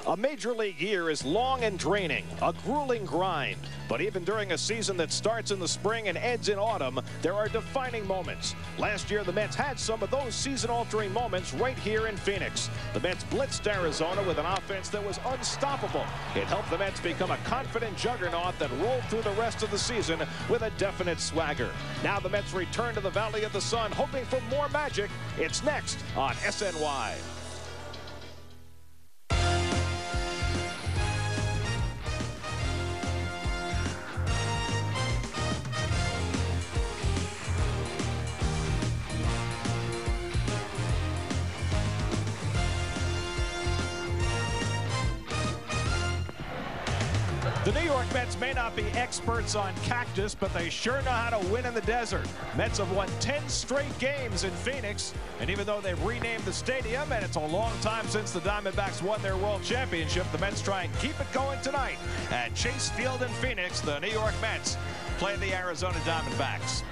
A major league year is long and draining, a grueling grind. But even during a season that starts in the spring and ends in autumn, there are defining moments. Last year, the Mets had some of those season-altering moments right here in Phoenix. The Mets blitzed Arizona with an offense that was unstoppable. It helped the Mets become a confident juggernaut that rolled through the rest of the season with a definite swagger. Now the Mets return to the Valley of the Sun, hoping for more magic. It's next on SNY. The New York Mets may not be experts on cactus, but they sure know how to win in the desert. Mets have won 10 straight games in Phoenix, and even though they've renamed the stadium, and it's a long time since the Diamondbacks won their world championship, the Mets try and keep it going tonight at Chase Field in Phoenix. The New York Mets play the Arizona Diamondbacks.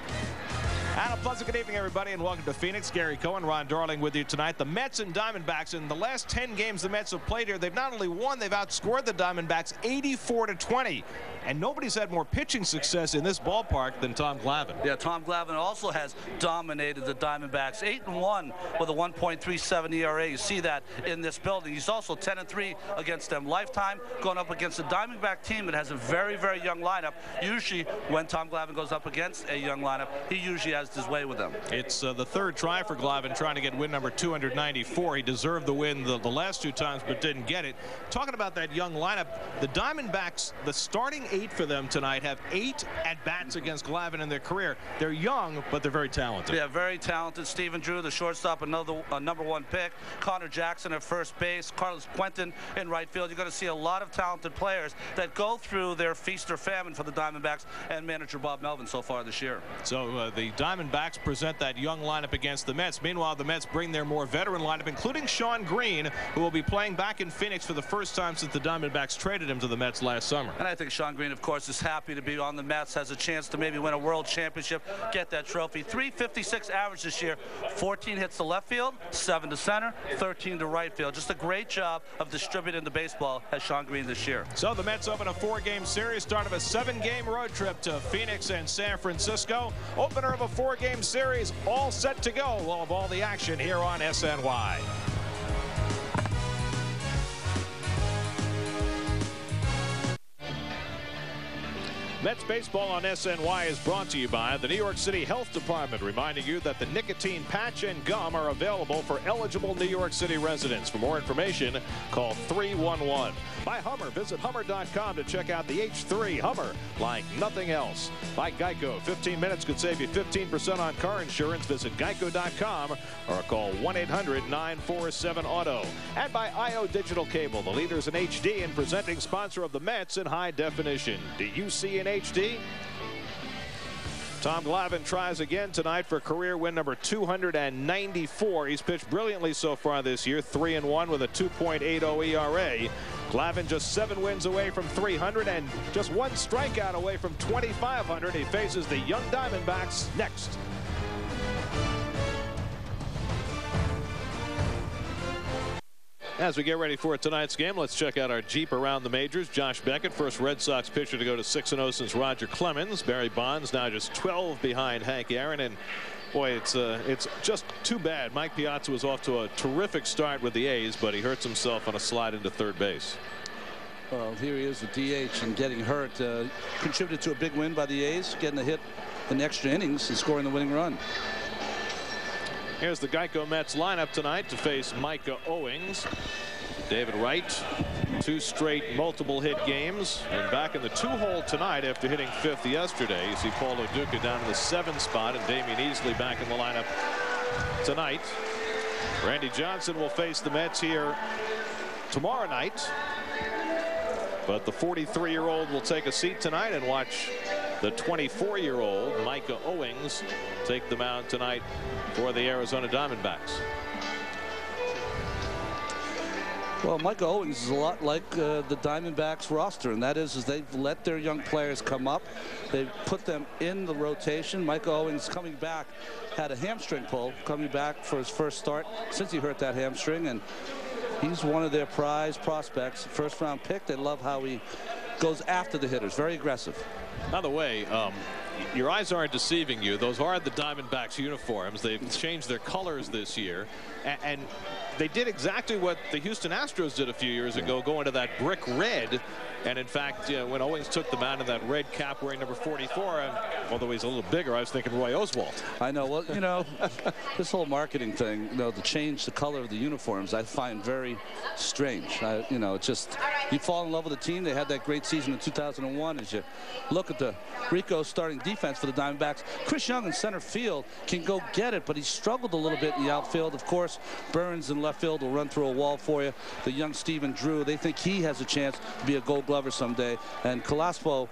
And a pleasant good evening, everybody, and welcome to Phoenix. Gary Cohen, Ron Darling with you tonight. The Mets and Diamondbacks, in the last 10 games the Mets have played here, they've not only won, they've outscored the Diamondbacks 84-20. And nobody's had more pitching success in this ballpark than Tom Glavine. Yeah, Tom Glavine also has dominated the Diamondbacks. 8-1 with a 1.37 ERA. You see that in this building. He's also 10-3 against them lifetime, going up against a Diamondback team that has a very, very young lineup. Usually when Tom Glavine goes up against a young lineup, he usually has his way with them. It's the third try for Glavine, trying to get win number 294. He deserved the win the last two times, but didn't get it. Talking about that young lineup, the Diamondbacks, the starting 8 for them tonight, have 8 at-bats against Glavine in their career. They're young, but they're very talented. Yeah, very talented. Stephen Drew, the shortstop, another #1 pick. Connor Jackson at first base. Carlos Beltran in right field. You're going to see a lot of talented players that go through their feast or famine for the Diamondbacks and manager Bob Melvin so far this year. So the Diamondbacks present that young lineup against the Mets. Meanwhile, the Mets bring their more veteran lineup, including Shawn Green, who will be playing back in Phoenix for the first time since the Diamondbacks traded him to the Mets last summer. And I think Shawn Green, of course, is happy to be on the Mets, has a chance to maybe win a world championship, get that trophy. .356 average this year, 14 hits to left field, 7 to center, 13 to right field. Just a great job of distributing the baseball has Shawn Green this year. So the Mets open a 4-game series, start of a 7-game road trip to Phoenix and San Francisco. Opener of a 4-game series, all set to go. We'll have all the action here on SNY. Mets baseball on SNY is brought to you by the New York City Health Department, reminding you that the nicotine patch and gum are available for eligible New York City residents. For more information, call 311. By Hummer, visit Hummer.com to check out the H3 Hummer like nothing else. By Geico, 15 minutes could save you 15% on car insurance. Visit Geico.com or call 1-800-947-AUTO. And by IO Digital Cable, the leaders in HD and presenting sponsor of the Mets in high definition. Do you see an HD? Tom Glavine tries again tonight for career win number 294. He's pitched brilliantly so far this year, 3-1 with a 2.80 ERA. Glavine just 7 wins away from 300 and just 1 strikeout away from 2,500. He faces the young Diamondbacks next. As we get ready for tonight's game, let's check out our Jeep around the majors. Josh Beckett, first Red Sox pitcher to go to 6-0 since Roger Clemens. Barry Bonds now just 12 behind Hank Aaron. And boy, it's just too bad. Mike Piazza was off to a terrific start with the A's, but he hurts himself on a slide into third base. Well, here he is with DH and getting hurt. Contributed to a big win by the A's, getting a hit in extra innings and scoring the winning run. Here's the Geico Mets lineup tonight to face Micah Owings. David Wright, 2 straight multiple hit games, and back in the 2-hole tonight after hitting 5th yesterday. You see Paul O'Duca down in the 7th spot, and Damion Easley back in the lineup tonight. Randy Johnson will face the Mets here tomorrow night, but the 43-year-old will take a seat tonight and watch the 24-year-old Micah Owings take the mound tonight for the Arizona Diamondbacks. Well, Micah Owings is a lot like the Diamondbacks roster, and that is they've let their young players come up. They've put them in the rotation. Micah Owings coming back had a hamstring pull, coming back for his first start since he hurt that hamstring, and He's one of their prize prospects, first-round pick. They love how he goes after the hitters, very aggressive. By the way, your eyes aren't deceiving you. Those are the Diamondbacks uniforms. They've changed their colors this year, and they did exactly what the Houston Astros did a few years ago, going to that brick red. And in fact, when Owings took the mound in that red cap wearing number 44, and although he's a little bigger, I was thinking Roy Oswalt. I know. Well, you know, this whole marketing thing, you know, to change the color of the uniforms, I find very strange. You know, it's just, you fall in love with the team. They had that great season in 2001. As you look at the Rico starting defense for the Diamondbacks, Chris Young in center field can go get it, but he struggled a little bit in the outfield. Of course, Burns in left field will run through a wall for you. The young Stephen Drew, they think he has a chance to be a Gold Glover someday. And Callaspo,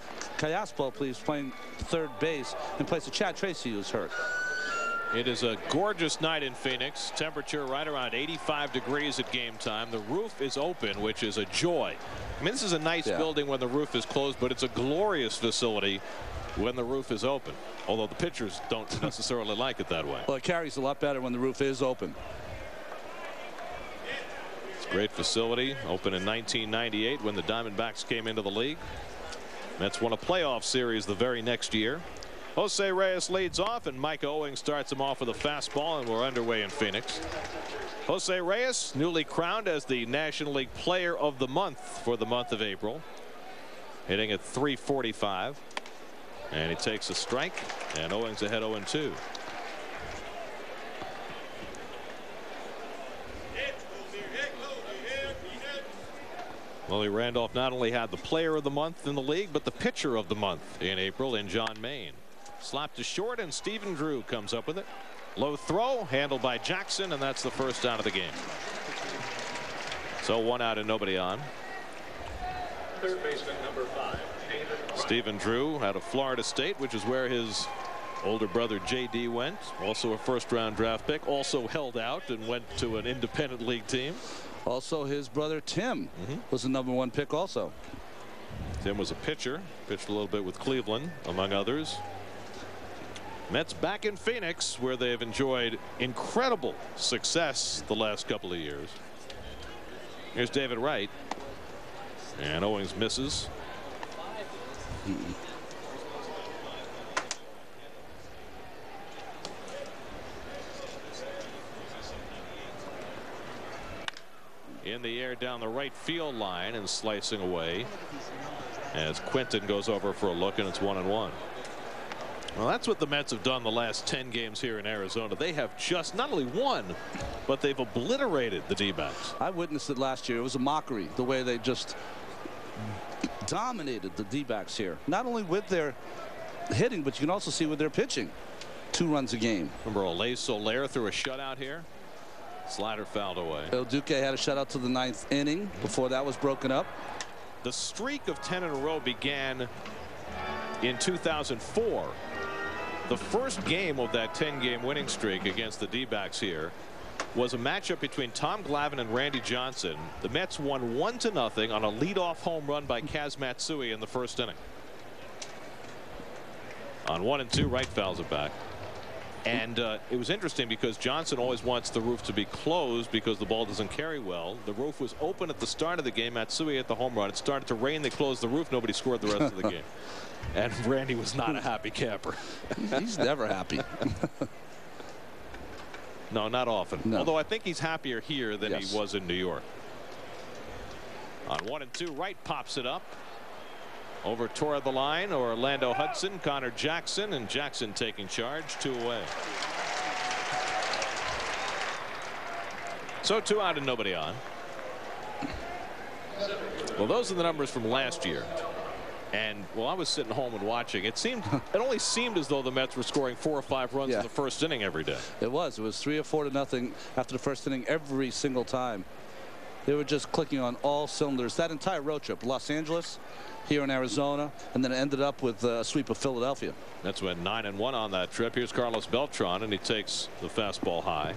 please, playing third base in place of Chad Tracy, who's hurt. It is a gorgeous night in Phoenix. Temperature right around 85 degrees at game time. The roof is open, which is a joy. I mean, this is a nice building when the roof is closed, but it's a glorious facility when the roof is open. Although the pitchers don't necessarily like it that way. Well, it carries a lot better when the roof is open. Great facility, opened in 1998 when the Diamondbacks came into the league. Mets won a playoff series the very next year. Jose Reyes leads off, and Micah Owings starts him off with a fastball, and we're underway in Phoenix. Jose Reyes, newly crowned as the National League Player of the Month for the month of April, hitting at .345, and he takes a strike, and Owings ahead 0-2. Willie Randolph not only had the player of the month in the league, but the pitcher of the month in April in John Maine. Slapped to short, and Stephen Drew comes up with it. Low throw, handled by Jackson, and that's the first out of the game. So 1 out and nobody on. Third baseman number 5. Stephen Drew out of Florida State, which is where his older brother J.D. went. Also a first-round draft pick. Also held out and went to an independent league team. Also, his brother Tim was the #1 pick also. Tim was a pitcher, pitched a little bit with Cleveland, among others. Mets back in Phoenix, where they've enjoyed incredible success the last couple of years. Here's David Wright, and Owings misses. In the air down the right field line and slicing away as Quinton goes over for a look, and it's 1-1. Well, that's what the Mets have done the last 10 games here in Arizona. They have just not only won, but they've obliterated the D-backs. I witnessed it last year. It was a mockery, the way they just dominated the D-backs here. Not only with their hitting, but you can also see with their pitching. 2 runs a game. Remember, Olay Soler threw a shutout here. Slider fouled away. El Duque had a shutout to the 9th inning before that was broken up. The streak of 10 in a row began in 2004. The first game of that 10-game winning streak against the D-backs here was a matchup between Tom Glavine and Randy Johnson. The Mets won 1-0 on a leadoff home run by Kaz Matsui in the first inning. On 1-2, Wright fouls it back. And it was interesting because Johnson always wants the roof to be closed because the ball doesn't carry well. The roof was open at the start of the game. Matsui hit the home run. It started to rain. They closed the roof. Nobody scored the rest of the game. And Randy was not a happy camper. He's never happy. No, not often. No. Although I think he's happier here than he was in New York. On 1-2, Wright pops it up. Over toward the line, Orlando Hudson, Connor Jackson, and Jackson taking charge. 2 away. So 2 out and nobody on. Well, those are the numbers from last year. And while I was sitting home and watching, it only seemed as though the Mets were scoring 4 or 5 runs in the first inning every day. It was 3 or 4-0 after the first inning every single time. They were just clicking on all cylinders. That entire road trip, Los Angeles, here in Arizona, and then it ended up with a sweep of Philadelphia. That's went 9-1 on that trip. Here's Carlos Beltran, and he takes the fastball high.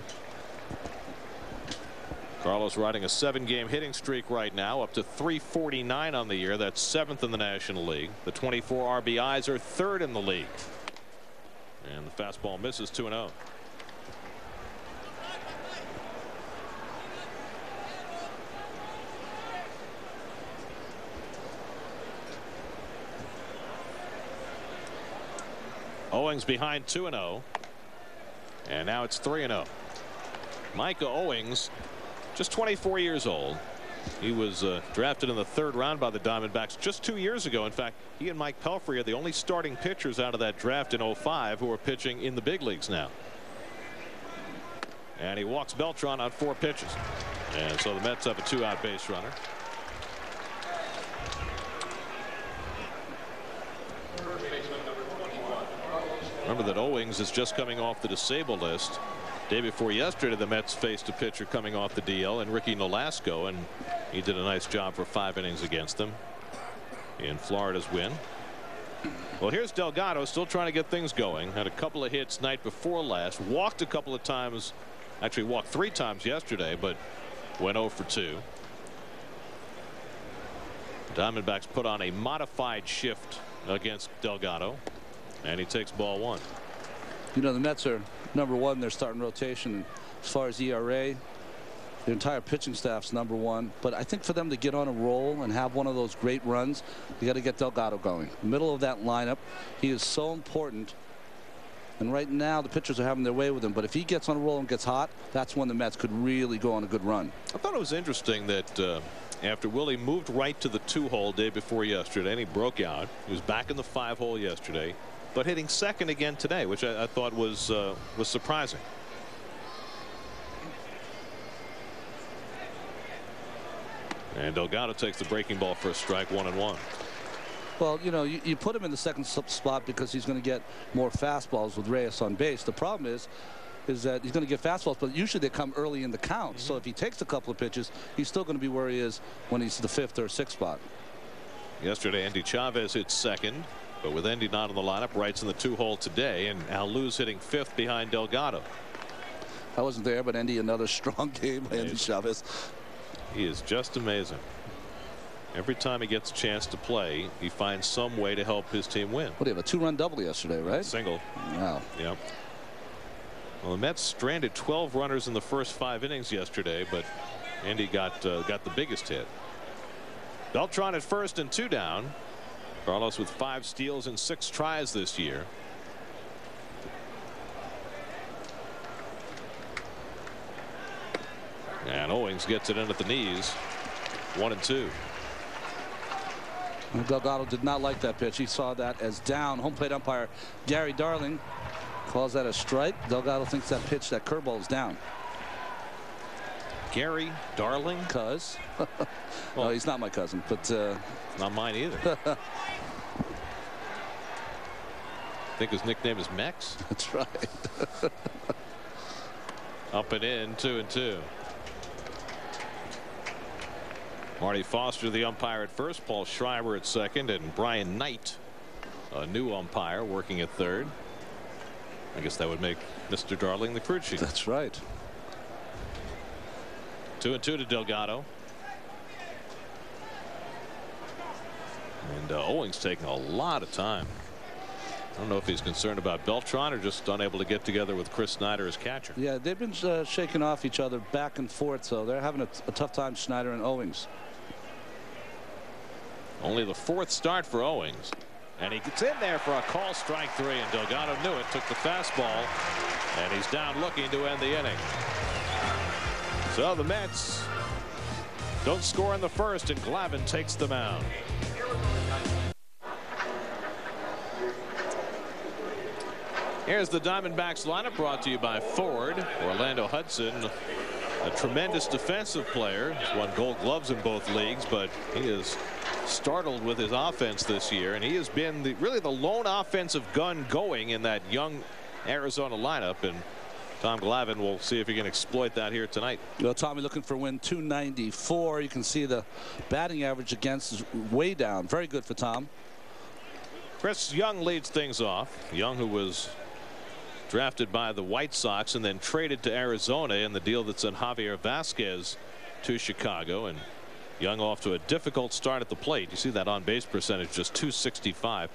Carlos riding a 7-game hitting streak right now, up to .349 on the year. That's 7th in the National League. The 24 RBIs are 3rd in the league. And the fastball misses. 2-0. Owings behind 2-0. And now it's 3-0. Micah Owings, just 24 years old. He was drafted in the 3rd round by the Diamondbacks just 2 years ago. In fact, he and Mike Pelfrey are the only starting pitchers out of that draft in 05 who are pitching in the big leagues now. And he walks Beltran on 4 pitches. And so the Mets have a 2-out base runner. Remember that Owings is just coming off the disabled list. Day before yesterday, the Mets faced a pitcher coming off the DL and Ricky Nolasco, and he did a nice job for 5 innings against them in Florida's win. Well, here's Delgado still trying to get things going. Had a couple of hits night before last. Walked a couple of times. Actually walked 3 times yesterday, but went 0 for 2. Diamondbacks put on a modified shift against Delgado, and he takes ball 1. You know, the Mets are #1 in their starting rotation as far as ERA. The entire pitching staff's #1. But I think for them to get on a roll and have one of those great runs, you got to get Delgado going. Middle of that lineup, he is so important. And right now the pitchers are having their way with him. But if he gets on a roll and gets hot, that's when the Mets could really go on a good run. I thought it was interesting that after Willie moved Wright to the 2-hole day before yesterday, and he broke out. He was back in the 5-hole yesterday, but hitting second again today, which I thought was surprising. And Delgado takes the breaking ball for a strike, 1-1. Well, you know, you put him in the second spot because he's going to get more fastballs with Reyes on base. The problem is that he's going to get fastballs, but usually they come early in the count. So if he takes a couple of pitches, he's still going to be where he is when he's the 5th or 6th spot. Yesterday, Endy Chavez hit second, but with Endy not in the lineup, Wright's in the 2-hole today, and Allou's hitting 5th behind Delgado. I wasn't there, but Endy, another strong game by Endy Chavez. He is just amazing. Every time he gets a chance to play, he finds some way to help his team win. What do you have, a 2-run double yesterday, right? Single. Wow. Yep. Well, the Mets stranded 12 runners in the first 5 innings yesterday, but Endy got the biggest hit. Beltran at first and 2 down. Carlos with 5 steals and 6 tries this year. And Owings gets it in at the knees. 1-2. Delgado did not like that pitch. He saw that as down. Home plate umpire Gary Darling calls that a strike. Delgado thinks that pitch, that curveball, is down. Gary Darling? Cuz. Well, no, he's not my cousin, but not mine either. I think his nickname is Mex. That's right. Up and in, 2-2. Marty Foster, the umpire at first, Paul Schreiber at second, and Brian Knight, a new umpire, working at third. I guess that would make Mr. Darling the crew chief. That's right. 2-2 to Delgado. And Owings taking a lot of time. I don't know if he's concerned about Beltran or just unable to get together with Chris Snyder as catcher. Yeah, they've been shaking off each other back and forth, so they're having a tough time, Snyder and Owings. Only the 4th start for Owings, and he gets in there for a call, strike 3, and Delgado knew it, took the fastball, and he's down looking to end the inning. So the Mets don't score in the first, and Glavine takes the mound. Here's the Diamondbacks lineup, brought to you by Ford. Orlando Hudson, a tremendous defensive player. He's won Gold Gloves in both leagues, but he is startled with his offense this year, and he has been really the lone offensive gun going in that young Arizona lineup. And Tom Glavine will see if he can exploit that here tonight. Well, Tommy looking for win 294. You can see the batting average against is way down. Very good for Tom. Chris Young leads things off. Young, who was drafted by the White Sox and then traded to Arizona in the deal that sent Javier Vasquez to Chicago. And Young off to a difficult start at the plate. You see that on base percentage, just .265.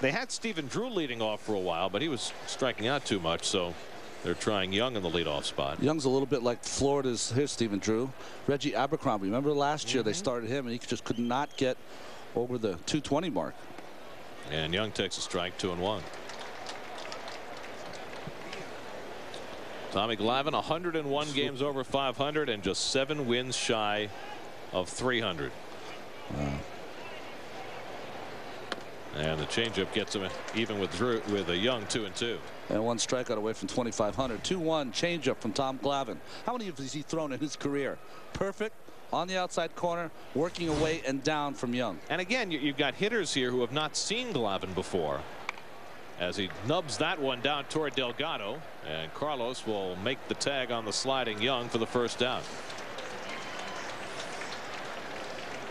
They had Stephen Drew leading off for a while, but he was striking out too much, so they're trying Young in the leadoff spot. Young's a little bit like Florida's Stephen Drew. Reggie Abercrombie, remember last year they started him and he just could not get over the 220 mark. And Young takes a strike, 2-1. Tommy Glavine, 101 games over 500 and just 7 wins shy of 300. And the changeup gets him even with a Young 2-2. And 1 strikeout away from 2,500. 2-1 changeup from Tom Glavine. How many of these has he thrown in his career? Perfect on the outside corner, working away and down from Young. And again, you've got hitters here who have not seen Glavine before, as he nubs that one down toward Delgado, and Carlos will make the tag on the sliding Young for the first down.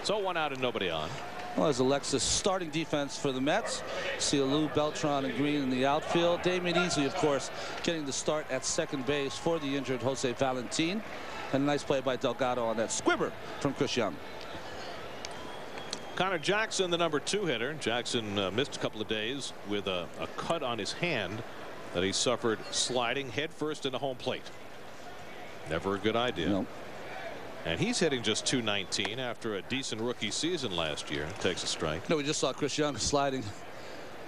So 1 out and nobody on. Well, as Alexis starting defense for the Mets. See Lou, Beltran, and Green in the outfield. Damion Easley, of course, getting the start at second base for the injured Jose Valentin. And a nice play by Delgado on that squibber from Chris Young. Connor Jackson, the number 2 hitter. Jackson missed a couple of days with a cut on his hand that he suffered sliding headfirst into home plate. Never a good idea. No. And he's hitting just .219 after a decent rookie season last year. Takes a strike. No, we just saw Chris Young sliding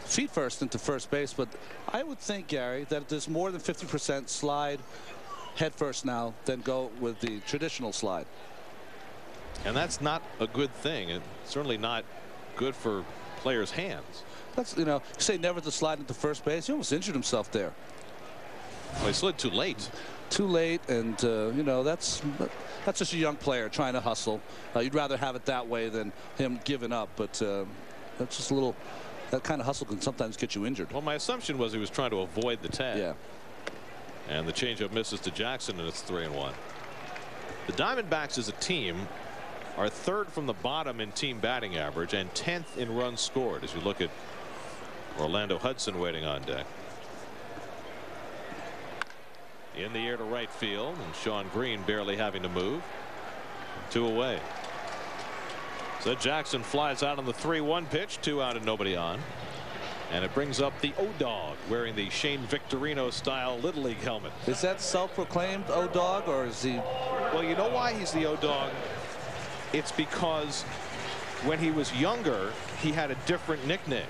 feet first into first base, but I would think, Gary, that there's more than 50% slide head first now than go with the traditional slide. And that's not a good thing, and certainly not good for players' hands. That's, you know, you say never to slide into first base. He almost injured himself there. Well, he slid too late. Too late, and you know, that's just a young player trying to hustle. You'd rather have it that way than him giving up, but that's just a little. That kind of hustle can sometimes get you injured. Well, my assumption was he was trying to avoid the tag. Yeah. And the changeup misses to Jackson, and it's 3-1. The Diamondbacks as a team are 3rd from the bottom in team batting average and 10th in runs scored, as you look at Orlando Hudson waiting on deck. In the air to right field, and Sean Green barely having to move. 2 away. So Jackson flies out on the 3-1 pitch. 2 out and nobody on. And it brings up the O-Dog wearing the Shane Victorino style Little League helmet. Is that self-proclaimed O-Dog, or is he? Well, you know why he's the O-Dog? It's because when he was younger, he had a different nickname.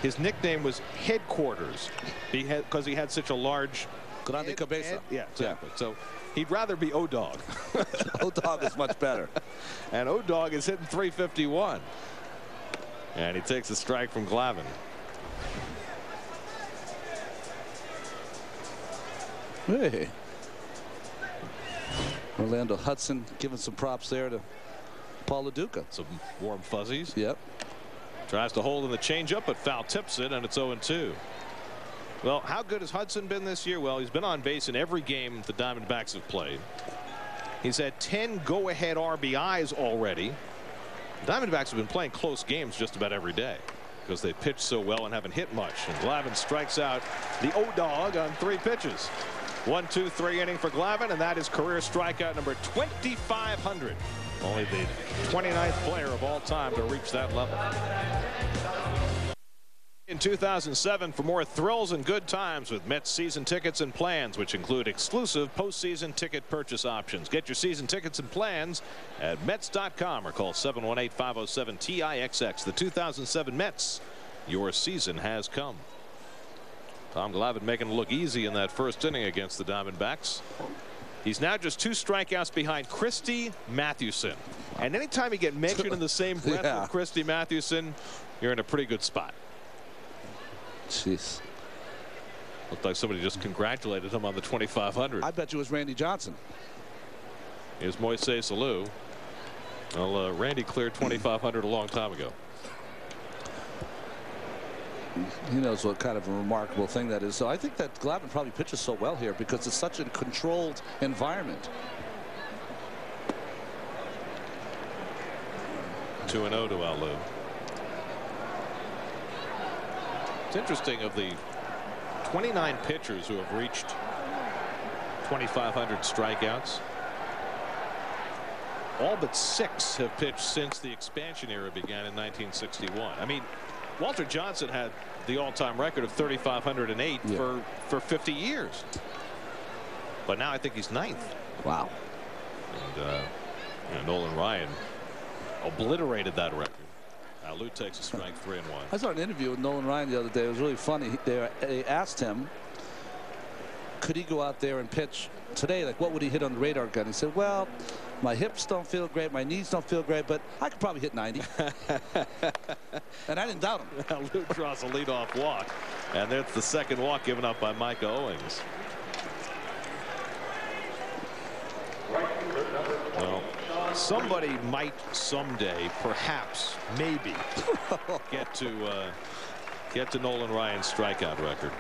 His nickname was Headquarters because he had such a large Grande Cabeza. Yeah, exactly. Yeah. So he'd rather be O-Dog. O-Dog is much better. And O-Dog is hitting .351. And he takes a strike from Glavine. Hey. Orlando Hudson giving some props there to Paul LaDuca. Some warm fuzzies. Yep. Tries to hold in the changeup, but foul tips it, and it's 0-2. Well, how good has Hudson been this year? Well, he's been on base in every game the Diamondbacks have played. He's had 10 go-ahead RBIs already. The Diamondbacks have been playing close games just about every day because they pitch so well and haven't hit much. And Glavine strikes out the O-Dog on 3 pitches. 1-2-3 inning for Glavine, and that is career strikeout number 2,500. Only the 29th player of all time to reach that level. In 2007, for more thrills and good times with Mets season tickets and plans, which include exclusive postseason ticket purchase options. Get your season tickets and plans at Mets.com or call 718-507-TIXX. The 2007 Mets, your season has come. Tom Glavine making it look easy in that first inning against the Diamondbacks. He's now just 2 strikeouts behind Christy Mathewson. And anytime you get mentioned in the same breath with Christy Mathewson, you're in a pretty good spot. Jeez. Looked like somebody just congratulated him on the 2,500. I bet you it was Randy Johnson. Here's Moises Alou. Well, Randy cleared 2,500 a long time ago. He knows what kind of a remarkable thing that is. So I think that Glavine probably pitches so well here because it's such a controlled environment. 2-0 to Alou. It's interesting, of the 29 pitchers who have reached 2,500 strikeouts, all but 6 have pitched since the expansion era began in 1961. I mean, Walter Johnson had the all-time record of 3,508 for 50 years. But now I think he's 9th. Wow. And Nolan Ryan obliterated that record. Alou takes a strike, 3-1. I saw an interview with Nolan Ryan the other day. It was really funny. They asked him, could he go out there and pitch today? Like, what would he hit on the radar gun? He said, well, my hips don't feel great, my knees don't feel great, but I could probably hit 90. And I didn't doubt him. Lou draws a leadoff walk, and that's the second walk given up by Micah Owings. Well, somebody might someday, perhaps, maybe, get to Nolan Ryan's strikeout record.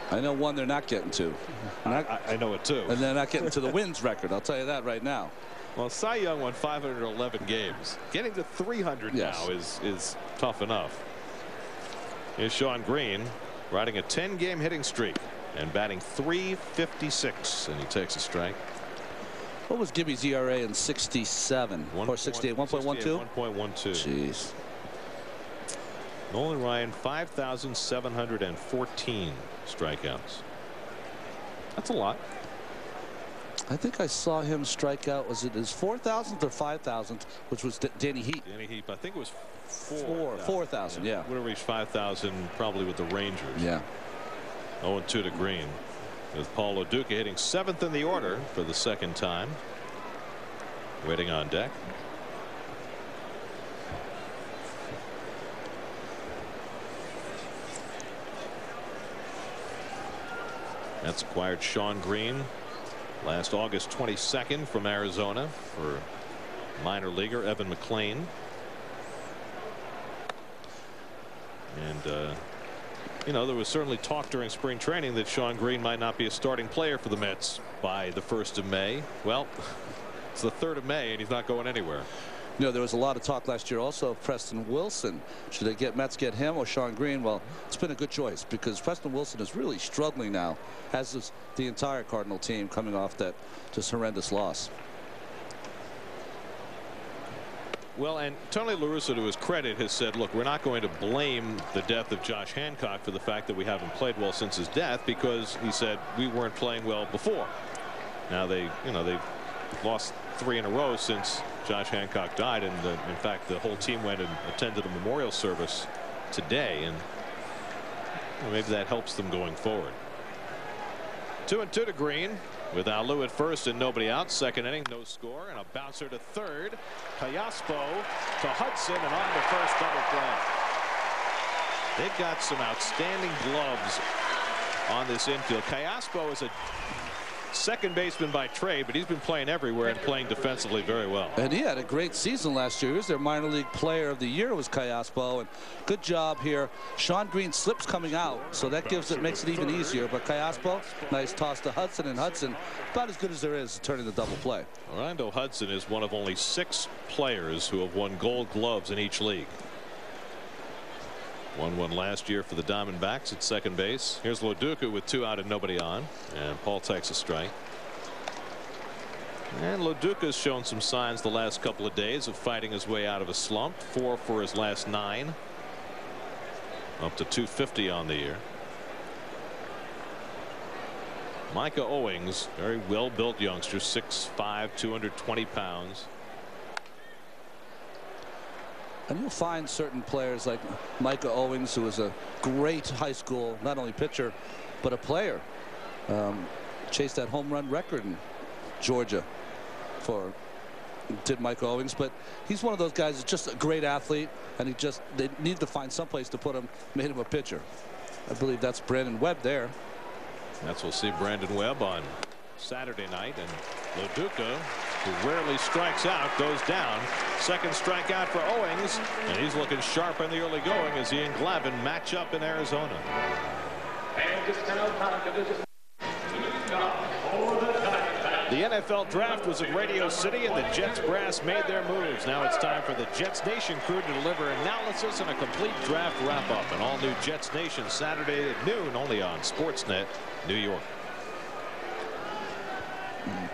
I know one they're not getting to. I know it too. And they're not getting to the wins record. I'll tell you that right now. Well, Cy Young won 511 games. Getting to 300 now is tough enough. Here's Shawn Green riding a 10-game hitting streak and batting .356, and he takes a strike. What was Gibby's ERA in 67 or 68? 1.12. 1.12. Jeez. Nolan Ryan 5,714 strikeouts. That's a lot. I think I saw him strike out. Was it his 4,000th or 5,000th, which was Danny Heat? Danny Heat, I think it was 4,000. Yeah. Would have reached 5,000 probably with the Rangers. Yeah. 0-2 to Green, with Paul Lo Duca hitting 7th in the order for the second time. Waiting on deck. That's acquired Shawn Green last August 22nd from Arizona for minor leaguer Evan McClain. And you know, there was certainly talk during spring training that Shawn Green might not be a starting player for the Mets by the 1st of May. Well, it's the 3rd of May and he's not going anywhere. You know, there was a lot of talk last year also of Preston Wilson. Should they get Mets get him or Shawn Green? Well, it's been a good choice because Preston Wilson is really struggling now, as is the entire Cardinal team coming off that just horrendous loss. Well, and Tony La Russa, to his credit, has said, look, we're not going to blame the death of Josh Hancock for the fact that we haven't played well since his death, because he said we weren't playing well before. Now they've lost 3 in a row since Josh Hancock died, and in fact the whole team went and attended a memorial service today, and maybe that helps them going forward. 2-2 to Green with Alou at first and nobody out. Second inning, no score, and a bouncer to third. Callaspo to Hudson, and on to first, double play. They've got some outstanding gloves on this infield. Callaspo is a second baseman by trade, but he's been playing everywhere and playing defensively very well. And he had a great season last year. He was their minor league player of the year, was Callaspo, and good job here. Shawn Green slips coming out, so that makes it even easier. But Callaspo, nice toss to Hudson, and Hudson about as good as there is turning the double play. Orlando Hudson is one of only 6 players who have won Gold Gloves in each league. Won one last year for the Diamondbacks at second base. Here's Lo Duca with 2 out and nobody on, and Paul takes a strike. And Lo Duca's shown some signs the last couple of days of fighting his way out of a slump. 4 for his last 9, up to 250 on the year. Micah Owings, very well built youngster, 6'5", 220 pounds. And you'll find certain players like Micah Owings, who was a great high school, not only pitcher, but a player. Chased that home run record in Georgia did Micah Owings. But he's one of those guys that's just a great athlete, and they need to find someplace to put him, made him a pitcher. I believe that's Brandon Webb there. We'll see Brandon Webb on Saturday night, and Lo Duca, who rarely strikes out, goes down. Second strikeout for Owings, and he's looking sharp in the early going as he and Glavine match up in Arizona. The NFL draft was at Radio City, and the Jets brass made their moves. Now it's time for the Jets Nation crew to deliver analysis and a complete draft wrap-up. An all-new Jets Nation Saturday at noon, only on Sportsnet New York.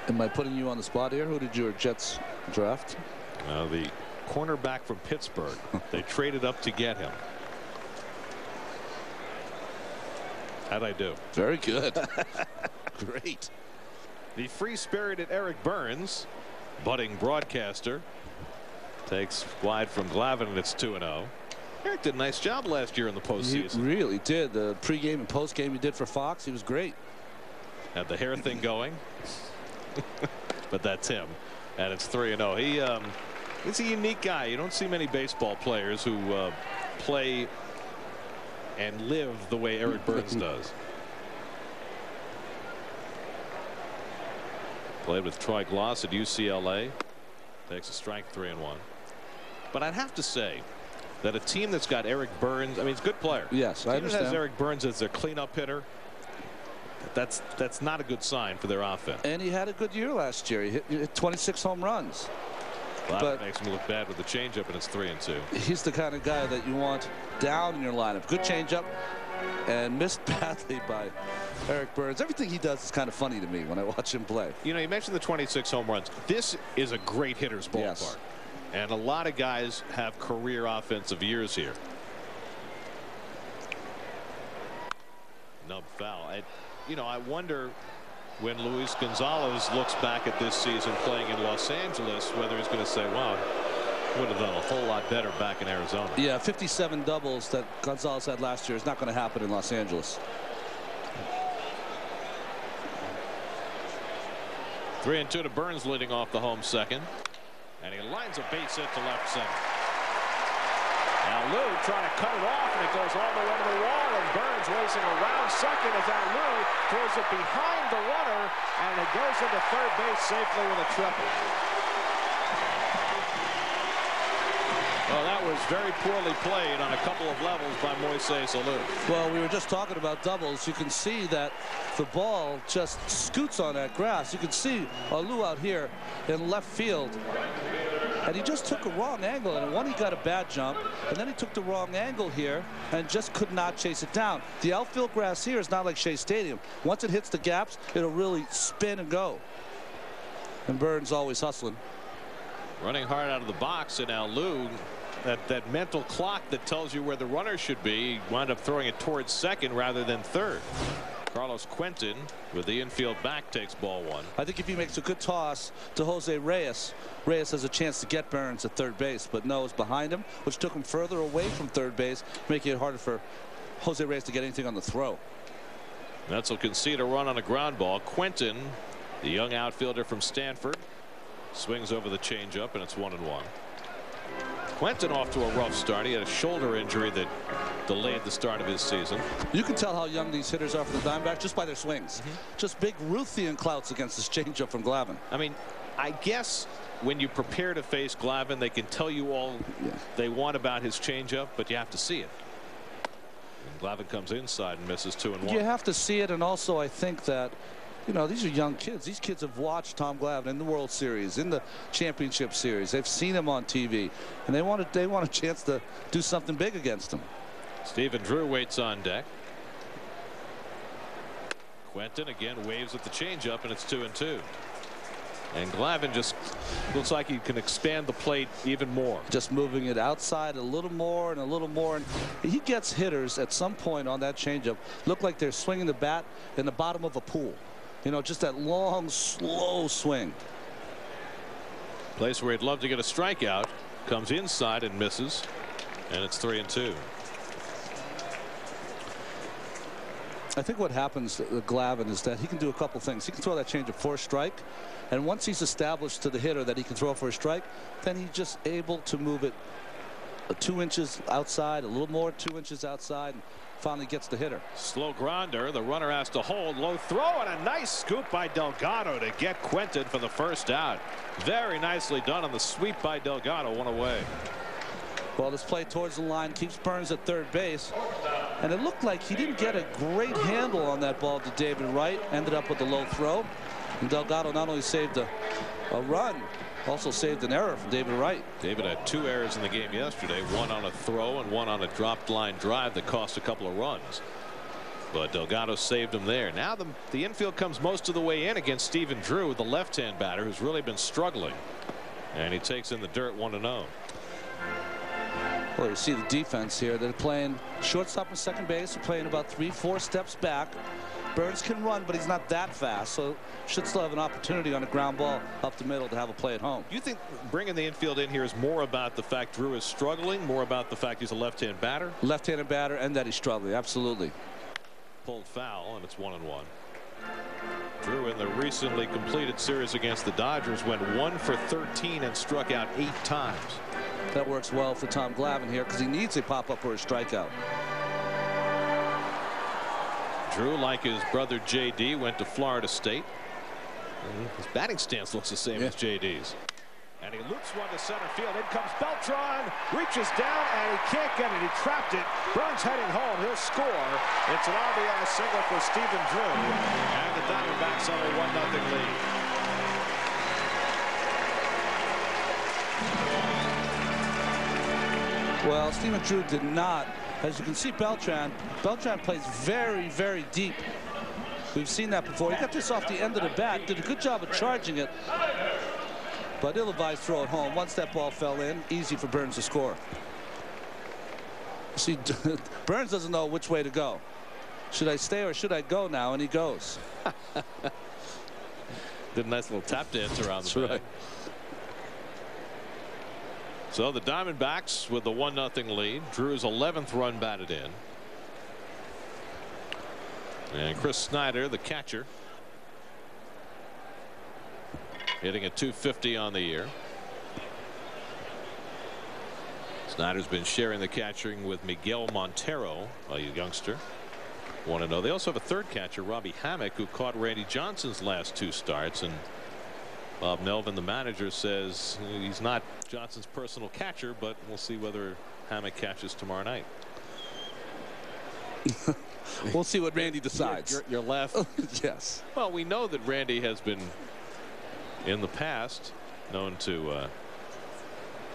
Am I putting you on the spot here? Who did your Jets draft? The cornerback from Pittsburgh. They traded up to get him. How'd I do? Very good. Great. The free-spirited Eric Burns, budding broadcaster, takes wide from Glavine, and it's 2-0. Eric did a nice job last year in the postseason. He really did. The pregame and postgame he did for Fox, he was great. Had the hair thing going. But that's him. And it's 3-0. He's a unique guy. You don't see many baseball players who play and live the way Eric Burns does. Played with Troy Gloss at UCLA. Takes a strike, 3-1. But I'd have to say that a team that's got Eric Burns, I mean, he's a good player. Yes, I understand. Has Eric Burns as their cleanup hitter. That's not a good sign for their offense. And he had a good year last year. He hit 26 home runs. Well, that makes him look bad with the changeup, and it's 3-2. He's the kind of guy that you want down in your lineup. Good changeup, and missed badly by Eric Burns. Everything he does is kind of funny to me when I watch him play. You know, you mentioned the 26 home runs. This is a great hitter's ballpark. Yes. And a lot of guys have career offensive years here. Nub foul. I wonder when Luis Gonzalez looks back at this season playing in Los Angeles, whether he's going to say, wow, would have done a whole lot better back in Arizona. Yeah, 57 doubles that Gonzalez had last year is not going to happen in Los Angeles. 3-2 to Burns, leading off the home second. And he lines a base hit to left center. Now Lou trying to cut it off, and it goes all the way to the wall, and Burns racing around second as Lou throws it behind the runner, and it goes into third base safely with a triple. Well, that was very poorly played on a couple of levels by Moises Alou. Well, we were just talking about doubles. You can see that the ball just scoots on that grass. You can see Alou out here in left field. And he just took a wrong angle, and one he got a bad jump, and then he took the wrong angle here and just could not chase it down. The outfield grass here is not like Shea Stadium. Once it hits the gaps, it'll really spin and go. And Burns always hustling. Running hard out of the box, and now Lou, that mental clock that tells you where the runner should be, wound up throwing it towards second rather than third. Carlos Quentin with the infield back takes ball one. I think if he makes a good toss to Jose Reyes, Reyes has a chance to get Burns at third base, but no, it's behind him, which took him further away from third base, making it harder for Jose Reyes to get anything on the throw. Mets will concede a run on a ground ball. Quentin, the young outfielder from Stanford, swings over the changeup, and it's 1-1. Quentin off to a rough start. He had a shoulder injury that delayed the start of his season. You can tell how young these hitters are for the Diamondbacks just by their swings. Just big Ruthian clouts against this changeup from Glavine. I mean, I guess when you prepare to face Glavine, they can tell you all they want about his changeup, but you have to see it. And Glavine comes inside and misses 2-1. You have to see it, and also I think that, you know, these are young kids. These kids have watched Tom Glavine in the World Series, in the Championship Series. They've seen him on TV, and they want a chance to do something big against him. Stephen Drew waits on deck. Quentin again waves at the changeup, and it's 2-2. And Glavine just looks like he can expand the plate even more. Just moving it outside a little more and a little more. And he gets hitters at some point on that changeup look like they're swinging the bat in the bottom of a pool. You know, just that long, slow swing. Place where he'd love to get a strikeout. Comes inside and misses. And it's 3-2. I think what happens with Glavine is that he can do a couple things. He can throw that changeup for a strike. And once he's established to the hitter that he can throw for a strike, then he's just able to move it 2 inches outside, a little more, 2 inches outside, and finally gets the hitter. Slow grounder. The runner has to hold. Low throw, and a nice scoop by Delgado to get Quentin for the first out. Very nicely done on the sweep by Delgado. One away. Well, this play towards the line keeps Burns at third base. And it looked like he didn't get a great handle on that ball to David Wright. Ended up with a low throw. And Delgado not only saved a run, also saved an error from David Wright. David had 2 errors in the game yesterday, one on a throw and one on a dropped line drive that cost a couple of runs. But Delgado saved him there. Now the infield comes most of the way in against Stephen Drew, the left-hand batter who's really been struggling. And he takes in the dirt 1-0. Well, you see the defense here. They're playing shortstop and second base. They're playing about 3-4 steps back. Burns can run, but he's not that fast, so should still have an opportunity on a ground ball up the middle to have a play at home. You think bringing the infield in here is more about the fact Drew is struggling, more about the fact he's a left-hand batter? Left-handed batter, and that he's struggling. Absolutely. Pulled foul, and it's 1-1. Drew in the recently completed series against the Dodgers went 1 for 13 and struck out 8 times. That works well for Tom Glavine here because he needs a pop-up or a strikeout. Drew, like his brother J.D., went to Florida State. His batting stance looks the same as J.D.'s. And he loops one to center field. In comes Beltran, reaches down, and he can't get it. He trapped it. Burns heading home. He'll score. It's an RBI single for Stephen Drew. And the Diamondbacks on a 1-0 lead. Well, Stephen Drew did not. As you can see, Beltran plays very, very deep. We've seen that before. He got this off the end of the bat. Did a good job of charging it. But ill-advised throw it home. Once that ball fell in, easy for Burns to score. See, Burns doesn't know which way to go. Should I stay or should I go now? And he goes. Did a nice little tap dance around the bag. So the Diamondbacks with the 1-0 lead. Drew's 11th run batted in. And Chris Snyder, the catcher, hitting at .250 on the year. Snyder's been sharing the catching with Miguel Montero, a youngster. 1-0. They also have a third catcher, Robbie Hammock, who caught Randy Johnson's last 2 starts. And Bob Melvin, the manager, says he's not Johnson's personal catcher, but we'll see whether Hammock catches tomorrow night. We'll see what Randy decides. You're laughing. Yes. Well, we know that Randy has been, in the past, known to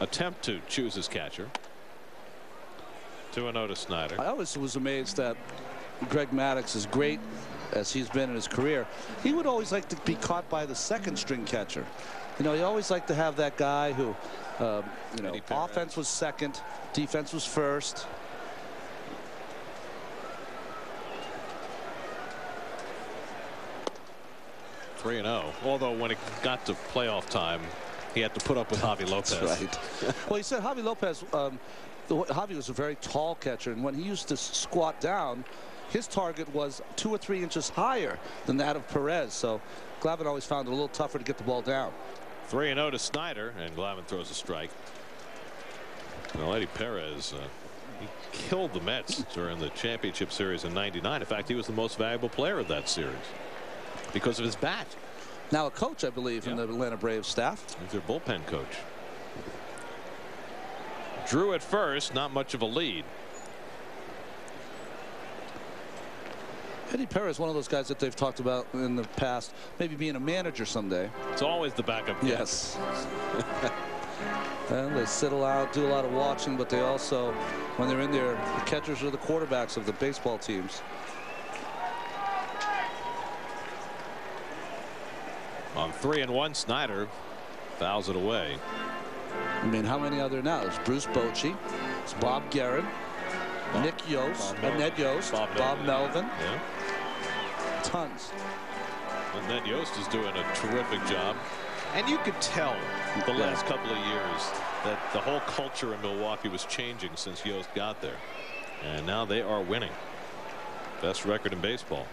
attempt to choose his catcher. 2-0 to Snyder. I always was amazed that Greg Maddux, as great as he's been in his career, he would always like to be caught by the second string catcher. You know, he always liked to have that guy who, you know, offense was second, defense was first. Although when it got to playoff time, he had to put up with Javi Lopez. That's right. Well, he said Javi Lopez, Javi was a very tall catcher, and when he used to squat down, his target was 2 or 3 inches higher than that of Perez. So Glavine always found it a little tougher to get the ball down. 3-0 to Snyder, and Glavine throws a strike. Well, Eddie Perez, he killed the Mets during the championship series in '99. In fact, he was the most valuable player of that series because of his bat. Now a coach, I believe, in the Atlanta Braves staff. He's their bullpen coach. Drew at first, not much of a lead. Eddie Perez, one of those guys that they've talked about in the past, maybe being a manager someday. It's always the backup. Yes. And they sit out, do a lot of watching, but they also, when they're in there, the catchers are the quarterbacks of the baseball teams. On 3-1, Snyder fouls it away. I mean, how many are there now? There's Bruce Bochy, it's Bob Guerin, Nick Yost, Ned Yost, Bob Melvin. Yeah. Tons. And Ned Yost is doing a terrific job. And you could tell the last couple of years that the whole culture in Milwaukee was changing since Yost got there. And now they are winning. Best record in baseball.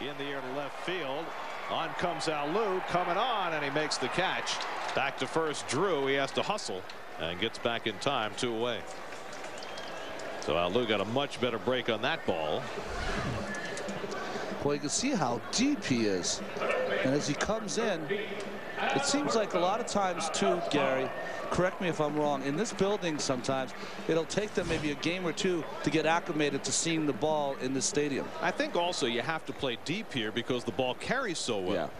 In the air to left field. On comes Alou, coming on, and he makes the catch. Back to first, Drew. He has to hustle and gets back in time, 2 away. So Alou got a much better break on that ball. Well, you can see how deep he is. And as he comes in, it seems like a lot of times, too, Gary, correct me if I'm wrong, in this building sometimes it'll take them maybe a game or 2 to get acclimated to seeing the ball in the stadium. I think also you have to play deep here because the ball carries so well.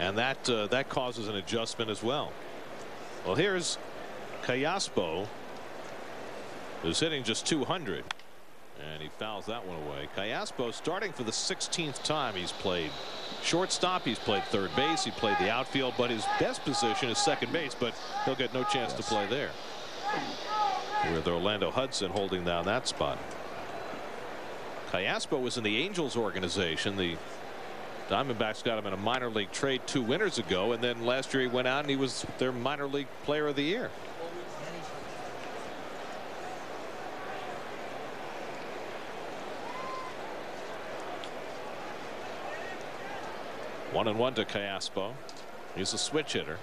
Yeah. And that causes an adjustment as well. Well, here's Callaspo, who's hitting just 200. And he fouls that one away. Callaspo starting for the 16th time he's played shortstop. He's played third base. He played the outfield. But his best position is second base. But he'll get no chance to play there. With Orlando Hudson holding down that spot. Callaspo was in the Angels organization. The Diamondbacks got him in a minor league trade 2 winters ago. And then last year he went out and he was their minor league player of the year. 1-1 to Caspo. He's a switch hitter.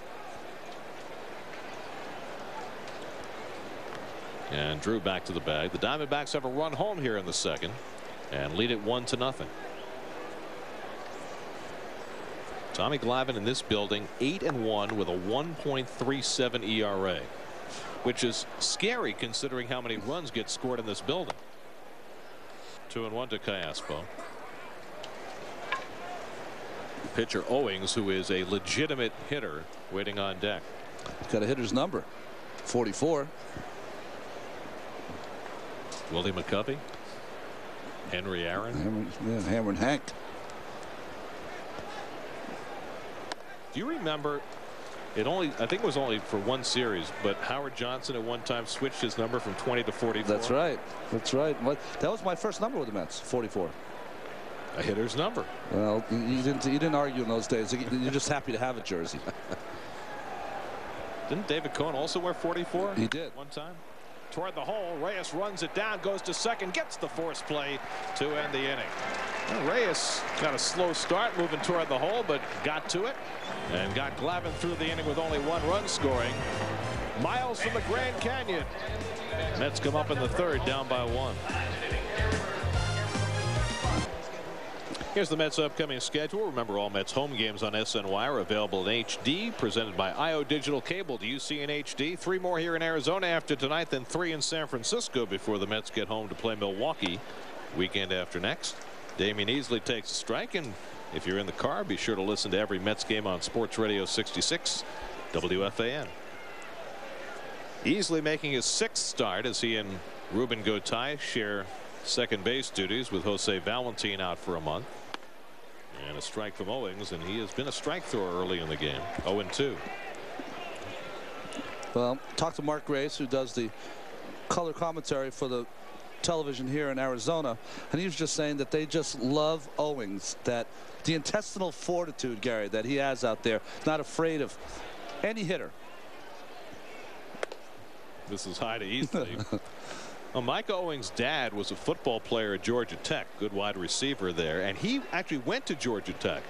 And Drew back to the bag. The Diamondbacks have a run home here in the second and lead it 1-0. Tommy Glavine in this building 8-1 with a 1.37 ERA, which is scary considering how many runs get scored in this building. 2-1 to Caspo. Pitcher Owings, who is a legitimate hitter, waiting on deck. Got a hitter's number, 44. Willie McCovey, Henry Aaron, Hammer and Hank. Do you remember? I think it was only for one series, but Howard Johnson at one time switched his number from 20 to 44. That's right. That's right. That was my first number with the Mets, 44. A hitter's number. Well, you didn't argue in those days. You're just happy to have a jersey. Didn't David Cohn also wear 44? He did. One time. Toward the hole, Reyes runs it down, goes to second, gets the force play to end the inning. Well, Reyes got a slow start moving toward the hole, but got to it and got Glavine through the inning with only 1 run scoring. Miles from the Grand Canyon. Mets come up in the third, down by 1. Here's the Mets' upcoming schedule. Remember, all Mets home games on SNY are available in HD, presented by IO Digital Cable. Do you see in HD? 3 more here in Arizona after tonight, then 3 in San Francisco before the Mets get home to play Milwaukee weekend after next. Damion Easley takes a strike, and if you're in the car, be sure to listen to every Mets game on Sports Radio 66 WFAN. Easley making his 6th start as he and Ruben Gotay share second base duties with Jose Valentin out for a month. And a strike from Owings, and he has been a strike thrower early in the game. 0-2. Well, talk to Mark Grace, who does the color commentary for the television here in Arizona, and he was just saying that they just love Owings, that the intestinal fortitude, Gary, that he has out there, not afraid of any hitter. This is high to Easley. Well, Micah Owings' dad was a football player at Georgia Tech, good wide receiver there, and he actually went to Georgia Tech,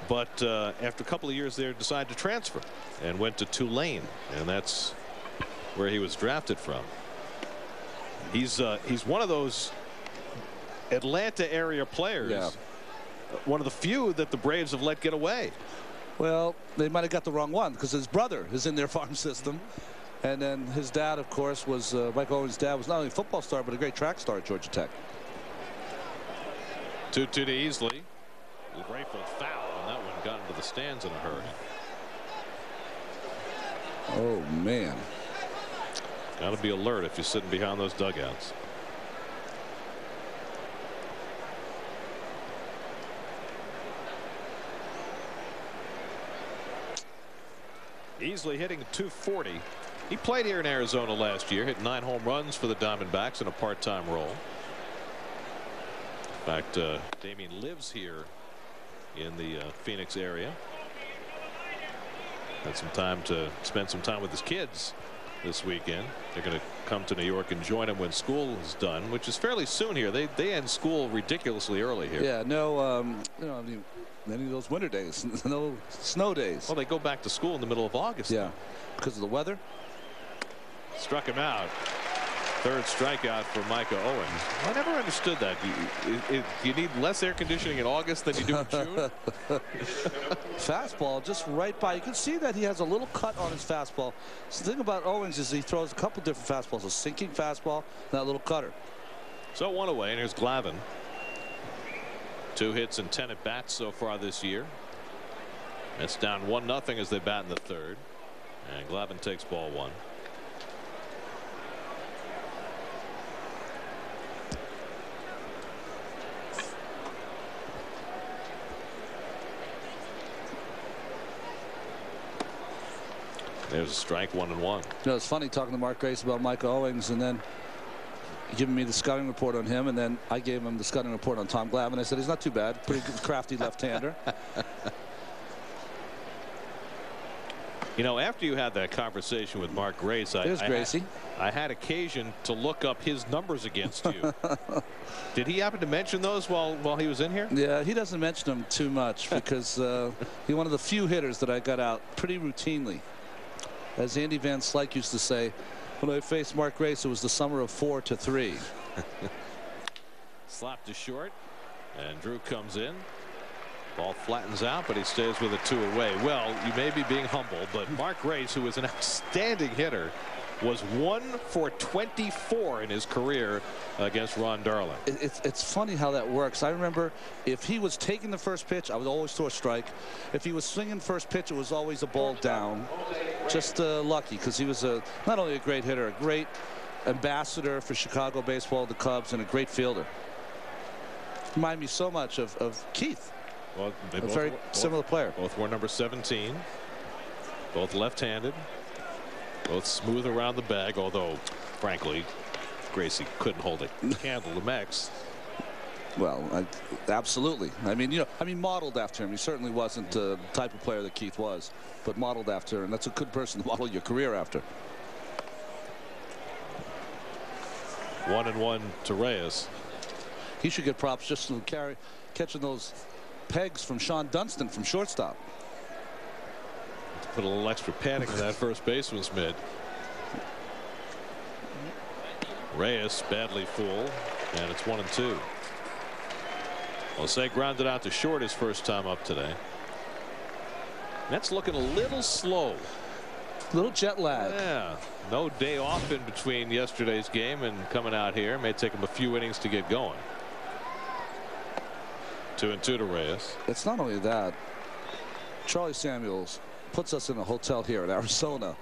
but after a couple of years there decided to transfer and went to Tulane, and that's where he was drafted from. He's one of those Atlanta area players, yeah. One of the few that the Braves have let get away. Well, they might have got the wrong one because his brother is in their farm system. And then his dad, of course, was Mike Owens' dad was not only a football star, but a great track star at Georgia Tech. 2-2 to Easley. The grateful foul, and that one got into the stands in a hurry. Oh, man. Got to be alert if you're sitting behind those dugouts. Easley hitting 240. He played here in Arizona last year, hit 9 home runs for the Diamondbacks in a part-time role. In fact, Damion lives here in the Phoenix area. Had some time to spend some time with his kids this weekend. They're going to come to New York and join him when school is done, which is fairly soon here. They end school ridiculously early here. Yeah, no, you know, I mean, many of those winter days, no snow days. Well, they go back to school in the middle of August. Yeah, because of the weather. Struck him out. 3rd strikeout for Micah Owings. I never understood that. You need less air conditioning in August than you do in June. Fastball just right by. You can see that he has a little cut on his fastball. So the thing about Owings is he throws a couple different fastballs, a sinking fastball and that little cutter. So 1 away, and here's Glavine. 2 hits and 10 at bats so far this year. It's down 1-0 as they bat in the 3rd, and Glavine takes ball 1. There's a strike, 1-1. You know, it's funny talking to Mark Grace about Micah Owings, and then giving me the scouting report on him, and then I gave him the scouting report on Tom Glavine. I said he's not too bad, pretty crafty left-hander. You know, after you had that conversation with Mark Grace, I had occasion to look up his numbers against you. Did he happen to mention those while he was in here? Yeah, he doesn't mention them too much because he's one of the few hitters that I got out pretty routinely. As Andy Van Slyke used to say, when I faced Mark Grace, it was the summer of 4 to 3. Slapped to short, and Drew comes in. Ball flattens out, but he stays with a 2 away. Well, you may be being humble, but Mark Grace, who is an outstanding hitter, was 1 for 24 in his career against Ron Darling. It's funny how that works. I remember if he was taking the first pitch, I would always throw a strike. If he was swinging first pitch, it was always a ball down. Just lucky, because he was not only a great hitter, a great ambassador for Chicago baseball, the Cubs, and a great fielder. Remind me so much of Keith. Well, a very similar player. Both wore number 17. Both left-handed. Both smooth around the bag, although, frankly, Gracie couldn't hold a candle to Mex. Well, absolutely. I mean, modeled after him. He certainly wasn't the type of player that Keith was, but modeled after, and that's a good person to model your career after. 1-1 to Reyes. He should get props just for catching those pegs from Sean Dunston from shortstop. Put a little extra padding in that first baseman's mitt. Reyes badly full, and it's 1-2. Jose grounded out to short his first time up today. Mets looking a little slow. Little jet lag. Yeah, no day off in between yesterday's game and coming out here. May take him a few innings to get going. 2-2 to Reyes. It's not only that. Charlie Samuels puts us in a hotel here in Arizona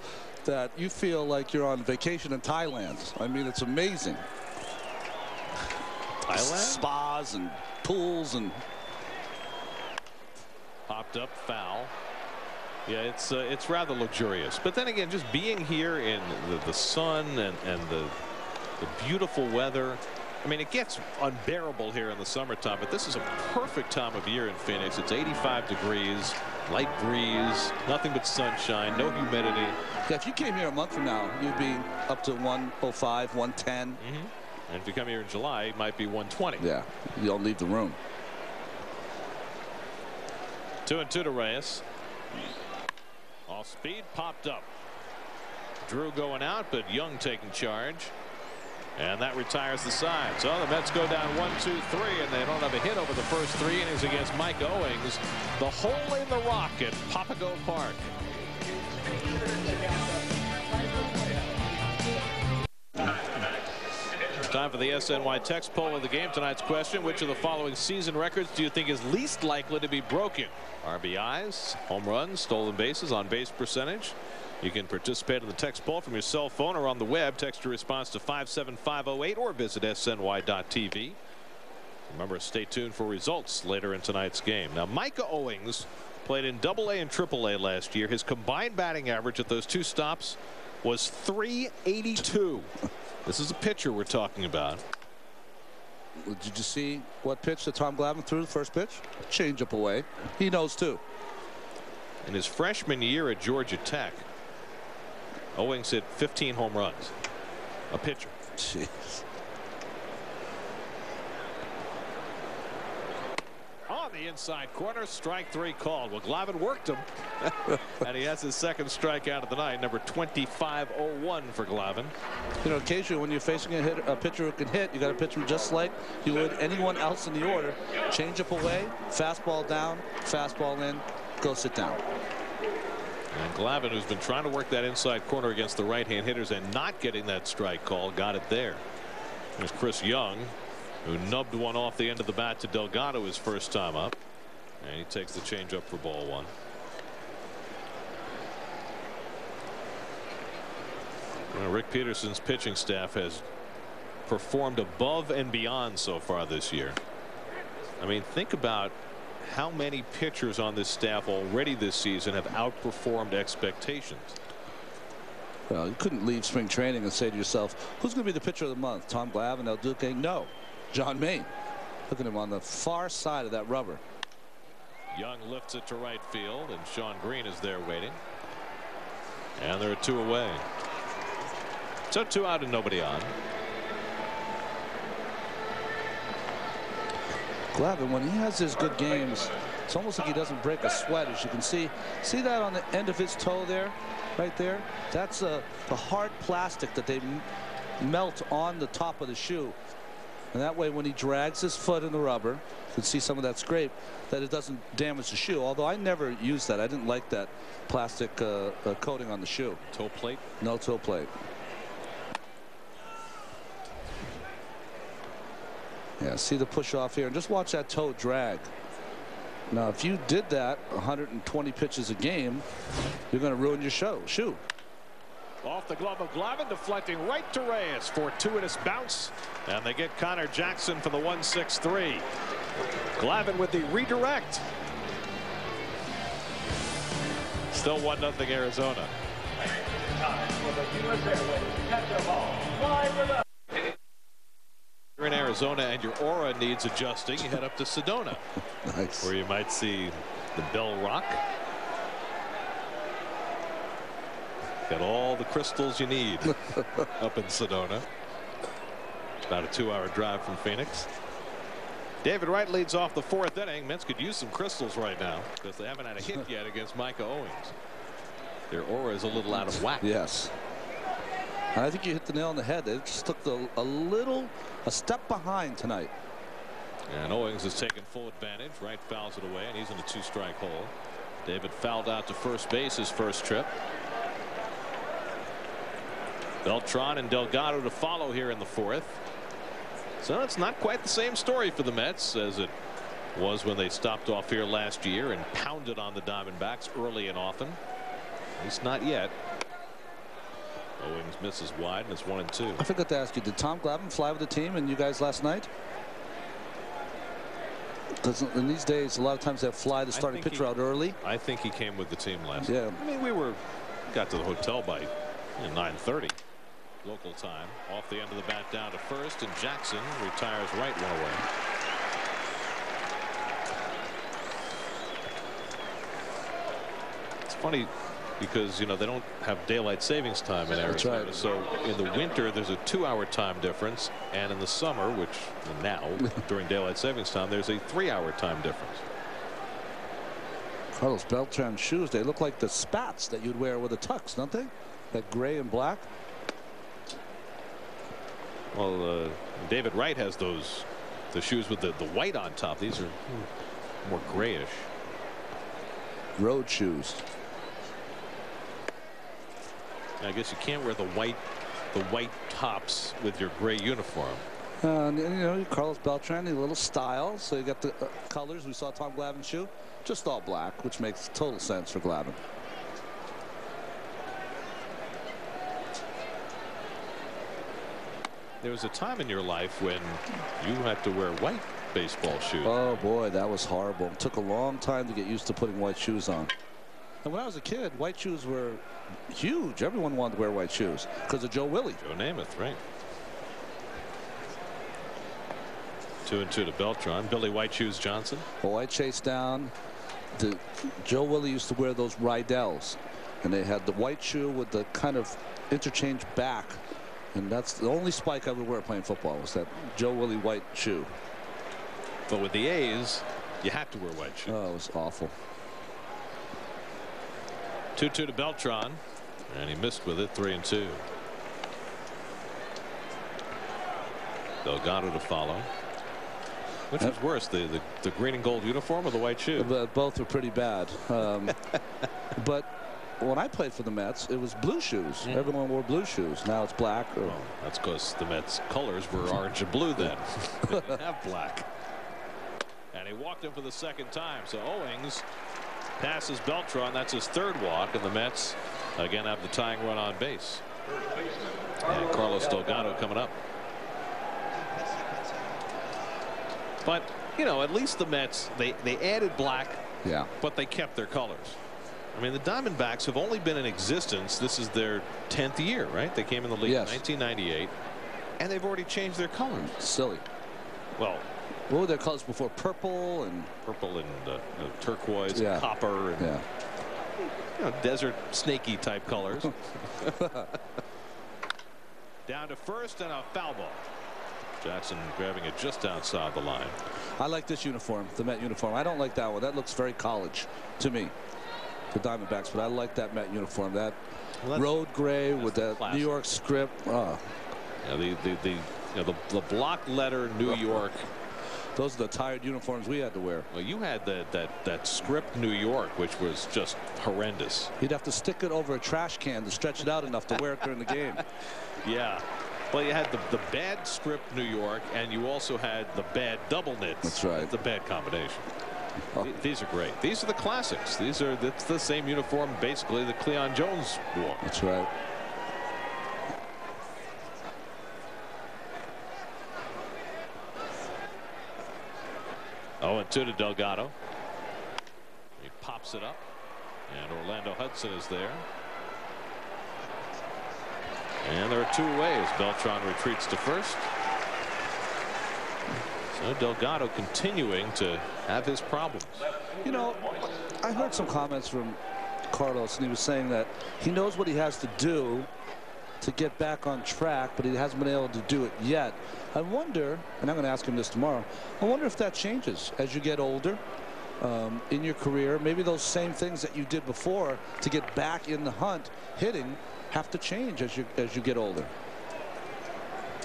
that you feel like you're on vacation in Thailand. I mean, it's amazing. Thailand? Spas and pools and popped up foul. Yeah, it's rather luxurious. But then again, just being here in the sun and the beautiful weather. I mean, it gets unbearable here in the summertime, but this is a perfect time of year in Phoenix. It's 85 degrees, light breeze, nothing but sunshine, no humidity. Yeah, if you came here a month from now, you'd be up to 105, 110. And if you come here in July, it might be 120. Yeah, you don't leave the room. 2-2 to Reyes. Off speed, popped up. Drew going out, but Young taking charge. And that retires the side. So the Mets go down 1-2-3, and they don't have a hit over the first 3 innings against Micah Owings. The hole in the rock at Papago Park. Time for the SNY text poll of the game. Tonight's question: which of the following season records do you think is least likely to be broken? RBIs, home runs, stolen bases, on base percentage. You can participate in the text poll from your cell phone or on the web. Text your response to 57508 or visit sny.tv. Remember, stay tuned for results later in tonight's game. Now, Micah Owings played in AA and AAA last year. His combined batting average at those 2 stops was .382. This is a pitcher we're talking about. Did you see what pitch that Tom Glavine threw the first pitch? Change up away. He knows too. In his freshman year at Georgia Tech, Owings hit 15 home runs. A pitcher. Jeez. On the inside corner, strike 3 called. Well, Glavine worked him. And he has his second strikeout of the night, number 2501 for Glavine. You know, occasionally when you're facing a pitcher who can hit, you got to pitch him just like you would anyone else in the order. Change up away, fastball down, fastball in, go sit down. And Glavine, who's been trying to work that inside corner against the right-hand hitters and not getting that strike call, got it there. There's Chris Young, who nubbed one off the end of the bat to Delgado his first time up. And he takes the changeup for ball 1. Well, Rick Peterson's pitching staff has performed above and beyond so far this year. I mean, think about how many pitchers on this staff already this season have outperformed expectations. Well, you couldn't leave spring training and say to yourself, who's going to be the pitcher of the month? Tom Glavine, El Duque? No. John Maine. Look at him on the far side of that rubber. Young lifts it to right field, and Sean Green is there waiting. And there are 2 away. So 2 out and nobody on. Glavine, when he has his good games, it's almost like he doesn't break a sweat. As you can see that on the end of his toe there, right there. That's the hard plastic that they melt on the top of the shoe. And that way, when he drags his foot in the rubber, you can see some of that scrape, that it doesn't damage the shoe. Although I never used that. I didn't like that plastic coating on the shoe. Toe plate? No toe plate. Yeah, see the push off here, and just watch that toe drag. Now, if you did that 120 pitches a game, you're going to ruin your shoe. Off the glove of Glavine, deflecting right to Reyes. Fortuitous bounce, and they get Connor Jackson for the 1-6-3. Glavine with the redirect. Still 1-0 Arizona. You're in Arizona and your aura needs adjusting. You head up to Sedona. Nice. Where you might see the Bell Rock. Got all the crystals you need up in Sedona. About a 2-hour drive from Phoenix. David Wright leads off the 4th inning. Mets could use some crystals right now because they haven't had a hit yet against Micah Owings. Their aura is a little out of whack. Yes. And I think you hit the nail on the head. They just took a step behind tonight. And Owings has taken full advantage. Wright fouls it away, and he's in a 2-strike hole. David fouled out to first base his first trip. Beltran and Delgado to follow here in the 4th. So it's not quite the same story for the Mets as it was when they stopped off here last year and pounded on the Diamondbacks early and often. At least not yet. Owings misses wide, and it's 1-2. I forgot to ask you, did Tom Glavine fly with the team and you guys last night? Because in these days, a lot of times they fly the starting pitcher out early. I think he came with the team last night. Yeah. I mean, we got to the hotel by 9:30 local time. Off the end of the bat down to first, and Jackson retires right one away. It's funny because they don't have daylight savings time in Arizona. Right. So in the winter there's a 2-hour time difference, and in the summer, which now during daylight savings time, there's a 3-hour time difference. Carlos Beltran shoes, they look like the spats that you'd wear with a tux, don't they? That gray and black. Well, David Wright has the shoes with the white on top. These are more grayish. Road shoes. I guess you can't wear the white tops with your gray uniform. And Carlos Beltran, a little style. So you got the colors. We saw Tom Glavine's shoe, just all black, which makes total sense for Glavine. There was a time in your life when you had to wear white baseball shoes. Oh boy, that was horrible. It took a long time to get used to putting white shoes on. And when I was a kid, white shoes were huge. Everyone wanted to wear white shoes because of Joe Willie. Joe Namath, right. 2-2 to Beltran. Billy White Shoes Johnson. Well, I chased down. Joe Willie used to wear those Rydell's, and they had the white shoe with the kind of interchange back. And that's the only spike I would wear playing football, was that Joe Willie white shoe. But with the A's, you had to wear white shoes. Oh, it was awful. 2-2 to Beltran, and he missed with it. 3-2. Delgado to follow. Which was worse, the green and gold uniform or the white shoe? Both were pretty bad. But when I played for the Mets, it was blue shoes. Everyone wore blue shoes. Now it's black. Well, that's because the Mets colors were orange and blue then. They didn't have black. And he walked him for the second time. So Owings passes Beltran. That's his 3rd walk, and the Mets again have the tying run on base. And Carlos Delgado coming up. But at least the Mets, they added black, yeah, but they kept their colors. I mean, the Diamondbacks have only been in existence. This is their 10th year, right? They came in the league in 1998, and they've already changed their colors. Silly. Well, what were their colors before? Purple and turquoise, and copper. And desert snaky type colors. Down to first and a foul ball. Jackson grabbing it just outside the line. I like this uniform, the Met uniform. I don't like that one. That looks very college to me, the Diamondbacks, but I like that Met uniform. That road gray with that classic New York script. Oh. Yeah, the block letter New York. Those are the tired uniforms we had to wear. Well, you had that script New York, which was just horrendous. You'd have to stick it over a trash can to stretch it out enough to wear it during the game. Yeah. Well, you had the bad script New York, and you also had the bad double knits. That's right. It's a bad combination. Oh. These are great. These are the classics. That's the same uniform basically that Cleon Jones wore. That's right. Oh, and 2 to Delgado. He pops it up, and Orlando Hudson is there. And there are 2 away as Beltran retreats to first. So Delgado continuing to have his problems. You know, I heard some comments from Carlos, and he was saying that he knows what he has to do to get back on track, but he hasn't been able to do it yet. I wonder, and I'm going to ask him this tomorrow, I wonder if that changes as you get older in your career. Maybe those same things that you did before to get back in the hunt hitting have to change as you get older.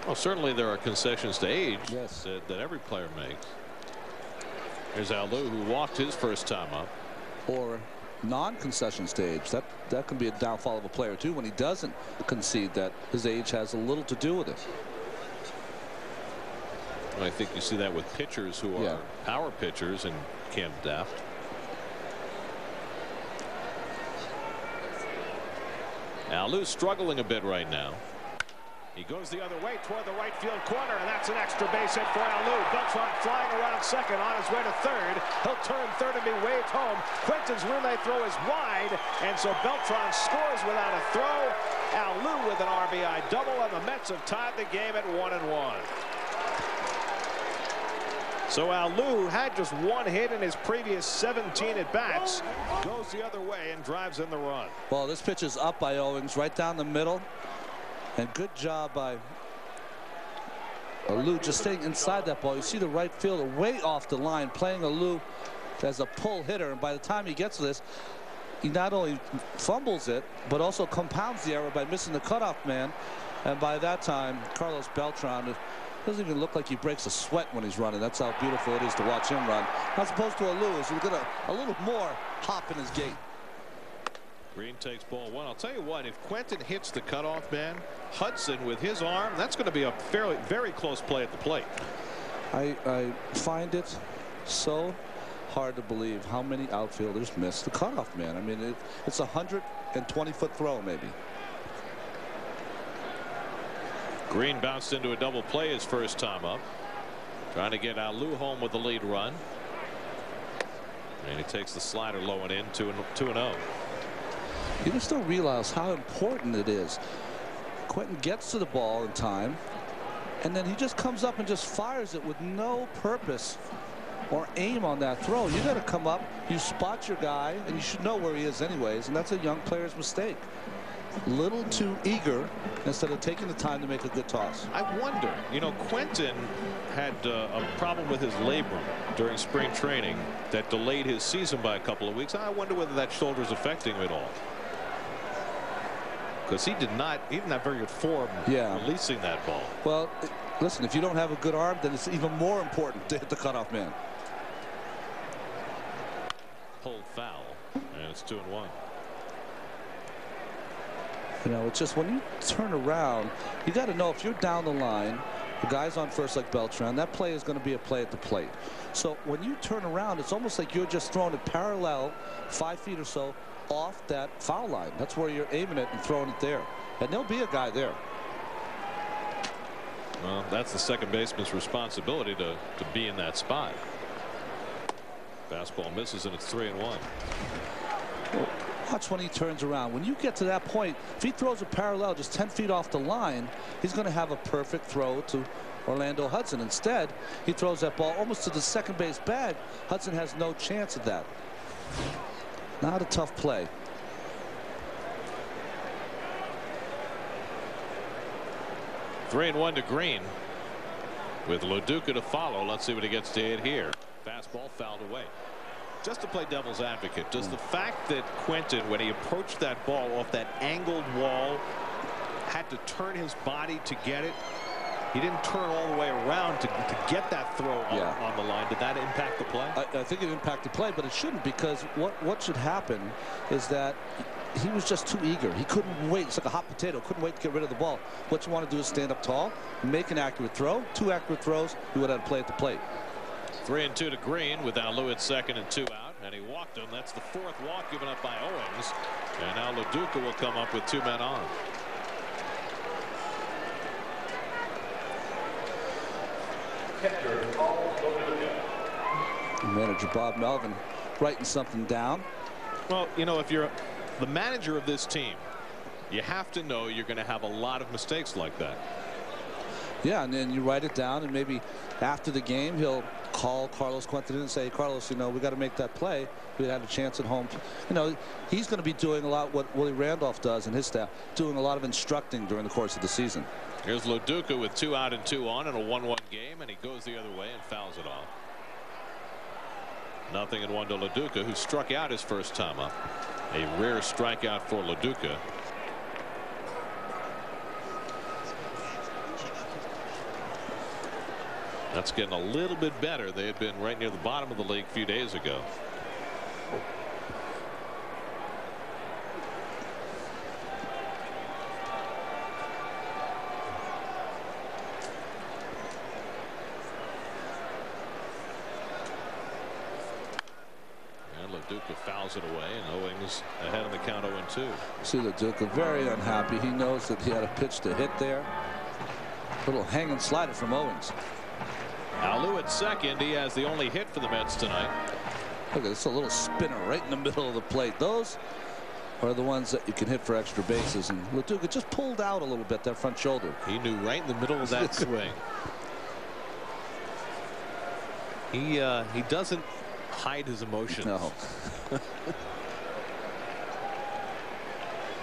Well, certainly there are concessions to age. Yes. that every player makes. Here's Alou, who walked his first time up. Or non-concession stage. That can be a downfall of a player too, when he doesn't concede that his age has a little to do with it. Well, I think you see that with pitchers who are power pitchers and can't adapt. Alou struggling a bit right now. He goes the other way toward the right field corner, and that's an extra base hit for Alou. Beltran flying around second on his way to third. He'll turn third and be waved home. Quentin's relay throw is wide, and so Beltran scores without a throw. Alou with an RBI double, and the Mets have tied the game at 1-1. So Alou had just 1 hit in his previous 17 at-bats. Goes the other way and drives in the run. Well, this pitch is up by Owings right down the middle. And good job by Alou just staying inside that ball. You see the right fielder way off the line playing Alou as a pull hitter. And by the time he gets to this, he not only fumbles it, but also compounds the error by missing the cutoff man. And by that time, Carlos Beltran, it doesn't even look like he breaks a sweat when he's running. That's how beautiful it is to watch him run. As opposed to Alou, who's got a little more hop in his gait. Green takes ball 1. I'll tell you what, if Quentin hits the cutoff man, Hudson with his arm, that's going to be a very close play at the plate. I find it so hard to believe how many outfielders miss the cutoff man. I mean, it's a 120-foot throw maybe. Green bounced into a double play his first time up, trying to get Alou home with the lead run, and he takes the slider low and in. 2-0. You just don't realize how important it is. Quentin gets to the ball in time, and then he just comes up and just fires it with no purpose or aim on that throw. You got to come up, you spot your guy, and you should know where he is anyways, and that's a young player's mistake. Little too eager instead of taking the time to make a good toss. I wonder, you know, Quentin had a problem with his labrum during spring training that delayed his season by a couple of weeks. I wonder whether that shoulder is affecting him at all. Because he didn't have very good form releasing that ball. Well, listen, if you don't have a good arm, then it's even more important to hit the cutoff man. Pulled foul, and it's 2-1. You know, it's just when you turn around, you got to know if you're down the line, the guy's on first like Beltran, that play is going to be a play at the plate. So when you turn around, it's almost like you're just throwing it parallel 5 feet or so off that foul line. That's where you're aiming it and throwing it there. And there'll be a guy there. Well, that's the second baseman's responsibility to be in that spot. Fastball misses, and it's 3-1. Well, watch when he turns around. When you get to that point, if he throws a parallel just 10 feet off the line, he's going to have a perfect throw to Orlando Hudson. Instead, he throws that ball almost to the second base bag. Hudson has no chance of that. Not a tough play. 3-1 to Green with Loduca to follow. Let's see what he gets to hit here. Fastball fouled away. Just to play devil's advocate, does the fact that Quentin, when he approached that ball off that angled wall, had to turn his body to get it? He didn't turn all the way around to get that throw on the line. Did that impact the play? I think it impacted the play, but it shouldn't, because what should happen is that he was just too eager. He couldn't wait. It's like a hot potato. Couldn't wait to get rid of the ball. What you want to do is stand up tall, make an accurate throw. 2 accurate throws, he would have to play at the plate. 3-2 to Green with Alou at second and 2 out, and he walked him. That's the 4th walk given up by Owings, and now Loduca will come up with 2 men on. Manager Bob Melvin writing something down. Well, you know, if you're the manager of this team, you have to know you're going to have a lot of mistakes like that. Yeah, and then you write it down, and maybe after the game he'll call Carlos Quentin and say, Carlos, you know, we got to make that play. We had a chance at home. You know, he's going to be doing a lot what Willie Randolph does and his staff, doing a lot of instructing during the course of the season. Here's Loduca with 2 out and 2 on in a 1-1 game, and he goes the other way and fouls it off. 0-1 to Loduca, who struck out his first time up. A rare strikeout for Loduca. That's getting a little bit better. They had been right near the bottom of the league a few days ago. Loduca fouls it away, and Owings ahead of the count 0-2. See Loduca very unhappy. He knows that he had a pitch to hit there. Little hanging slider from Owings. Alou at second. He has the only hit for the Mets tonight. Look at this, a little spinner right in the middle of the plate. Those are the ones that you can hit for extra bases, and Loduca just pulled out a little bit that front shoulder. He knew right in the middle of that swing. He doesn't hide his emotions. No.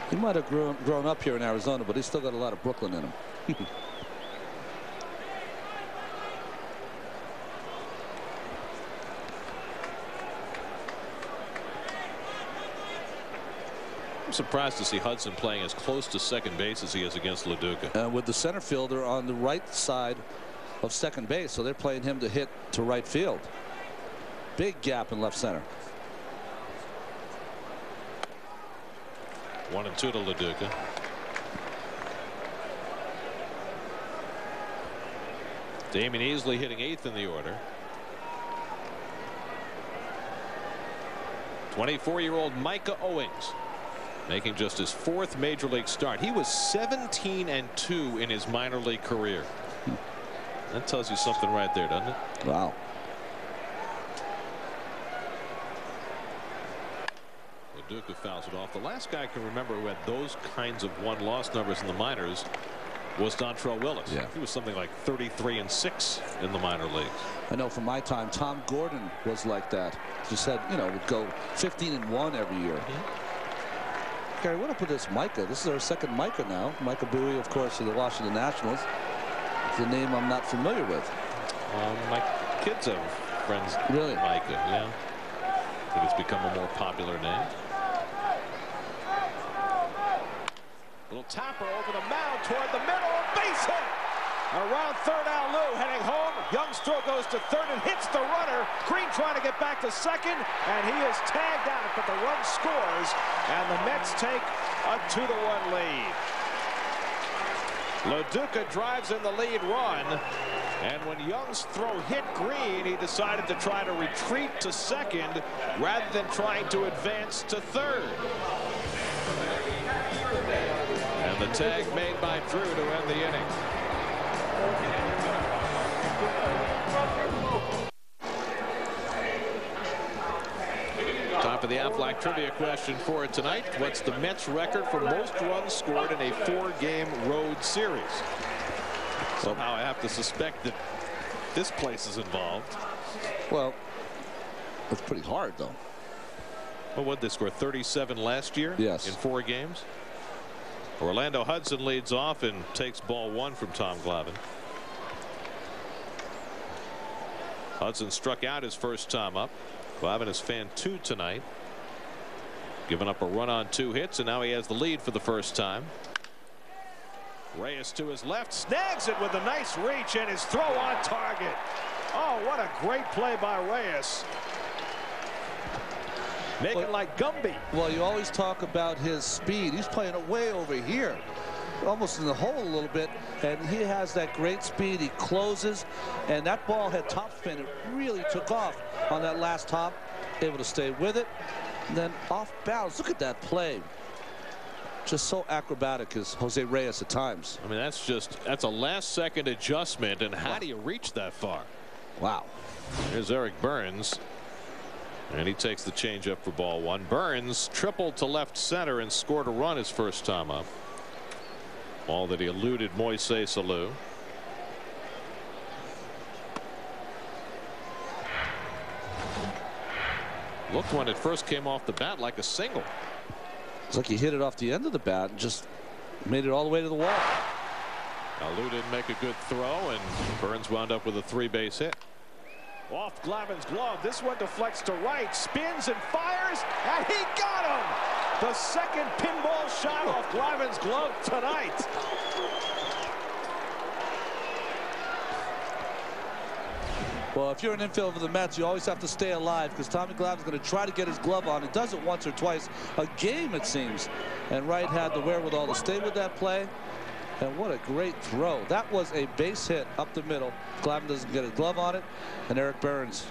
He might have grown up here in Arizona, but he's still got a lot of Brooklyn in him. I'm surprised to see Hudson playing as close to second base as he is against Loduca. With the center fielder on the right side of second base, so they're playing him to hit to right field. Big gap in left center. 1-2 to Loduca. Damion Easley hitting 8th in the order. 24-year-old Micah Owings making just his 4th major league start. He was 17-2 in his minor league career. That tells you something right there, doesn't it? Wow. Loduca fouls it off. The last guy I can remember who had those kinds of won-loss numbers in the minors was Dontrell Willis. Yeah. He was something like 33-6 in the minor leagues. I know from my time, Tom Gordon was like that. Just had, you know, would go 15-1 every year. Gary, what up with this Micah? This is our second Micah now. Micah Bowie, of course, of the Washington Nationals. It's a name I'm not familiar with. My kids have friends. Really? Micah, yeah. I think it's become a more popular name. Little tapper over the mound toward the middle. Base hit. Around third, Alou heading home. Youngster goes to third and hits the runner. Green trying to get back to second, and he is tagged out, but the run scores, and the Mets take a 2-1 lead. Loduca drives in the lead run, and when Young's throw hit Green, he decided to try to retreat to second rather than trying to advance to third. And the tag made by Drew to end the inning. Time for the Aflac trivia question for tonight. What's the Mets record for most runs scored in a 4-game road series? Somehow I have to suspect that this place is involved. Well, it's pretty hard, though. Well, what did they score? 37 last year? Yes. In 4 games? Orlando Hudson leads off and takes ball one from Tom Glavine. Hudson struck out his first time up. Glavine has fanned 2 tonight. Giving up a run on 2 hits, and now he has the lead for the first time. Reyes to his left, snags it with a nice reach, and his throw on target. Oh, what a great play by Reyes. Make it like Gumby. Well, you always talk about his speed. He's playing it way over here, almost in the hole a little bit, and he has that great speed. He closes, and that ball had top spin. It really took off on that last hop, able to stay with it, and then off balance. Look at that play. Just so acrobatic as Jose Reyes at times. I mean, that's a last second adjustment, and how do you reach that far? Wow. Here's Eric Burns, and he takes the changeup for ball one. Burns tripled to left center and scored a run his first time up. Ball that he eluded Moises Alou. Looked when it first came off the bat like a single. It's like he hit it off the end of the bat and just made it all the way to the wall. Alou didn't make a good throw, and Burns wound up with a 3-base hit. Off Glavine's glove. This one deflects to right, spins and fires, and he got him. The second pinball shot off Glavine's glove tonight. Well, if you're an infielder for the Mets, you always have to stay alive, because Tommy Glavine's going to try to get his glove on. He does it once or twice a game, it seems. And Wright had the wherewithal to stay with that play. And what a great throw. That was a base hit up the middle. Glavine doesn't get his glove on it. And Eric Burns,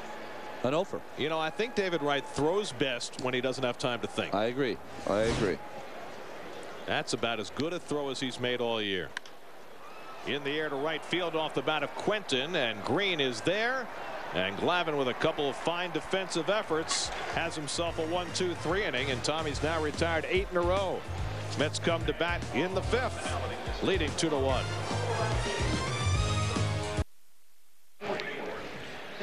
an offer. You know, I think David Wright throws best when he doesn't have time to think. I agree. I agree. That's about as good a throw as he's made all year. In the air to right field off the bat of Quentin, and Green is there. And Glavine, with a couple of fine defensive efforts, has himself a 1-2-3 inning, and Tommy's now retired 8 in a row. Mets come to bat in the 5th, leading 2-1.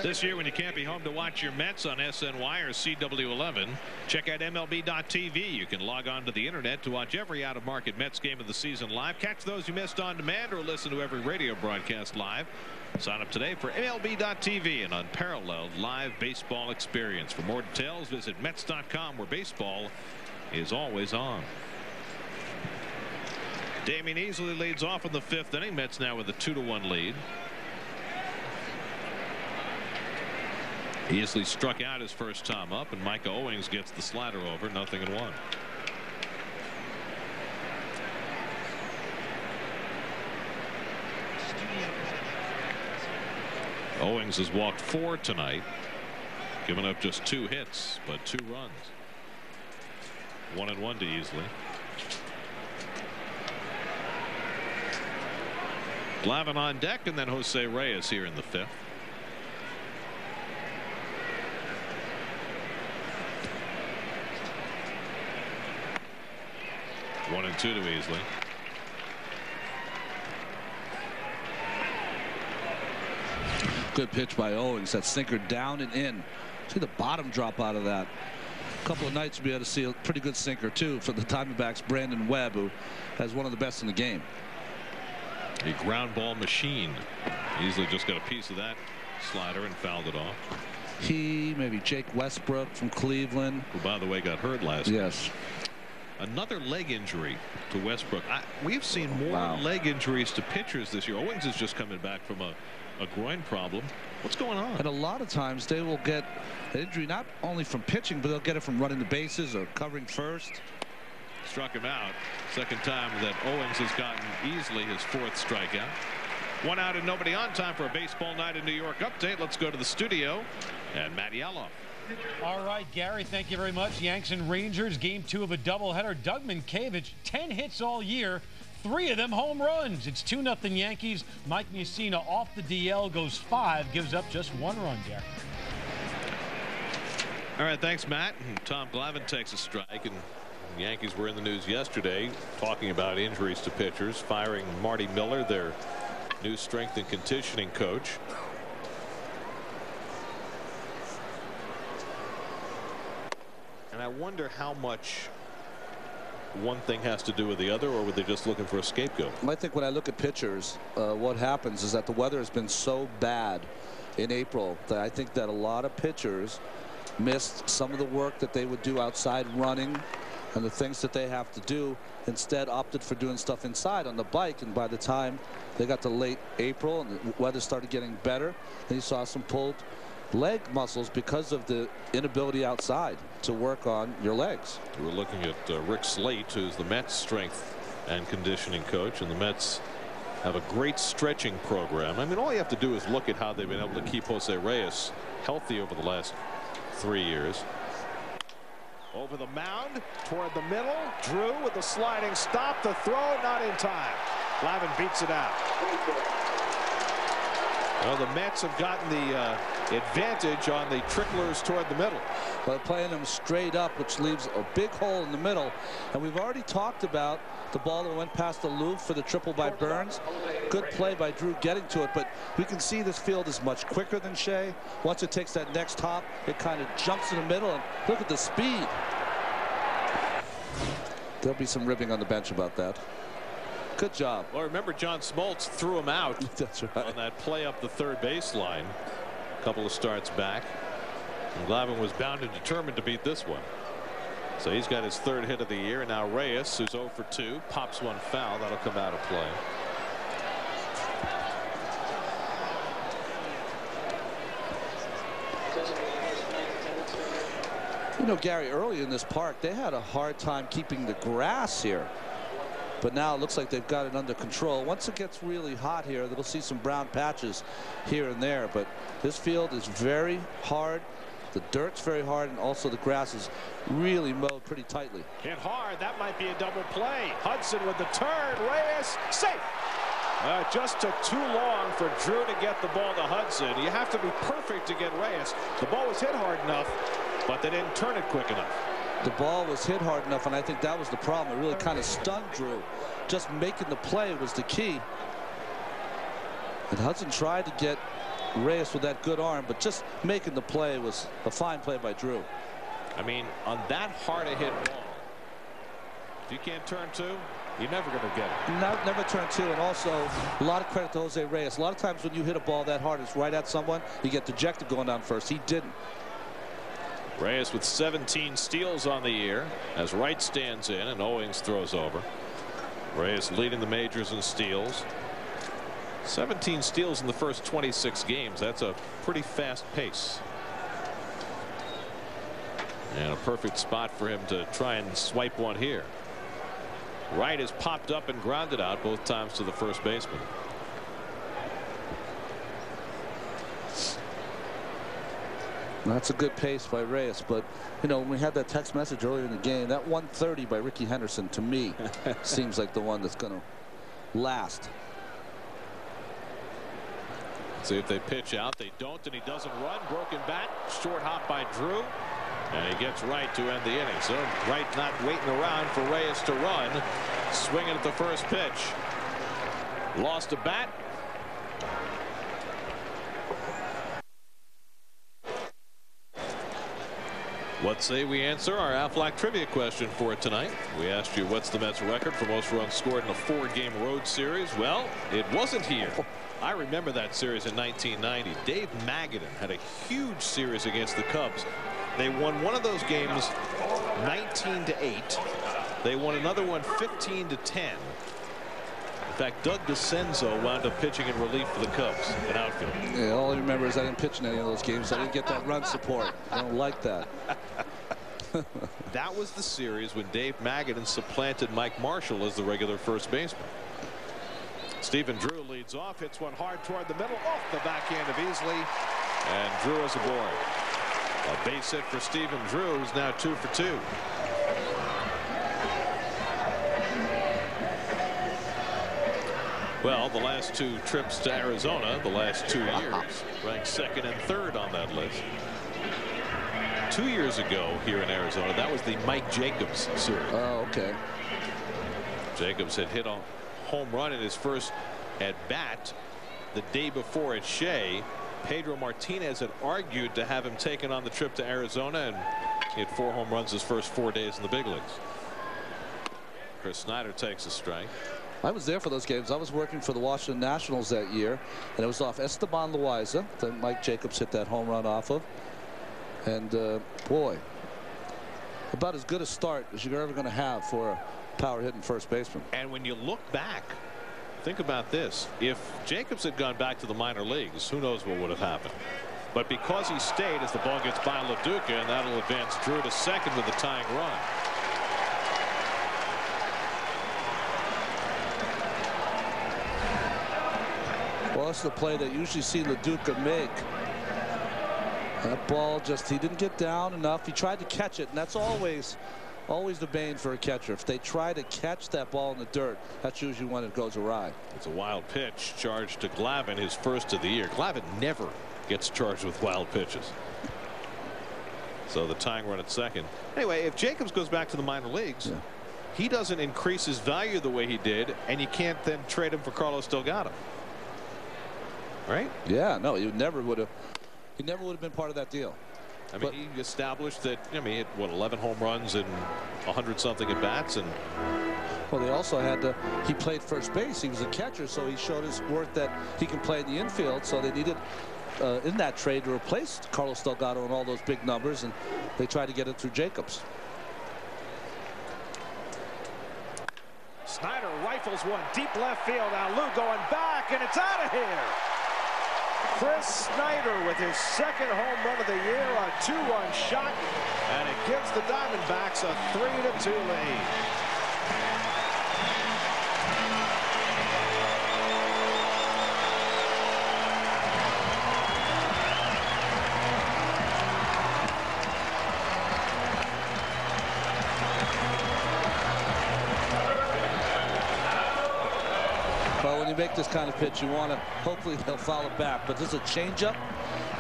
This year, when you can't be home to watch your Mets on SNY or CW11, check out MLB.tv. You can log on to the internet to watch every out-of-market Mets game of the season live, catch those you missed on demand, or listen to every radio broadcast live. Sign up today for MLB.tv, an unparalleled live baseball experience. For more details, visit Mets.com, where baseball is always on. Damion Easley leads off in the 5th inning. Mets now with a 2-1 lead. Easley struck out his first time up, and Micah Owings gets the slider over. 0-1. Owings has walked 4 tonight, giving up just 2 hits, but 2 runs. 1-1 to Easley. Glavine on deck, and then Jose Reyes here in the 5th. One and 2 to Easley. Good pitch by Owings. That sinker down and in. See the bottom drop out of that. A couple of nights we'll be able to see a pretty good sinker too for the Diamondbacks. Brandon Webb, who has one of the best in the game. A ground ball machine. Easily just got a piece of that slider and fouled it off. He, maybe Jake Westbrook from Cleveland, who by the way got hurt last night. Yes. Another leg injury to Westbrook. We've seen more leg injuries to pitchers this year. Owings is just coming back from a groin problem. What's going on? And a lot of times they will get an injury not only from pitching, but they'll get it from running the bases or covering first. Struck him out. Second time that Owings has gotten Easley his 4th strikeout. 1 out and nobody on. Time for a baseball night in New York update. Let's go to the studio and Matt Yaloff. All right, Gary, thank you very much. Yanks and Rangers, game 2 of a doubleheader. Doug Minkiewicz, 10 hits all year, 3 of them home runs. It's 2-0 Yankees. Mike Mussina off the DL goes 5, gives up just 1 run, Gary. All right, thanks, Matt. Tom Glavine takes a strike, and the Yankees were in the news yesterday talking about injuries to pitchers, firing Marty Miller, their new strength and conditioning coach. And I wonder how much one thing has to do with the other, or were they just looking for a scapegoat? I think when I look at pitchers, what happens is that the weather has been so bad in April that I think that a lot of pitchers missed some of the work that they would do outside running and the things that they have to do, instead opted for doing stuff inside on the bike. And by the time they got to late April and the weather started getting better, and you saw some pulled leg muscles because of the inability outside to work on your legs. We're looking at Rick Slate, who's the Mets strength and conditioning coach, and the Mets have a great stretching program. I mean, all you have to do is look at how they've been able to keep Jose Reyes healthy over the last 3 years. Over the mound, toward the middle. Drew with the sliding stop. The throw not in time. Glavine beats it out. Well, the Mets have gotten the advantage on the tricklers toward the middle. By playing them straight up, which leaves a big hole in the middle. And we've already talked about the ball that went past the loop for the triple by Burns. Good play by Drew getting to it, but we can see this field is much quicker than Shea. Once it takes that next hop, it kind of jumps in the middle, and look at the speed. There'll be some ribbing on the bench about that. Good job. Well, remember, John Smoltz threw him out That's right. on that play up the third baseline a couple of starts back. And Glavine was bound and determined to beat this one. So he's got his third hit of the year. And now Reyes, who's 0 for 2, pops one foul. That'll come out of play. You know, Gary, early in this park, they had a hard time keeping the grass here. But now it looks like they've got it under control. Once it gets really hot here, they'll see some brown patches here and there. But this field is very hard. The dirt's very hard, and also the grass is really mowed pretty tightly. Hit hard. That might be a double play. Hudson with the turn. Reyes safe. It just took too long for Drew to get the ball to Hudson. You have to be perfect to get Reyes. The ball was hit hard enough, but they didn't turn it quick enough. The ball was hit hard enough, and I think that was the problem. It really kind of stunned Drew. Just making the play was the key. And Hudson tried to get Reyes with that good arm, but just making the play was a fine play by Drew. I mean, on that hard a hit ball, if you can't turn two, you're never going to get it. Never turn two. And also a lot of credit to Jose Reyes. A lot of times when you hit a ball that hard, it's right at someone, you get dejected going down first. He didn't. Reyes with 17 steals on the year as Wright stands in and Owings throws over. Reyes leading the majors in steals. 17 steals in the first 26 games. That's a pretty fast pace. And a perfect spot for him to try and swipe one here. Wright has popped up and grounded out both times to the first baseman. That's a good pace by Reyes, but you know, when we had that text message earlier in the game, that 130 by Ricky Henderson to me seems like the one that's going to last. See if they pitch out. They don't, and he doesn't run. Broken bat, short hop by Drew, and he gets Wright to end the inning. So Wright not waiting around for Reyes to run, swinging at the first pitch. Lost a bat. What say we answer our Aflac trivia question for tonight? We asked you what's the Mets record for most runs scored in a 4-game road series. Well, it wasn't here. I remember that series in 1990. Dave Magadan had a huge series against the Cubs. They won one of those games 19-8. They won another one 15-10. In fact, Doug DeCenzo wound up pitching in relief for the Cubs in outfield. Yeah, all I remember is I didn't pitch in any of those games. I didn't get that run support. I don't like that. That was the series when Dave Magadan supplanted Mike Marshall as the regular first baseman. Stephen Drew leads off, hits one hard toward the middle, off the backhand of Easley, and Drew is aboard. A base hit for Stephen Drew, who's now 2 for 2. Well, the last 2 trips to Arizona, the last 2 years, ranked 2nd and 3rd on that list. 2 years ago here in Arizona, that was the Mike Jacobs series. Oh, okay. Jacobs had hit a home run in his first at bat the day before at Shea. Pedro Martinez had argued to have him taken on the trip to Arizona, and he had 4 home runs his first 4 days in the big leagues. Chris Snyder takes a strike. I was there for those games. I was working for the Washington Nationals that year, and it was off Esteban Loaiza that Mike Jacobs hit that home run off of. And boy, about as good a start as you're ever going to have for a power hitting first baseman. And when you look back, think about this. If Jacobs had gone back to the minor leagues, who knows what would have happened. But because he stayed, as the ball gets by LaDuca, and that'll advance Drew to second with the tying run. Well, that's the play that you usually see LaDuca make. That ball just, he didn't get down enough. He tried to catch it, and that's always the bane for a catcher. If they try to catch that ball in the dirt, that's usually when it goes awry. It's a wild pitch charged to Glavine, his first of the year. Glavine never gets charged with wild pitches. So the tying run at second. Anyway, if Jacobs goes back to the minor leagues, he doesn't increase his value the way he did, and you can't then trade him for Carlos Delgado. Right? Yeah, no, you never would have. He never would have been part of that deal. I mean, he established that, I mean, he had, what, 11 home runs and 100-something at bats. And well, they also had to, he played first base. He was a catcher, so he showed his worth that he can play in the infield. So they needed in that trade to replace Carlos Delgado and all those big numbers, and they tried to get it through Jacobs. Snyder rifles one deep left field. Now Lou going back, and it's out of here. Chris Snyder with his second home run of the year, a 2-run shot, and it gives the Diamondbacks a 3-2 lead. You make this kind of pitch, you want to, hopefully they'll foul it back, but this is a changeup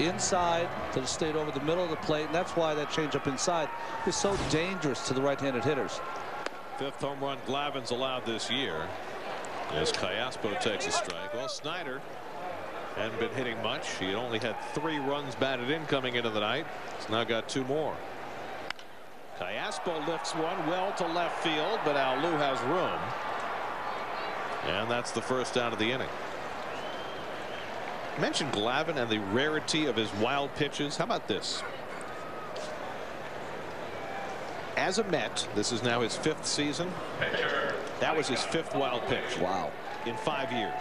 inside to the stayed over the middle of the plate, and that's why that changeup inside is so dangerous to the right-handed hitters. Fifth home run Glavine's allowed this year as Callaspo takes a strike. Well, Snyder hadn't been hitting much. He had only had 3 runs batted in coming into the night. He's now got 2 more. Callaspo lifts one well to left field, but now Lou has room. And that's the first out of the inning. I mentioned Glavine and the rarity of his wild pitches. How about this? As a Met, this is now his 5th season. That was his 5th wild pitch. Wow. In 5 years.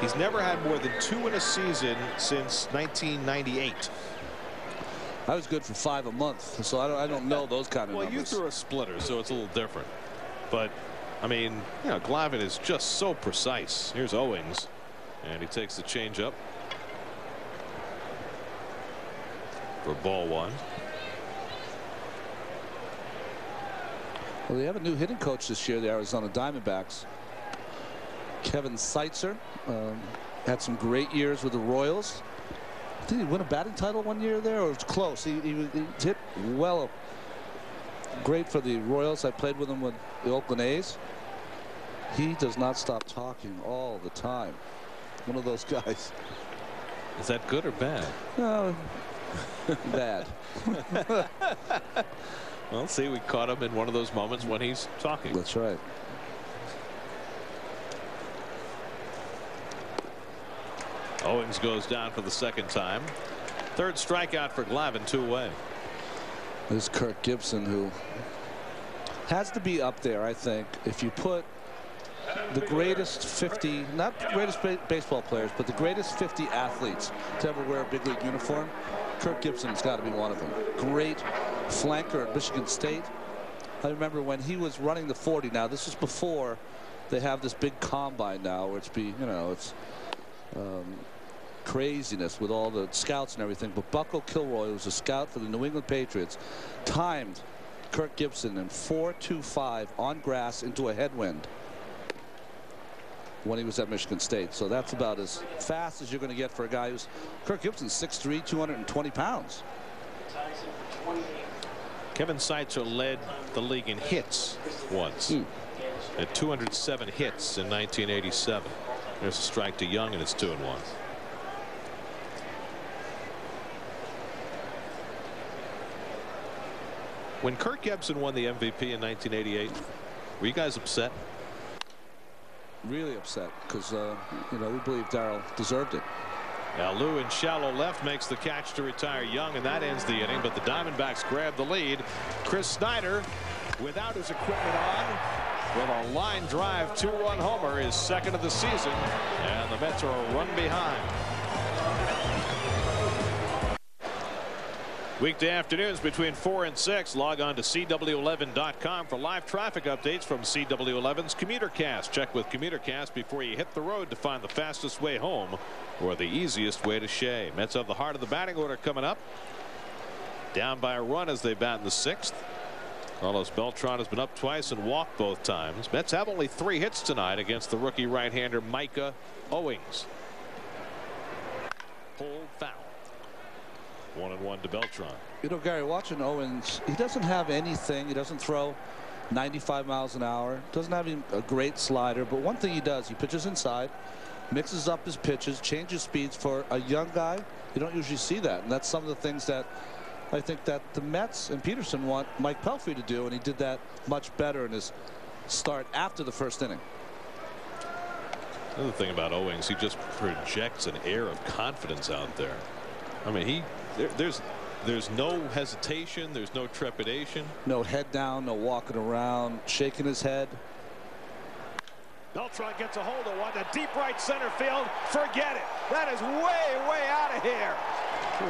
He's never had more than 2 in a season since 1998. I was good for 5 a month, so I don't know those kind of numbers. Well, you threw a splitter, so it's a little different. But I mean, you know, Glavine is just so precise. Here's Owings, and he takes the changeup for ball 1. Well, they have a new hitting coach this year, the Arizona Diamondbacks. Kevin Seitzer had some great years with the Royals. Did he win a batting title one year there, or it was close? He hit well. Great for the Royals. I played with him with the Oakland A's. He does not stop talking all the time. One of those guys. Is that good or bad? No, bad. Well, see, we caught him in one of those moments when he's talking. That's right. Owings goes down for the 2nd time. 3rd strikeout for Glavine, 2 away. This Kirk Gibson, who has to be up there, I think, if you put the greatest 50, not the greatest baseball players, but the greatest 50 athletes to ever wear a big league uniform. Kirk Gibson's got to be one of them. Great flanker at Michigan State. I remember when he was running the 40. Now this was before they have this big combine now, where it's it's craziness with all the scouts and everything. But Bucko Kilroy, who was a scout for the New England Patriots, timed Kirk Gibson in 4.25 on grass into a headwind when he was at Michigan State. So that's about as fast as you're going to get for a guy who's Kirk Gibson, 6'3", 220 pounds. Kevin Seitzer led the league in hits once at 207 hits in 1987. There's a strike to Young, and it's 2-1. When Kirk Gibson won the MVP in 1988, were you guys upset? Really upset, because you know, we believe Darryl deserved it. Now Lou in shallow left makes the catch to retire Young, and that ends the inning. But the Diamondbacks grab the lead. Chris Snyder, without his equipment on, with a line drive 2-run homer, is second of the season, and the Mets are a run behind. Weekday afternoons between 4 and 6. Log on to CW11.com for live traffic updates from CW11's CommuterCast. Check with CommuterCast before you hit the road to find the fastest way home or the easiest way to Shea. Mets have the heart of the batting order coming up. Down by a run as they bat in the 6th. Carlos Beltran has been up twice and walked both times. Mets have only 3 hits tonight against the rookie right-hander Micah Owings. Pulled foul. 1-1 to Beltran. You know, Gary, watching Owens, he doesn't have anything. He doesn't throw 95 miles an hour. Doesn't have a great slider. But one thing he does, he pitches inside, mixes up his pitches, changes speeds. For a young guy, you don't usually see that. And that's some of the things that I think that the Mets and Peterson want Mike Pelfrey to do. And he did that much better in his start after the first inning. Another thing about Owings, he just projects an air of confidence out there. I mean, there's no hesitation. There's no trepidation. No head down, no walking around, shaking his head. Beltran gets a hold of one to deep right center field. Forget it. That is way out of here.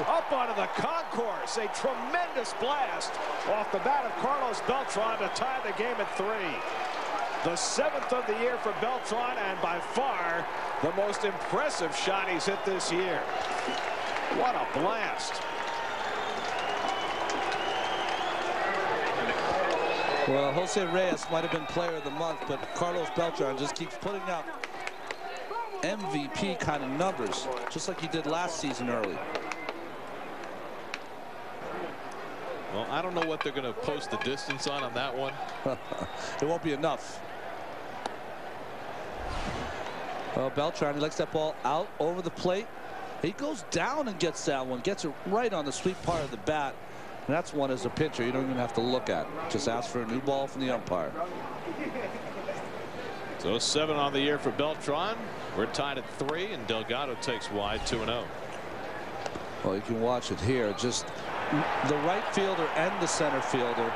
Up onto the concourse. A tremendous blast off the bat of Carlos Beltran to tie the game at 3. The 7th of the year for Beltran, and by far the most impressive shot he's hit this year. What a blast. Well, Jose Reyes might have been player of the month, but Carlos Beltran just keeps putting out MVP kind of numbers, just like he did last season early. Well, I don't know what they're going to post the distance on that one. It won't be enough. Well, Beltran, he likes that ball out over the plate. He goes down and gets that one, gets it right on the sweet part of the bat. And that's one as a pitcher you don't even have to look at. Just ask for a new ball from the umpire. So 7 on the year for Beltran. We're tied at 3, and Delgado takes wide 2-0. Well, you can watch it here. Just the right fielder and the center fielder,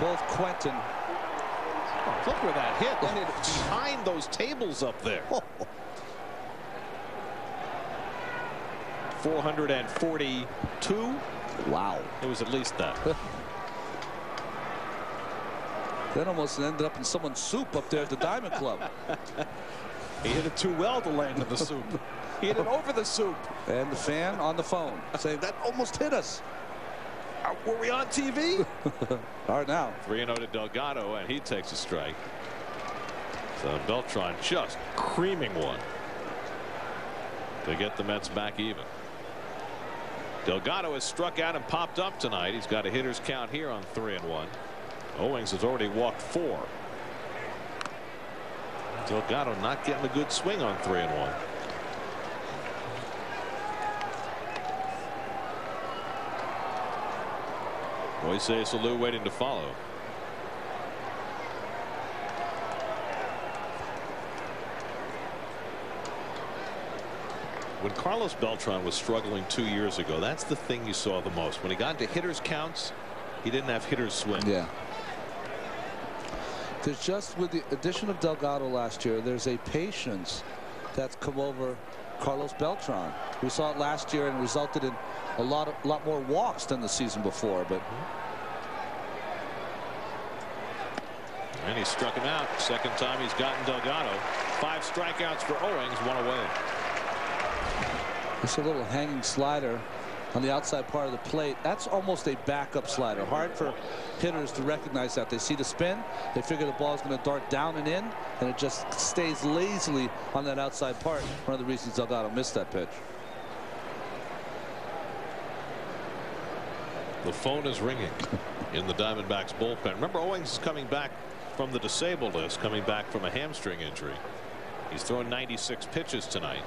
both Quentin. Oh, look where that hit. That hit behind those tables up there. 442. Wow. It was at least that. That almost ended up in someone's soup up there at the Diamond Club. He hit it too well to land in the soup. He hit it over the soup. And the fan on the phone saying that almost hit us. Were we on TV? Are now. 3-0 to Delgado, and he takes a strike. So Beltran just creaming one to get the Mets back even. Delgado has struck out and popped up tonight. He's got a hitter's count here on 3-1. Owings has already walked 4. Delgado not getting a good swing on 3-1. Moises Alou waiting to follow. When Carlos Beltran was struggling 2 years ago, that's the thing you saw the most. When he got into hitters counts, he didn't have hitters swing. Yeah. There's just, with the addition of Delgado last year, there's a patience that's come over Carlos Beltran. We saw it last year and resulted in a lot more walks than the season before. But and he struck him out. Second time he's gotten Delgado. 5 strikeouts for Owings, 1 away. It's a little hanging slider on the outside part of the plate. That's almost a backup slider. Hard for hitters to recognize that. They see the spin, they figure the ball is going to dart down and in, and it just stays lazily on that outside part. One of the reasons Delgado missed that pitch. The phone is ringing in the Diamondbacks bullpen. Remember, Owings is coming back from the disabled list, coming back from a hamstring injury. He's thrown 96 pitches tonight.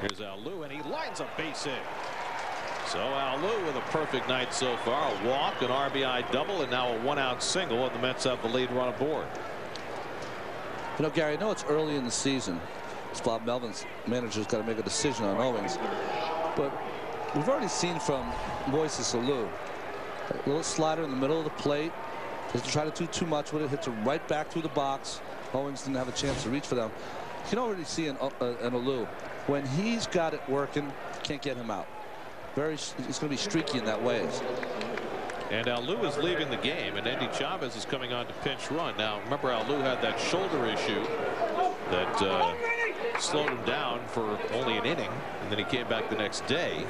Here's Alou, and he lines a base hit. So Alou with a perfect night so far. A walk, an RBI double, and now a 1-out single, and the Mets have the lead run aboard. You know, Gary, I know it's early in the season. Bob Melvin's manager's got to make a decision on Owings, but we've already seen from Moises Alou a little slider in the middle of the plate. Doesn't try to do too much with it. Hits it right back through the box. Owings didn't have a chance to reach for them. You can already see an Alou when he's got it working. Can't get him out. It's going to be streaky in that way. And Alou is leaving the game, and Andy Chavez is coming on to pinch run. Now, remember, Alou had that shoulder issue that slowed him down for only an inning, and then he came back the next day.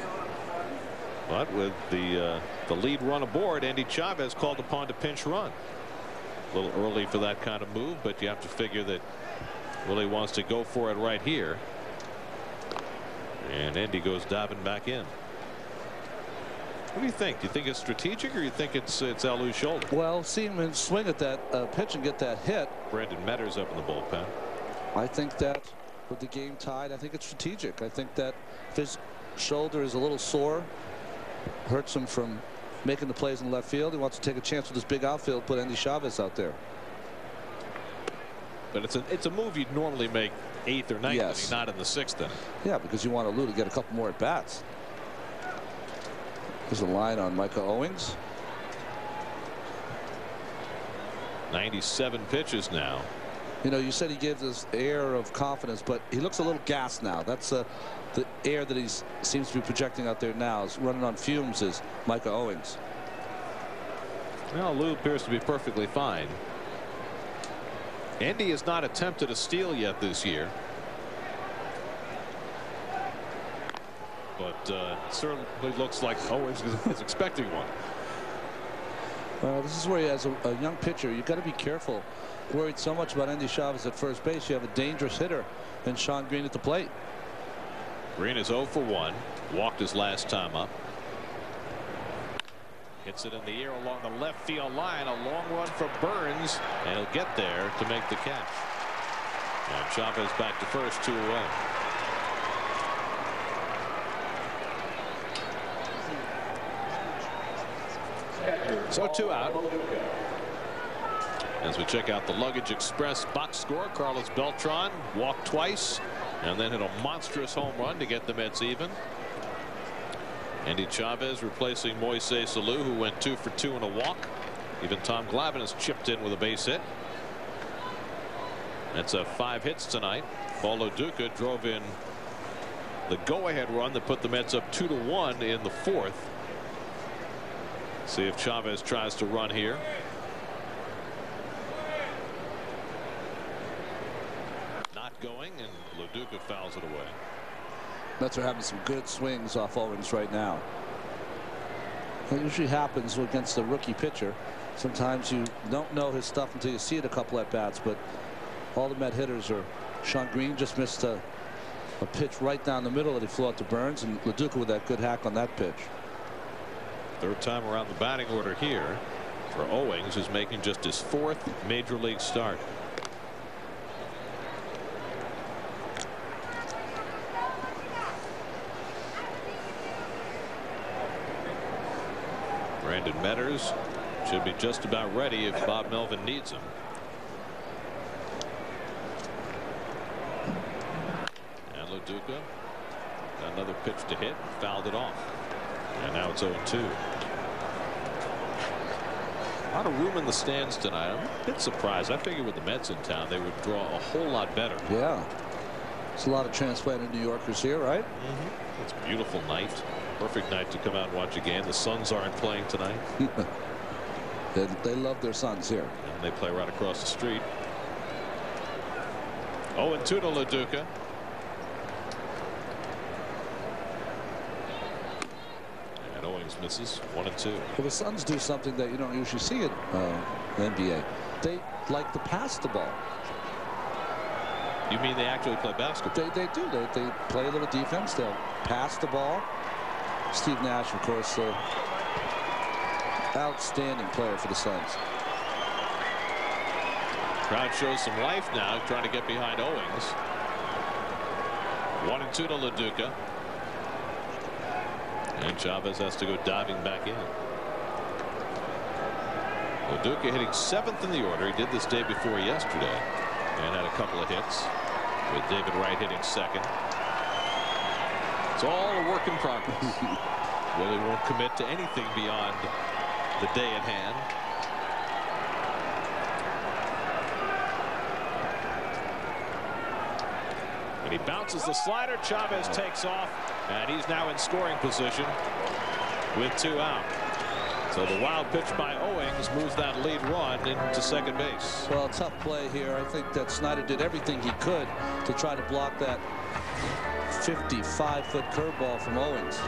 But with the lead run aboard, Andy Chavez called upon to pinch run. A little early for that kind of move, but you have to figure that Willie wants to go for it right here. And Andy goes diving back in. What do you think? Do you think it's strategic, or you think it's Alou's shoulder? Well, seeing him swing at that pitch and get that hit. Brandon Metters up in the bullpen. I think that with the game tied, I think it's strategic. I think that if his shoulder is a little sore, hurts him from making the plays in left field, he wants to take a chance with his big outfield, put Andy Chavez out there. But it's a move you'd normally make 8th or 9th Yes. inning, not in the 6th inning. Yeah, because you want Alou to get a couple more at bats. There's a line on Micah Owings. 97 pitches now. You know, you said he gives this air of confidence, but he looks a little gassed now. That's the air that he seems to be projecting out there now. Is running on fumes is Micah Owings. Well, Alou appears to be perfectly fine. Andy has not attempted a steal yet this year. But certainly looks like Owings is expecting one. This is where he has a young pitcher. You've got to be careful. Worried so much about Andy Chavez at first base. You have a dangerous hitter and Sean Green at the plate. Green is 0 for 1. Walked his last time up. Hits it in the air along the left field line. A long run for Burns, and he'll get there to make the catch. And Chavez back to first, 2 away. So 2 out. As we check out the Luggage Express box score, Carlos Beltran walked twice and then hit a monstrous home run to get the Mets even. Andy Chavez replacing Moises Alou, who went 2 for 2 and a walk. Even Tom Glavine has chipped in with a base hit. That's 5 hits tonight. Paul Duca drove in the go-ahead run that put the Mets up 2-1 in the 4th. See if Chavez tries to run here. Not going, and LaDuca fouls it away. Mets are having some good swings off Owings right now. It usually happens against a rookie pitcher. Sometimes you don't know his stuff until you see it a couple at bats, but all the Met hitters are. Sean Green just missed a pitch right down the middle that he flew out to Burns, and LaDuca with that good hack on that pitch. 3rd time around the batting order here for Owings, who's making just his 4th major league start. Brandon Metters should be just about ready if Bob Melvin needs him. And LaDuca got another pitch to hit, fouled it off. And now it's 0-2. A lot of room in the stands tonight. I'm a bit surprised. I figured with the Mets in town they would draw a whole lot better. Yeah. There's a lot of transplanted New Yorkers here, right? It's a beautiful night. Perfect night to come out and watch a game. The Suns aren't playing tonight. They love their sons here. And they play right across the street. 0-2 to LaDuca. And Owings misses. 1-2. Well, the Suns do something that you don't usually see in the NBA. They like to pass the ball. You mean they actually play basketball? They do. They play a little defense. They'll pass the ball. Steve Nash, of course, outstanding player for the Suns. Crowd shows some life now, trying to get behind Owings. 1-2 to LaDuca. And Chavez has to go diving back in. Loduca hitting 7th in the order. He did this day before yesterday and had a couple of hits, with David Wright hitting 2nd. It's all a work in progress. Willie won't commit to anything beyond the day at hand. And he bounces the slider. Chavez takes off, and he's now in scoring position with 2 out. So the wild pitch by Owings moves that lead run into second base. Well, tough play here. I think that Snyder did everything he could to try to block that 55-foot curveball from Owings.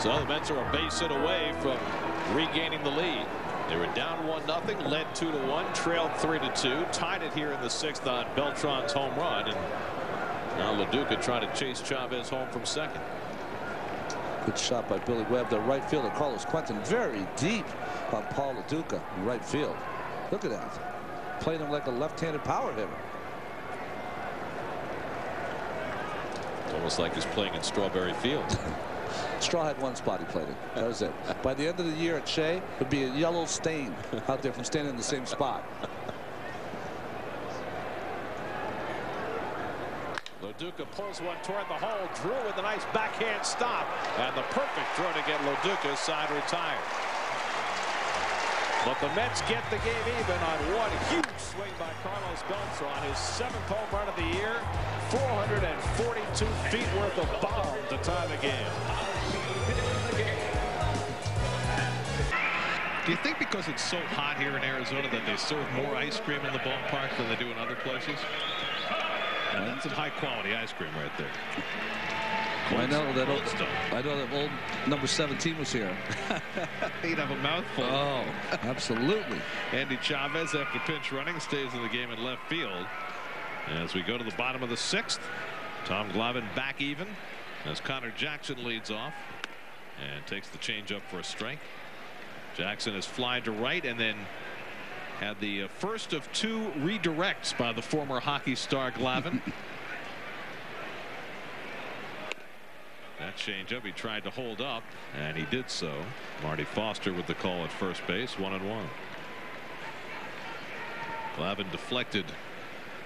So the Mets are a base hit away from regaining the lead. They were down 1-0, led 2-1, trailed 3-2, tied it here in the 6th on Beltran's home run, and now Loduca trying to chase Chavez home from second. Good shot by Billy Webb. The right fielder Carlos Quentin very deep on Paul Loduca in right field. Look at that. Playing him like a left-handed power hitter. It's almost like he's playing in Strawberry Field. Straw had one spot he played in. That was it. By the end of the year at Shea, it would be a yellow stain out there from standing in the same spot. Loduca pulls one toward the hole. Drew with a nice backhand stop, and the perfect throw to get Loduca's side retired. But the Mets get the game even on one huge swing by Carlos Beltran, his 7th home run of the year. 442 feet worth of bomb to tie the game. Do you think because it's so hot here in Arizona that they serve more ice cream in the ballpark than they do in other places? And that's some high quality ice cream right there. I know that old number 17 was here. He'd have a mouthful. Oh, absolutely. Andy Chavez, after pinch running, stays in the game in left field. As we go to the bottom of the 6th, Tom Glavine back even as Connor Jackson leads off and takes the changeup for a strike. Jackson is fly to right and then had the first of 2 redirects by the former hockey star Glavine. That changeup he tried to hold up, and he did so. Marty Foster with the call at first base, 1-1. Glavine deflected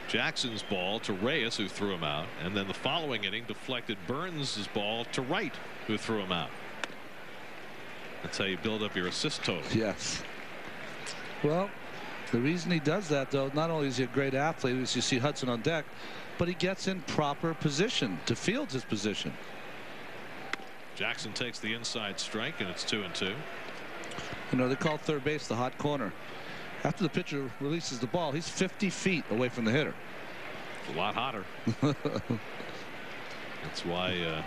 Jackson's ball to Reyes, who threw him out, and then the following inning deflected Burns' ball to Wright, who threw him out. That's how you build up your assist total. Yes. Well, the reason he does that, though, not only is he a great athlete, as you see Hudson on deck, but he gets in proper position to field his position. Jackson takes the inside strike, and it's 2-2. You know, they call third base the hot corner. After the pitcher releases the ball, he's 50 feet away from the hitter. It's a lot hotter. That's why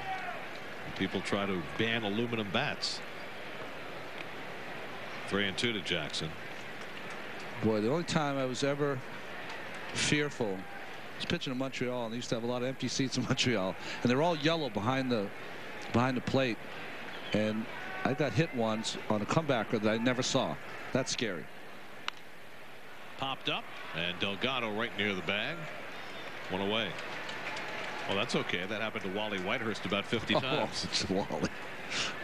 people try to ban aluminum bats. 3-2 to Jackson. Boy, the only time I was ever fearful was pitching in Montreal, and they used to have a lot of empty seats in Montreal, and they're all yellow behind the plate, and I got hit once on a comebacker that I never saw. That's scary. Popped up, and Delgado right near the bag. One away. Well, that's okay. That happened to Wally Whitehurst about 50 times. Wally.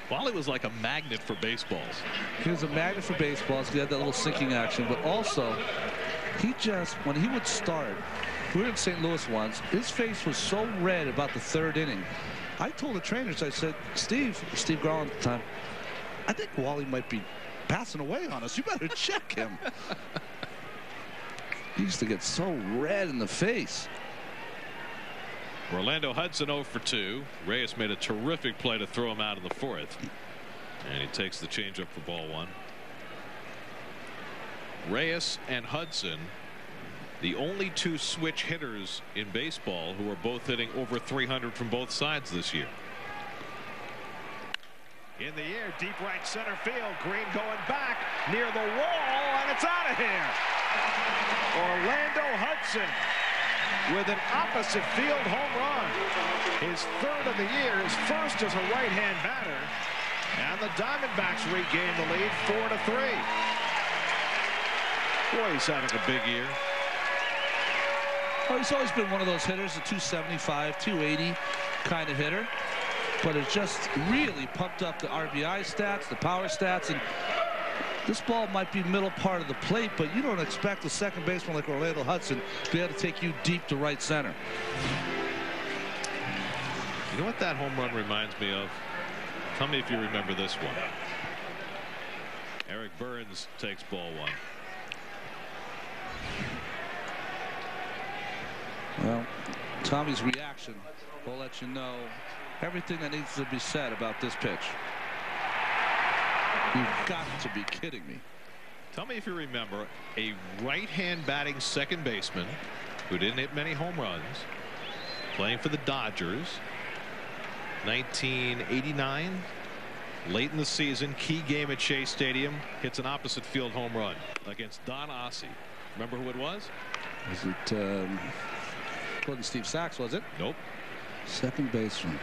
Wally was like a magnet for baseballs. He was a magnet for baseballs. He had that little sinking action, but also he just, when he would start, we were in St. Louis once, his face was so red about the 3rd inning. I told the trainers, I said, Steve Garland at the time, I think Wally might be passing away on us. You better check him. He used to get so red in the face. Orlando Hudson 0 for 2. Reyes made a terrific play to throw him out in the 4th. And he takes the changeup for ball 1. Reyes and Hudson, the only 2 switch hitters in baseball who are both hitting over 300 from both sides this year. In the air, deep right center field. Green going back near the wall, and it's out of here. Orlando Hudson with an opposite field home run. His 3rd of the year, his 1st as a right-hand batter. And the Diamondbacks regain the lead 4-3. Boy, he's having a big year. Oh, he's always been one of those hitters, a 275, 280 kind of hitter. but it's just really pumped up the RBI stats, the power stats, and this ball might be middle part of the plate, but you don't expect a second baseman like Orlando Hudson to be able to take you deep to right center. You know what that home run reminds me of? Tell me if you remember this one. Eric Burns takes ball one. Well, Tommy's reaction will let you know everything that needs to be said about this pitch. You've got to be kidding me. Tell me if you remember a right-hand batting second baseman who didn't hit many home runs, playing for the Dodgers, 1989, late in the season, key game at Shea Stadium, hits an opposite field home run against Don Ossie. Remember who it was? Was it wasn't Steve Sachs, was it? Nope. Second baseman.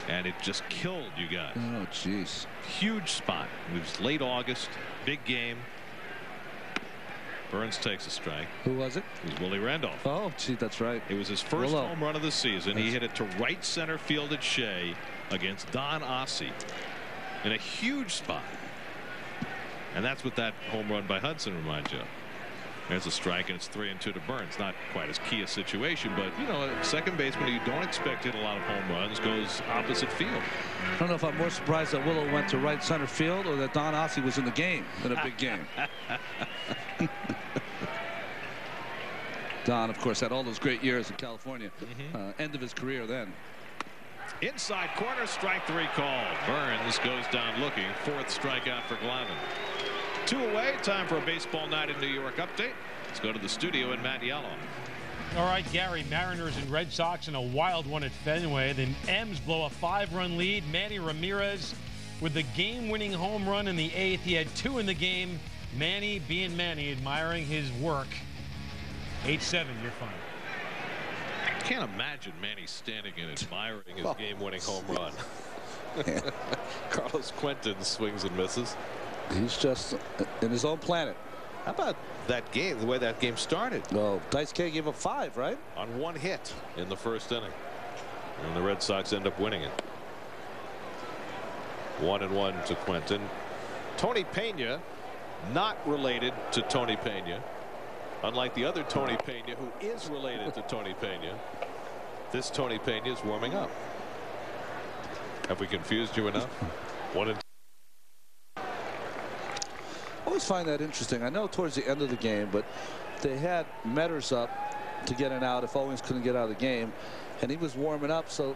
And it just killed you guys. Oh, jeez. Huge spot. It was late August. Big game. Burns takes a strike. Who was it? It was Willie Randolph. Oh, gee, that's right. It was his first home run of the season. He hit it to right center field at Shea against Don Ossie in a huge spot. And that's what that home run by Hudson reminds you of. There's a strike, and it's 3-2 to Burns. Not quite as key a situation, but you know, a second baseman who you don't expect to hit a lot of home runs goes opposite field. I don't know if I'm more surprised that Willow went to right center field or that Don Ossie was in the game, in a big game. Don, of course, had all those great years in California. End of his career then. Inside corner, strike 3 called. Burns goes down looking. 4th strikeout for Glavine. 2 away. Time for a baseball night in New York update. Let's go to the studio in Matt Yellow. All right, Gary, Mariners and Red Sox in a wild one at Fenway. Then M's blow a 5-run lead. Manny Ramirez with the game-winning home run in the 8th. He had 2 in the game. Manny being Manny, admiring his work. 8-7, you're fine. I can't imagine Manny standing and admiring his game-winning home run. Carlos Quentin swings and misses. He's just in his own planet. How about that game, the way that game started? Well, Dice K gave up 5, right? On 1 hit in the first inning. And the Red Sox end up winning it. 1-1 to Quentin. Tony Pena, not related to Tony Pena. Unlike the other Tony Pena, who is related to Tony Pena. This Tony Pena is warming up. Have we confused you enough? 1-2. I always find that interesting. I know towards the end of the game, but they had Metters up to get an out if Owings couldn't get out of the game, and he was warming up. So,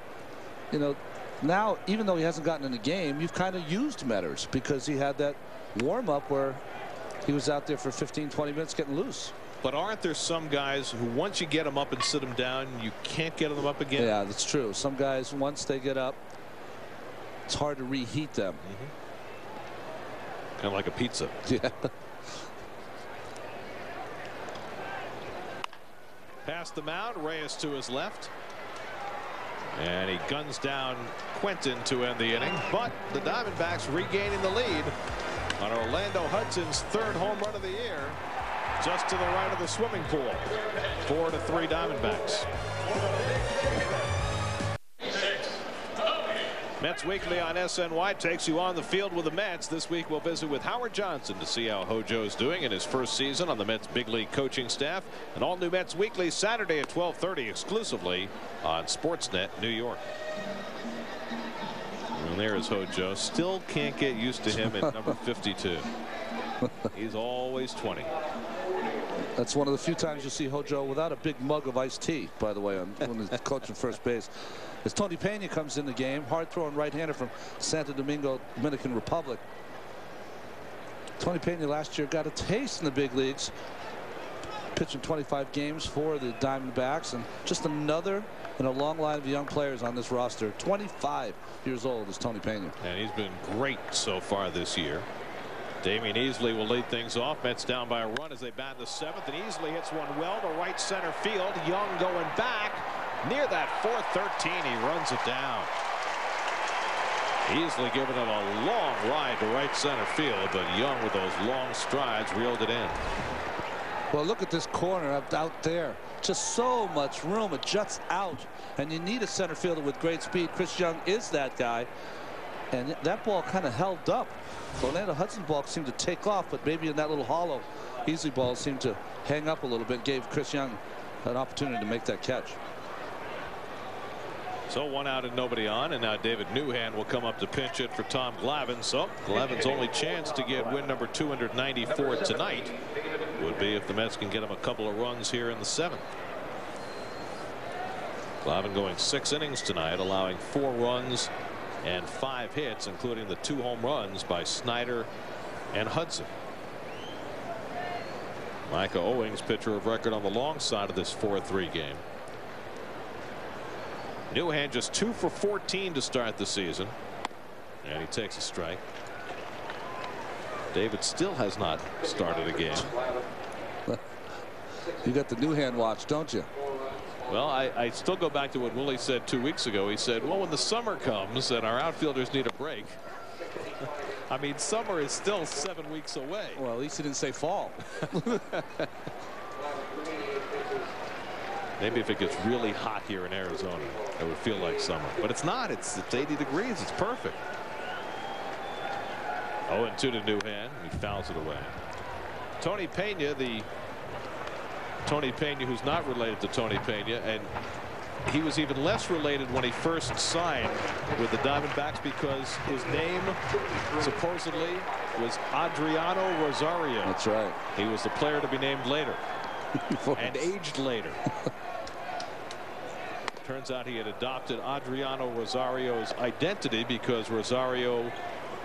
you know, now even though he hasn't gotten in the game, you've kind of used Metters because he had that warm up where he was out there for 15-20 minutes getting loose. But aren't there some guys who once you get them up and sit them down, you can't get them up again? Yeah, that's true. Some guys, once they get up, it's hard to reheat them. Kind of like a pizza. Yeah. Past the mound, Reyes to his left. And he guns down Quentin to end the inning. But the Diamondbacks regaining the lead on Orlando Hudson's 3rd home run of the year. Just to the right of the swimming pool. 4-3 Diamondbacks. Mets Weekly on SNY takes you on the field with the Mets. This week we'll visit with Howard Johnson to see how Hojo's doing in his first season on the Mets big league coaching staff. An all new Mets Weekly Saturday at 12:30 exclusively on Sportsnet New York. And there is Hojo. Still can't get used to him at number 52. He's always 20. That's one of the few times you see Hojo without a big mug of iced tea, by the way, when he's coaching first base. As Tony Pena comes in the game, hard-throwing right-hander from Santo Domingo, Dominican Republic. Tony Pena last year got a taste in the big leagues, pitching 25 games for the Diamondbacks, and just another in a long line of young players on this roster. 25 years old is Tony Pena. And he's been great so far this year. Damion Easley will lead things off. Mets down by a run as they bat in the 7th, and Easley hits one well to right center field. Young going back near that 413. He runs it down. Easley giving it a long ride to right center field, but Young with those long strides reeled it in. Well, look at this corner out there. Just so much room. It juts out. And you need a center fielder with great speed. Chris Young is that guy. And that ball kind of held up. Orlando Hudson's ball seemed to take off, but maybe in that little hollow, Easley ball seemed to hang up a little bit. Gave Chris Young an opportunity to make that catch. So 1 out and nobody on, and now David Newhand will come up to pinch it for Tom Glavine. So Glavine's only chance to get win number 294 tonight would be if the Mets can get him a couple of runs here in the 7th. Glavine going 6 innings tonight, allowing 4 runs and 5 hits, including the 2 home runs by Snyder and Hudson. Micah Owings, pitcher of record on the long side of this 4-3 game. Newhand just 2 for 14 to start the season, and he takes a strike. David still has not started a game. You got the Newhand watch, don't you? Well, I still go back to what Willie said 2 weeks ago. He said, well, when the summer comes and our outfielders need a break. I mean, summer is still 7 weeks away. Well, at least he didn't say fall. Maybe if it gets really hot here in Arizona, it would feel like summer. But it's not. It's 80 degrees. It's perfect. 0-2 to Newhand. He fouls it away. Tony Pena, Tony Pena, who's not related to Tony Pena, and he was even less related when he first signed with the Diamondbacks because his name supposedly was Adriano Rosario. That's right. He was the player to be named later and aged later. Turns out he had adopted Adriano Rosario's identity because Rosario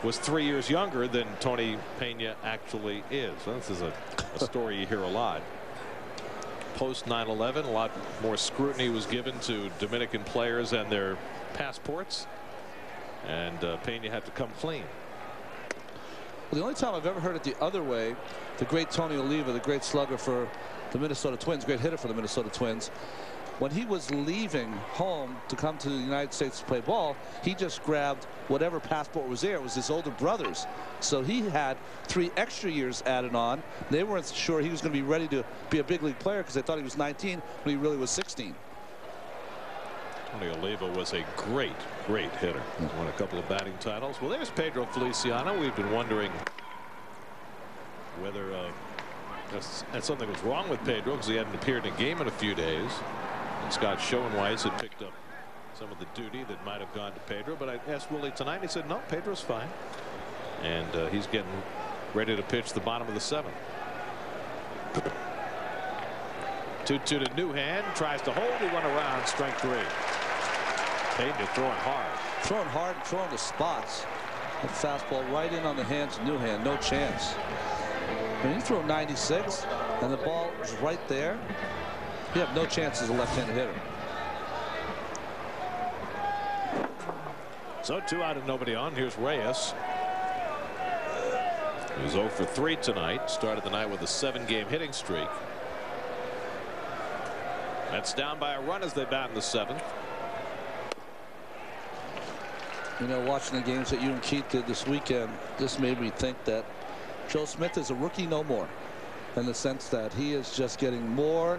was 3 years younger than Tony Pena actually is. So this is a story you hear a lot. Post 9/11, a lot more scrutiny was given to Dominican players and their passports, and Pena had to come clean. Well, the only time I've ever heard it the other way, the great Tony Oliva, the great slugger for the Minnesota Twins, great hitter for the Minnesota Twins, when he was leaving home to come to the United States to play ball, he just grabbed whatever passport was there. It was his older brother's. So he had 3 extra years added on. They weren't sure he was going to be ready to be a big league player because they thought he was 19 when he really was 16. Tony Oliva was a great hitter. Won a couple of batting titles. Well, there's Pedro Feliciano. We've been wondering whether something was wrong with Pedro because he hadn't appeared in a game in a few days. And Scott Schoenweiss had picked up some of the duty that might have gone to Pedro, but I asked Willie tonight, and he said no, Pedro's fine, and he's getting ready to pitch the bottom of the 7th. 2-2 to Newhand, tries to hold, he went around, strike 3. Pena throwing hard and throwing the spots. The fastball right in on the hands of Newhand, no chance. When you throw 96 and the ball is right there, you have no chance as a left-handed hitter. So 2 out and nobody on. Here's Reyes. He was 0 for 3 tonight. Started the night with a 7-game hitting streak. That's down by a run as they bat in the 7th. You know, watching the games that you and Keith did this weekend, this made me think that Joe Smith is a rookie no more, in the sense that he is just getting more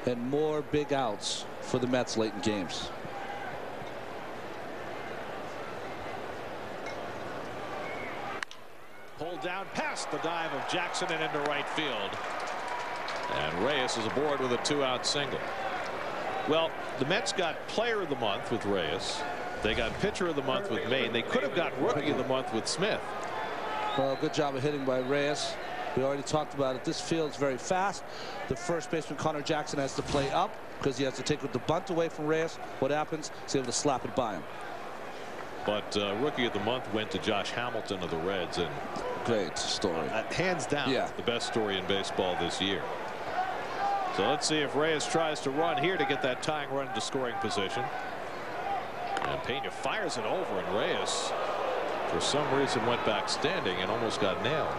and more big outs for the Mets late in games. Pulled down past the dive of Jackson and into right field. And Reyes is aboard with a 2-out single. Well, the Mets got Player of the Month with Reyes. They got Pitcher of the Month with Maine. They could have got Rookie of the Month with Smith. Well, good job of hitting by Reyes. We already talked about it. This field's very fast. The first baseman, Connor Jackson, has to play up because he has to take the bunt away from Reyes. What happens? He's able to slap it by him. But Rookie of the Month went to Josh Hamilton of the Reds. And great story. Hands down, the best story in baseball this year. So let's see if Reyes tries to run here to get that tying run into scoring position. And Pena fires it over, and Reyes, for some reason, went back standing and almost got nailed.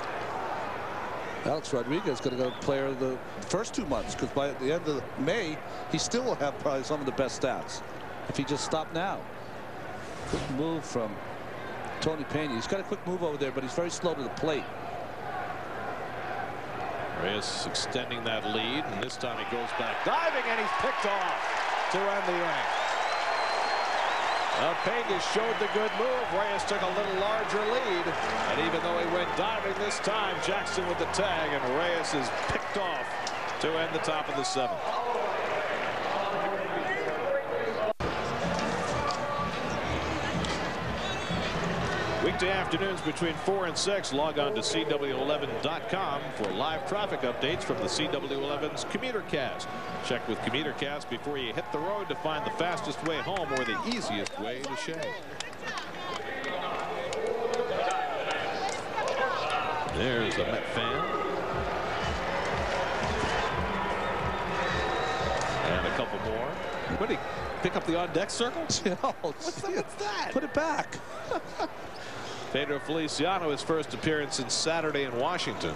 Alex Rodriguez going to go player of the first 2 months, because by the end of May, he still will have probably some of the best stats if he just stopped now. Quick move from Tony Pena. He's got a quick move over there, but he's very slow to the plate. Reyes extending that lead, and this time he goes back diving, and he's picked off to end the inning. Pena showed the good move. Reyes took a little larger lead, and even though he went diving this time, Jackson with the tag, and Reyes is picked off to end the top of the 7th. Weekday afternoons between 4 and 6, log on to CW11.com for live traffic updates from the CW11's Commuter Cast. Check with Commuter Cast before you hit the road to find the fastest way home or the easiest way to shave. There's a Met fan. And a couple more. What did he pick up the on-deck circle? What's that? Put it back. Pedro Feliciano, his first appearance since Saturday in Washington.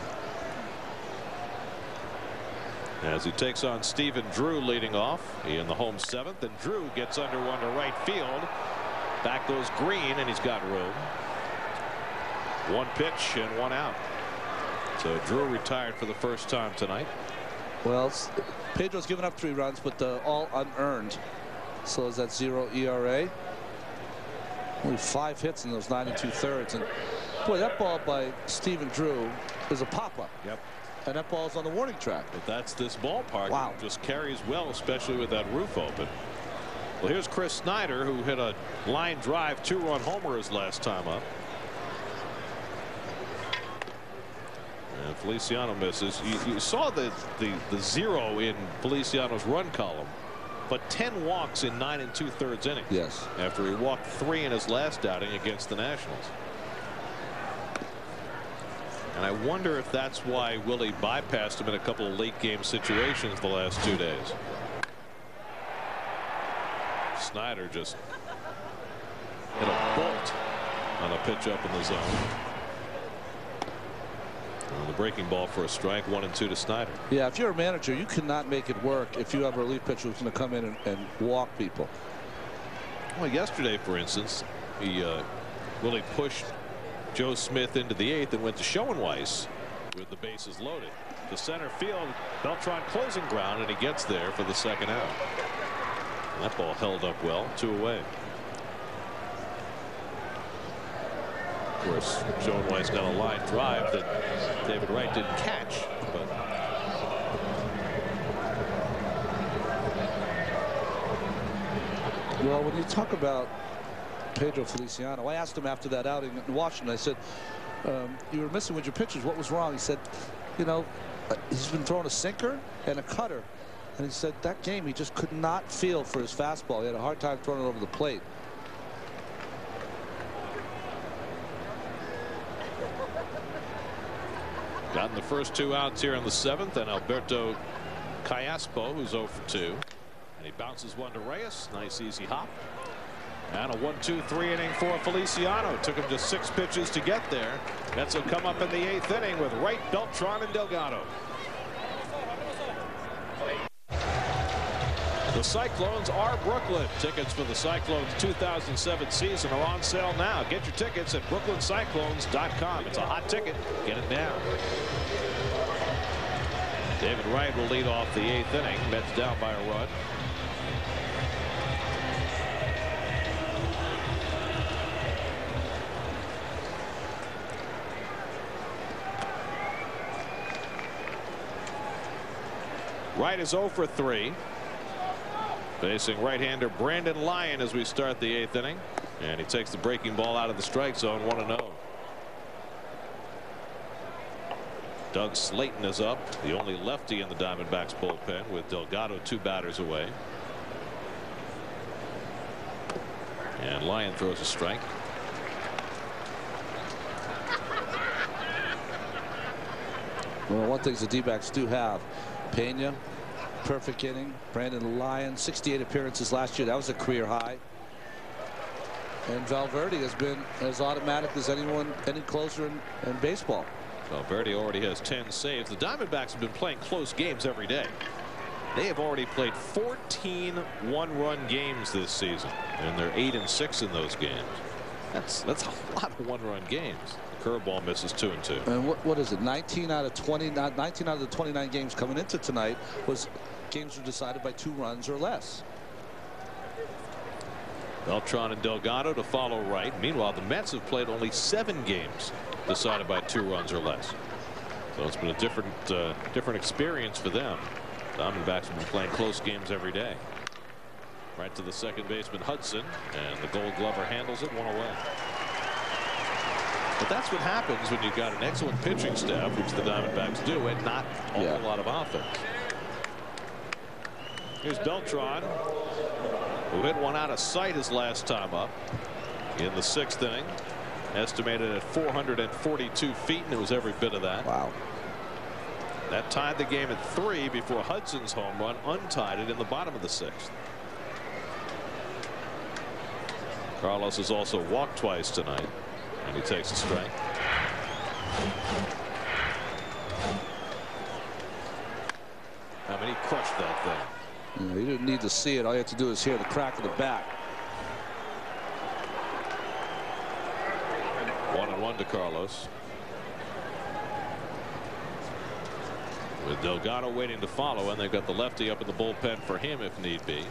As he takes on Stephen Drew leading off. He in the home 7th, and Drew gets under one to right field. Back goes Green, and he's got room. One pitch and one out. So Drew retired for the first time tonight. Well, Pedro's given up 3 runs, but all unearned. So is that 0 ERA. Only 5 hits in those 9 2/3, and boy, that ball by Stephen Drew is a pop-up. Yep. And that ball's on the warning track. But that's this ballpark. Wow. It just carries well, especially with that roof open. Well, here's Chris Snyder, who hit a line drive 2-run homer his last time up. And Feliciano misses. You saw the 0 in Feliciano's run column. But 10 walks in 9 2/3 innings. Yes. After he walked 3 in his last outing against the Nationals. And I wonder if that's why Willie bypassed him in a couple of late game situations the last 2 days. Snyder just hit a bolt on a pitch up in the zone. The breaking ball for a strike. 1 and 2 to Snyder. Yeah, if you're a manager, you cannot make it work if you have a relief pitcher who's going to come in and walk people. Well, yesterday, for instance, Willie pushed Joe Smith into the 8th and went to Schoenweiss with the bases loaded. To center field, Beltran closing ground, and he gets there for the 2nd out. And that ball held up well. 2 away. Of course, Schoenweiss got a line drive that David Wright didn't catch. But well, when you talk about Pedro Feliciano, I asked him after that outing in Washington. I said, you were missing with your pitchers. What was wrong? He said, you know, he's been throwing a sinker and a cutter. And he said that game he just could not feel for his fastball. He had a hard time throwing it over the plate. Gotten the first 2 outs here in the 7th, and Alberto Callaspo, who's 0 for 2. And he bounces one to Reyes. Nice easy hop. And a 1-2-3 inning for Feliciano. Took him just 6 pitches to get there. Mets will come up in the 8th inning with Wright, Beltran, and Delgado. The Cyclones are Brooklyn. Tickets for the Cyclones 2007 season are on sale now. Get your tickets at brooklyncyclones.com. It's a hot ticket. Get it now. David Wright will lead off the 8th inning. Mets down by a run. Wright is 0 for 3. Facing right-hander Brandon Lyon as we start the 8th inning. And he takes the breaking ball out of the strike zone. 1-0. Doug Slayton is up, the only lefty in the Diamondbacks bullpen, with Delgado 2 batters away. And Lyon throws a strike. Well, one thing the D-backs do have, Pena, perfect inning. Brandon Lyon, 68 appearances last year. That was a career high. And Valverde has been as automatic as anyone, any closer in baseball. Valverde already has 10 saves. The Diamondbacks have been playing close games every day. They have already played 14 one-run games this season, and they're 8-6 in those games. That's a lot of one-run games. The curveball misses 2-2. And what is it? 19 out of 20. 19 out of the 29 games coming into tonight was games were decided by 2 runs or less. Beltran and Delgado to follow Wright. Meanwhile, the Mets have played only 7 games decided by 2 runs or less. So it's been a different experience for them. Diamondbacks have been playing close games every day. Right to the second baseman Hudson, and the Gold Glover handles it 1 away. But that's what happens when you've got an excellent pitching staff, which the Diamondbacks do, and not a whole lot of offense. Here's Beltran, who hit one out of sight his last time up in the 6th inning. Estimated at 442 feet, and it was every bit of that. Wow. That tied the game at 3 before Hudson's home run untied it in the bottom of the 6th. Carlos has also walked twice tonight, and he takes a strike. I mean, he crushed that thing. You didn't need to see it. All you have to do is hear the crack of the bat. 1-1 to Carlos. With Delgado waiting to follow, and they've got the lefty up in the bullpen for him if need be.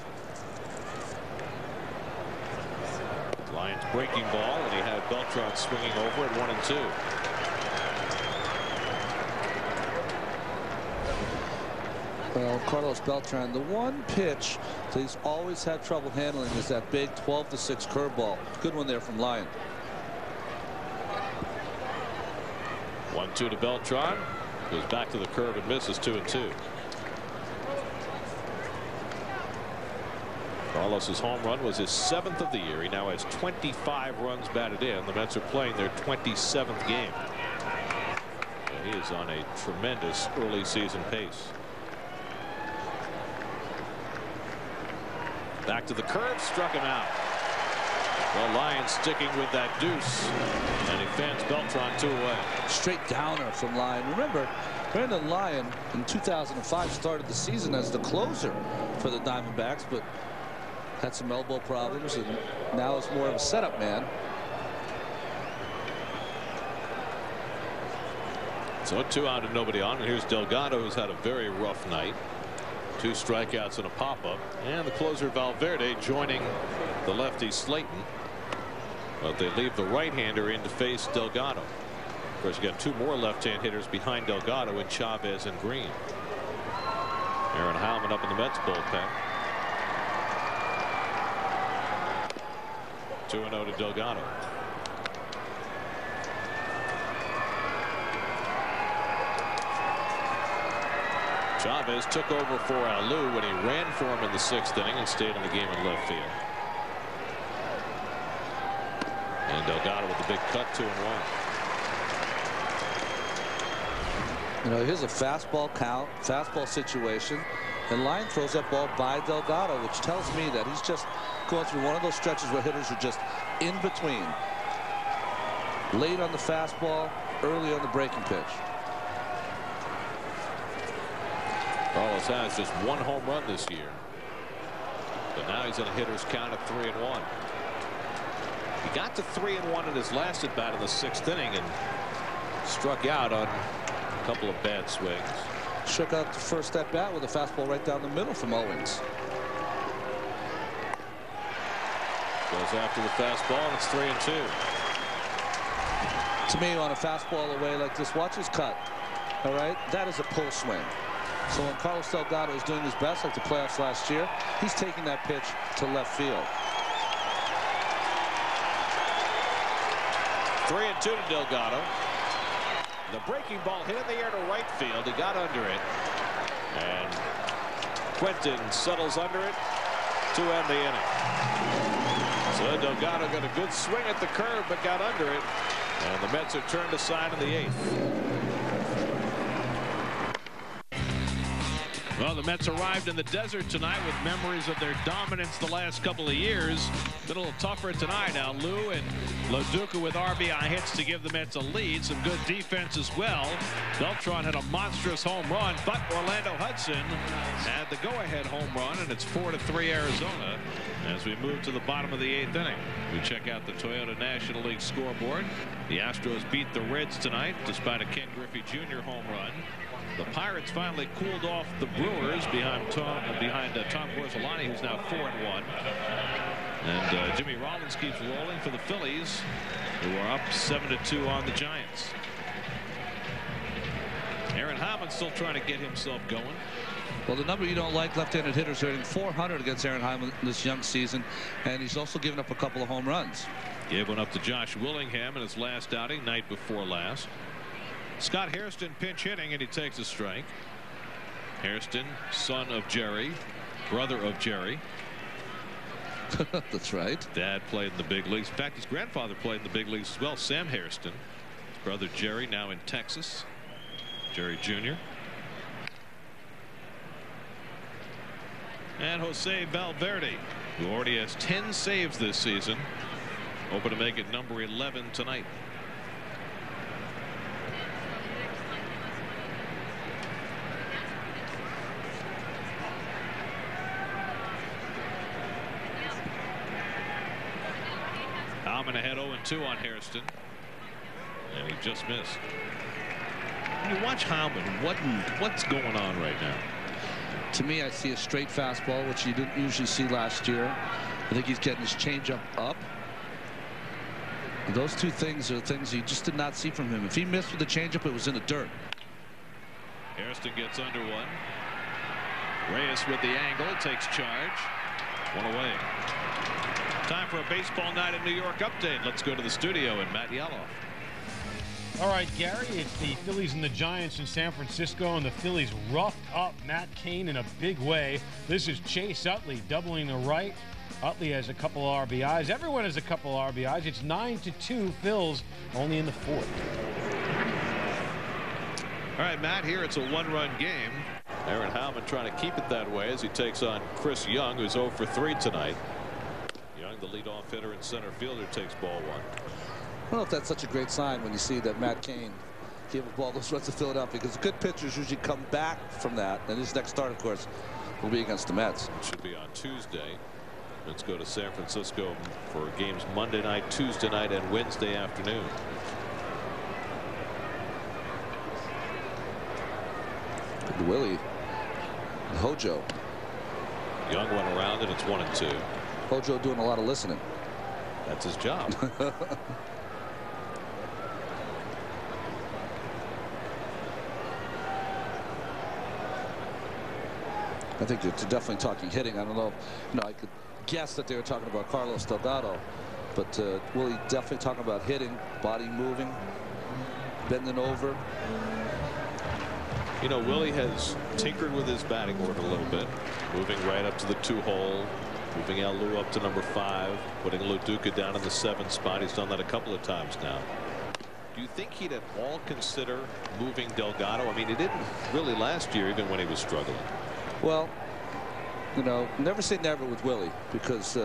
Lions breaking ball, and he had Beltran swinging over at 1-2. Well, Carlos Beltran, the one pitch that he's always had trouble handling is that big 12-6 curveball. Good one there from Lyon. 1-2 to Beltran. Goes back to the curve and misses 2-2. Carlos's home run was his 7th of the year. He now has 25 runs batted in. The Mets are playing their 27th game. And he is on a tremendous early season pace. Back to the curve, struck him out. Well, Lyon sticking with that deuce, and he fans Beltran 2 away. Straight downer from Lyon. Remember, Brandon Lyon in 2005 started the season as the closer for the Diamondbacks, but had some elbow problems, and now is more of a setup man. So 2 out and nobody on, and here's Delgado, who's had a very rough night. 2 strikeouts and a pop-up, and the closer Valverde joining the lefty Slayton. But they leave the right-hander in to face Delgado. Of course, you got 2 more left-hand hitters behind Delgado in Chavez and Green. Aaron Heilman up in the Mets bullpen. 2-0 to Delgado. Chavez took over for Alou when he ran for him in the 6th inning and stayed in the game in left field. And Delgado with the big cut, 2-1. You know, here's a fastball count, fastball situation, and Lyon throws that ball by Delgado, which tells me that he's just going through one of those stretches where hitters are just in between. Late on the fastball, early on the breaking pitch. Carlos has just 1 home run this year, but now he's in a hitter's count of 3-1. He got to 3-1 in his last at bat in the 6th inning and struck out on a couple of bad swings. Shook out the first at bat with a fastball right down the middle from Owings. Goes after the fastball, and it's 3-2. To me, on a fastball away like this, watch his cut. All right, that is a pull swing. So when Carlos Delgado is doing his best, like the playoffs last year, he's taking that pitch to left field. 3-2 to Delgado. The breaking ball hit in the air to right field. He got under it, and Quentin settles under it to end the inning. So Delgado got a good swing at the curve, but got under it, and the Mets have turned aside in the 8th. Well, the Mets arrived in the desert tonight with memories of their dominance the last couple of years. A little tougher tonight. Now Lou and Loduca with RBI hits to give the Mets a lead. Some good defense as well. Beltran had a monstrous home run, but Orlando Hudson had the go-ahead home run, and it's 4-3 Arizona as we move to the bottom of the 8th inning. We check out the Toyota National League scoreboard. The Astros beat the Reds tonight despite a Ken Griffey Jr. home run. The Pirates finally cooled off the Brewers behind Tom Glavine, who's now 4-1. And Jimmy Rollins keeps rolling for the Phillies, who are up 7-2 on the Giants. Aaron Hyman still trying to get himself going. Well, the number you don't like, left-handed hitters are hitting .400 against Aaron Hyman this young season, and he's also given up a couple of home runs. Gave one up to Josh Willingham in his last outing, night before last. Scott Hairston pinch hitting, and he takes a strike. Hairston, son of Jerry, brother of Jerry. That's right. Dad played in the big leagues. In fact, his grandfather played in the big leagues as well, Sam Hairston. His brother Jerry, now in Texas. Jerry Jr. And Jose Valverde, who already has 10 saves this season, hoping to make it number 11 tonight. Alman ahead 0-2 on Hairston, and he just missed. When you watch Alman, what's going on right now? To me, I see a straight fastball, which you didn't usually see last year. I think he's getting his changeup up. Those two things are things you just did not see from him. If he missed with the changeup, it was in the dirt. Hairston gets under one. Reyes with the angle, takes charge. One away. Time for a baseball night in New York update. Let's go to the studio and Matt Yellow. All right, Gary, it's the Phillies and the Giants in San Francisco, and the Phillies roughed up Matt Cain in a big way. This is Chase Utley doubling the right. Utley has a couple of RBIs. Everyone has a couple of RBIs. It's 9-2 Phils, only in the 4th. All right, Matt, here it's a one-run game. Aaron Howman trying to keep it that way as he takes on Chris Young, who's 0 for 3 tonight. Young, the leadoff hitter and center fielder, takes ball one. I don't know if that's such a great sign when you see that Matt Cain gave a ball those runs to Philadelphia, because good pitchers usually come back from that. And his next start, of course, will be against the Mets. It should be on Tuesday. Let's go to San Francisco for games Monday night, Tuesday night, and Wednesday afternoon. Willie, Hojo. Young went around, and it's 1-2. Hojo doing a lot of listening. That's his job. I think they're definitely talking hitting. I don't know. I could guess that they were talking about Carlos Delgado, but Willie definitely talking about hitting, body moving, bending over. You know, Willie has tinkered with his batting order a little bit, moving right up to the 2-hole, moving Alou up to number 5, putting Loduca down in the 7th spot. He's done that a couple of times now. Do you think he'd at all consider moving Delgado? I mean, he didn't really last year, even when he was struggling. Well, never say never with Willie, because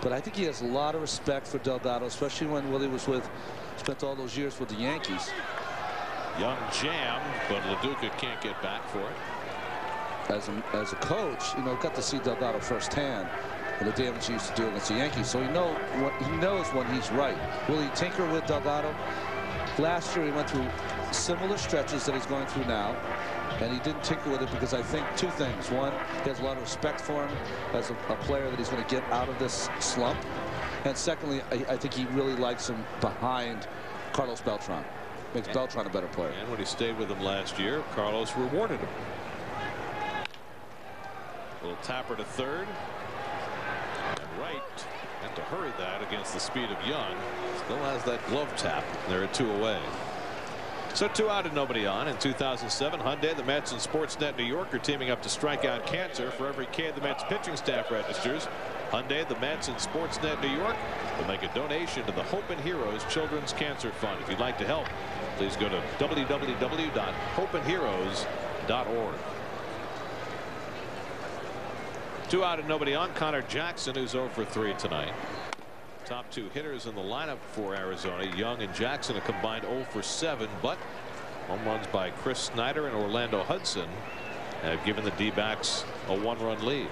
but I think he has a lot of respect for Delgado, especially when Willie was spent all those years with the Yankees. Young jammed, but Loduca can't get back for it. As a coach, got to see Delgado firsthand and the damage he used to do against the Yankees, so he knows when he's right. Will he tinker with Delgado? Last year he went through similar stretches that he's going through now, and he didn't tinker with it because I think two things. One, he has a lot of respect for him as a player that he's going to get out of this slump, and secondly, I think he really likes him behind Carlos Beltran. Makes Beltran a better player. And when he stayed with him last year, Carlos rewarded him. A little tapper to third. And Wright had to hurry that against the speed of Young. Still has that glove tap. They're at 2 away. So 2 out and nobody on. In 2007, Hyundai, the Mets, and Sportsnet New York are teaming up to strike out cancer. For every K the Mets pitching staff registers, Hyundai, the Mets, and Sportsnet New York will make a donation to the Hope and Heroes Children's Cancer Fund. If you'd like to help, please go to www.hopeandheroes.org. 2 out and nobody on. Connor Jackson, who's 0 for 3 tonight. Top 2 hitters in the lineup for Arizona, Young and Jackson, a combined 0 for 7, but home runs by Chris Snyder and Orlando Hudson have given the D-backs a 1-run lead.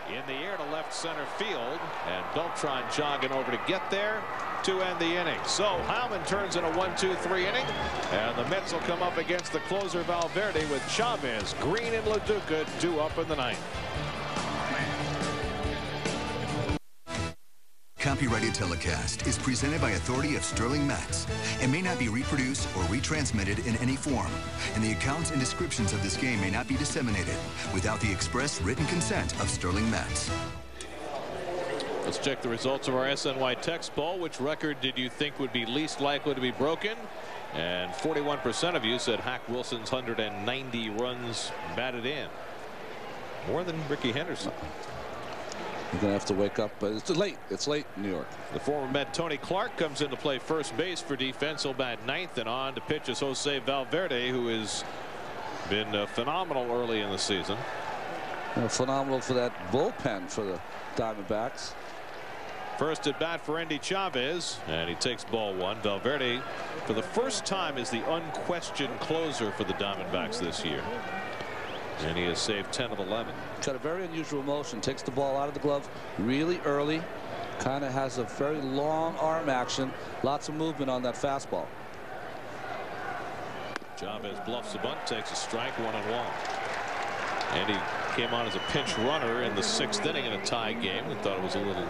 In the air to left center field, and Beltran jogging over to get there to end the inning. So Heilman turns in a 1-2-3 inning, and the Mets will come up against the closer Valverde with Chavez, Green, and LaDuca due up in the ninth. Copyrighted telecast is presented by authority of Sterling Mats and may not be reproduced or retransmitted in any form, and the accounts and descriptions of this game may not be disseminated without the express written consent of Sterling Mats. Let's check the results of our SNY text poll. Which record did you think would be least likely to be broken? And 41% of you said Hack Wilson's 190 runs batted in. More than Ricky Henderson. You're going to have to wake up, but it's late. It's late in New York. The former Met Tony Clark comes in to play first base for defense. He'll bat ninth, and on to pitch is Jose Valverde, who has been phenomenal early in the season. Phenomenal for that bullpen for the Diamondbacks. First at bat for Andy Chavez, and he takes ball 1. Valverde, for the first time, is the unquestioned closer for the Diamondbacks this year. And he has saved 10 of 11. Got a very unusual motion. Takes the ball out of the glove really early. Kind of has a very long arm action. Lots of movement on that fastball. Chavez bluffs the bunt, takes a strike, 1-1. And he came on as a pinch runner in the 6th inning in a tie game. I thought it was a little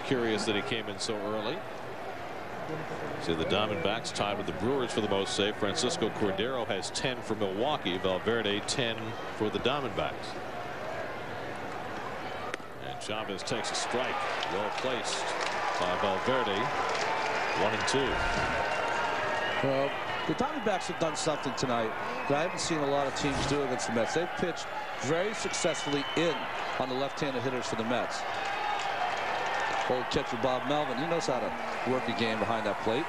curious that he came in so early. See, the Diamondbacks tied with the Brewers for the most save. Francisco Cordero has 10 for Milwaukee. Valverde 10 for the Diamondbacks. And Chavez takes a strike. Well placed by Valverde. 1-2. Well, the Diamondbacks have done something tonight that I haven't seen a lot of teams do against the Mets. They've pitched very successfully in on the left-handed hitters for the Mets. Old catcher Bob Melvin, he knows how to work a game behind that plate.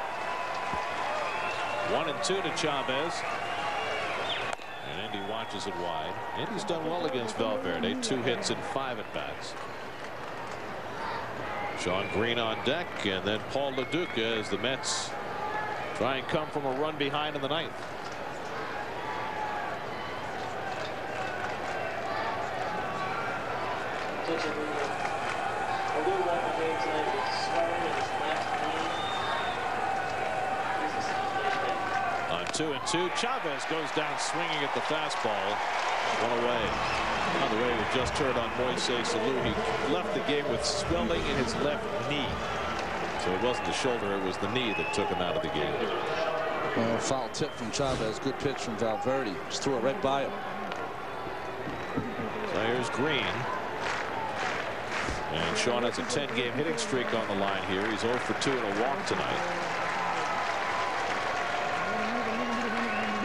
1-2 to Chavez. And Andy watches it wide. Andy's done well against Valverde. 2 hits and 5 at-bats. Sean Green on deck, and then Paul LaDuca as the Mets try and come from a run behind in the 9th. On 2-2, Chavez goes down swinging at the fastball. 1 away. By the way, we just heard on Moises Alou, he left the game with swelling in his left knee. So it wasn't the shoulder, it was the knee that took him out of the game. Well, foul tip from Chavez. Good pitch from Valverde. Just threw it right by him. So here's Green. And Sean has a 10-game hitting streak on the line here. He's 0 for 2 in a walk tonight.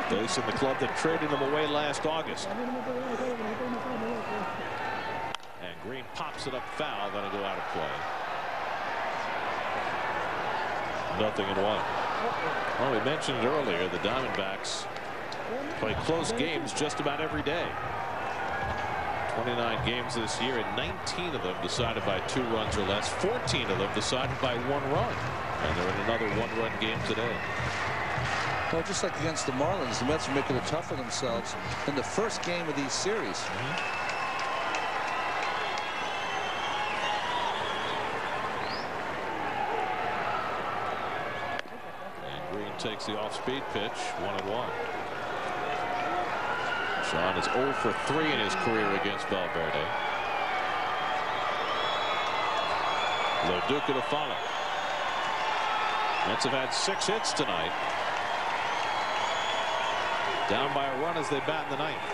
Facing the club that traded him away last August. And Green pops it up foul. That'll go out of play. 0-1. Well, we mentioned earlier the Diamondbacks play close games just about every day. 29 games this year, and 19 of them decided by 2 runs or less. 14 of them decided by 1 run. And they're in another 1-run game today. Well, just like against the Marlins, the Mets are making it tough for themselves in the first game of these series. And Green takes the off-speed pitch, 1-1. Sean is 0 for 3 in his career against Valverde. LaDuca to follow. Mets have had 6 hits tonight. Down by a run as they bat in the 9th.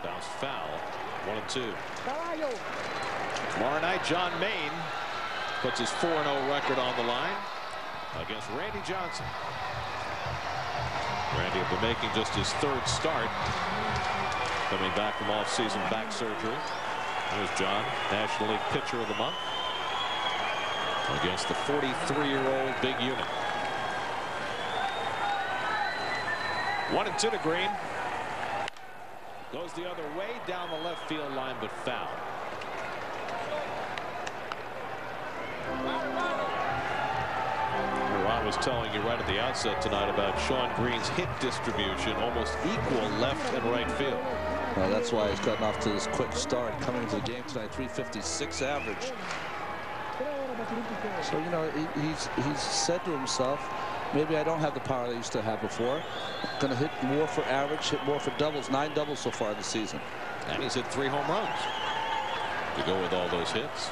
Bounce foul. 1-2. Tomorrow night, John Maine puts his 4-0 record on the line against Randy Johnson. Randy will be making just his 3rd start, coming back from off-season back surgery. There's John, National League Pitcher of the Month, against the 43-year-old big unit. 1-2 to Green. Goes the other way down the left field line, but foul. Ron was telling you right at the outset tonight about Shawn Green's hit distribution, almost equal left and right field. Well, that's why he's gotten off to this quick start coming into the game tonight. 356 average. So, you know, he's said to himself, maybe I don't have the power I used to have before. I'm going to hit more for average, hit more for doubles. 9 doubles so far this season. And he's hit 3 home runs to go with all those hits.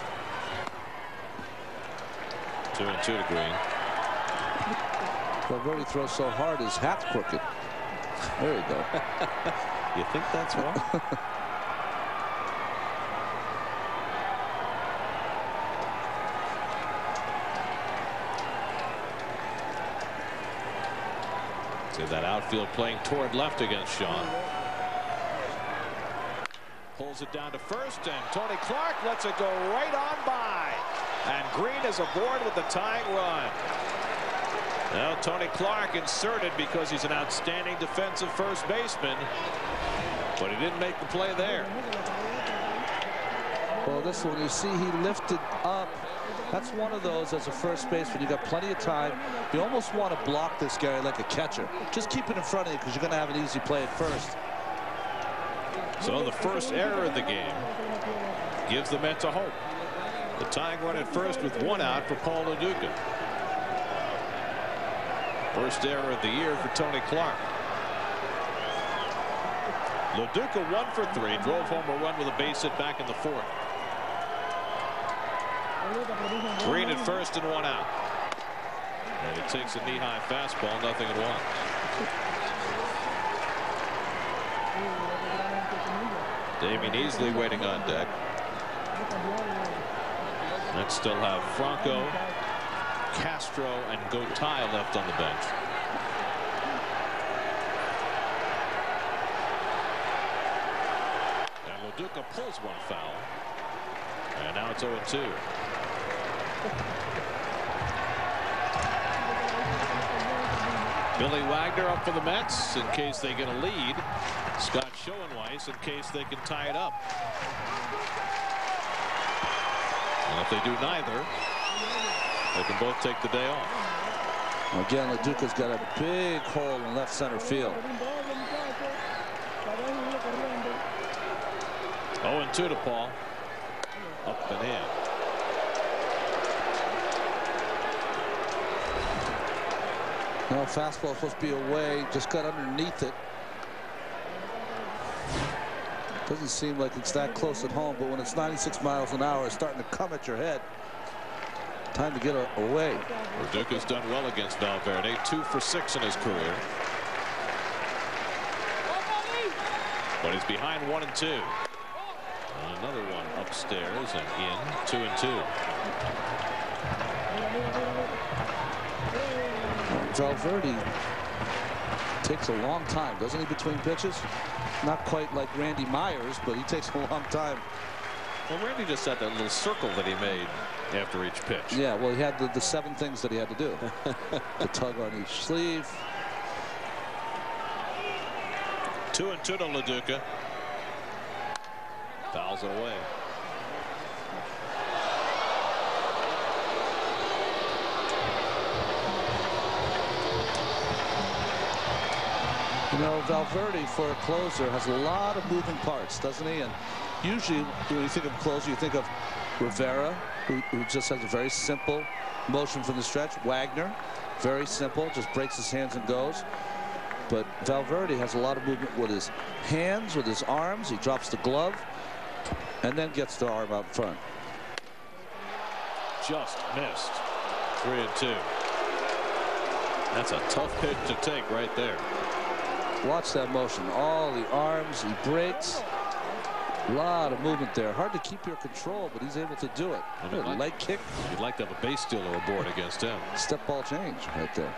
2-2 to Green. Valverde throws so hard his hat's crooked. There you go. You think that's wrong? See that outfield playing toward left against Shawn. Pulls it down to first, and Tony Clark lets it go right on by. And Green is aboard with the tying run. Now Tony Clark inserted because he's an outstanding defensive first baseman, but he didn't make the play there. Well, this one, you see he lifted up. That's one of those as a first baseman. You got plenty of time. You almost want to block this guy like a catcher. Just keep it in front of you because you're going to have an easy play at first. So the first error of the game gives the Mets a hope. The tying run at first with 1 out for Paul Lo Duca. First error of the year for Tony Clark. Lo Duca 1 for 3, drove home a run with a base hit back in the 4th. Green at first and 1 out. And he takes a knee-high fastball, nothing and 1. Damion Easley waiting on deck. Mets still have Franco, Castro, and Gotay left on the bench. And Lo Duca pulls 1 foul. And now it's 0-2. Billy Wagner up for the Mets in case they get a lead. Scott Schoenweiss in case they can tie it up. And if they do neither, they can both take the day off. Again, Lo Duca's got a big hole in left center field. 0-2 to Paul. Up and in. No, fastball supposed to be away. Just got underneath it. Doesn't seem like it's that close at home, but when it's 96 miles an hour, it's starting to come at your head. Time to get away. Lo Duca's done well against Valverde. 2 for 6 in his career. But he's behind 1-2. And another one upstairs and in. 2-2. Valverde takes a long time, doesn't he, between pitches? Not quite like Randy Myers, but he takes a long time. Well, Randy just had that little circle that he made after each pitch. Yeah, well, he had the 7 things that he had to do. The tug on each sleeve. 2-2 to Lo Duca. Fouls it away. You know, Valverde, for a closer, has a lot of moving parts, doesn't he? And usually, when you think of closer, you think of Rivera, who just has a very simple motion from the stretch. Wagner, very simple, just breaks his hands and goes. But Valverde has a lot of movement with his hands, with his arms. He drops the glove and then gets the arm out front. Just missed. 3-2. That's a tough pitch to take right there. Watch that motion. All the arms, he breaks. A lot of movement there. Hard to keep your control, but he's able to do it. Leg kick. You'd like to have a base stealer aboard against him. Step ball change right there.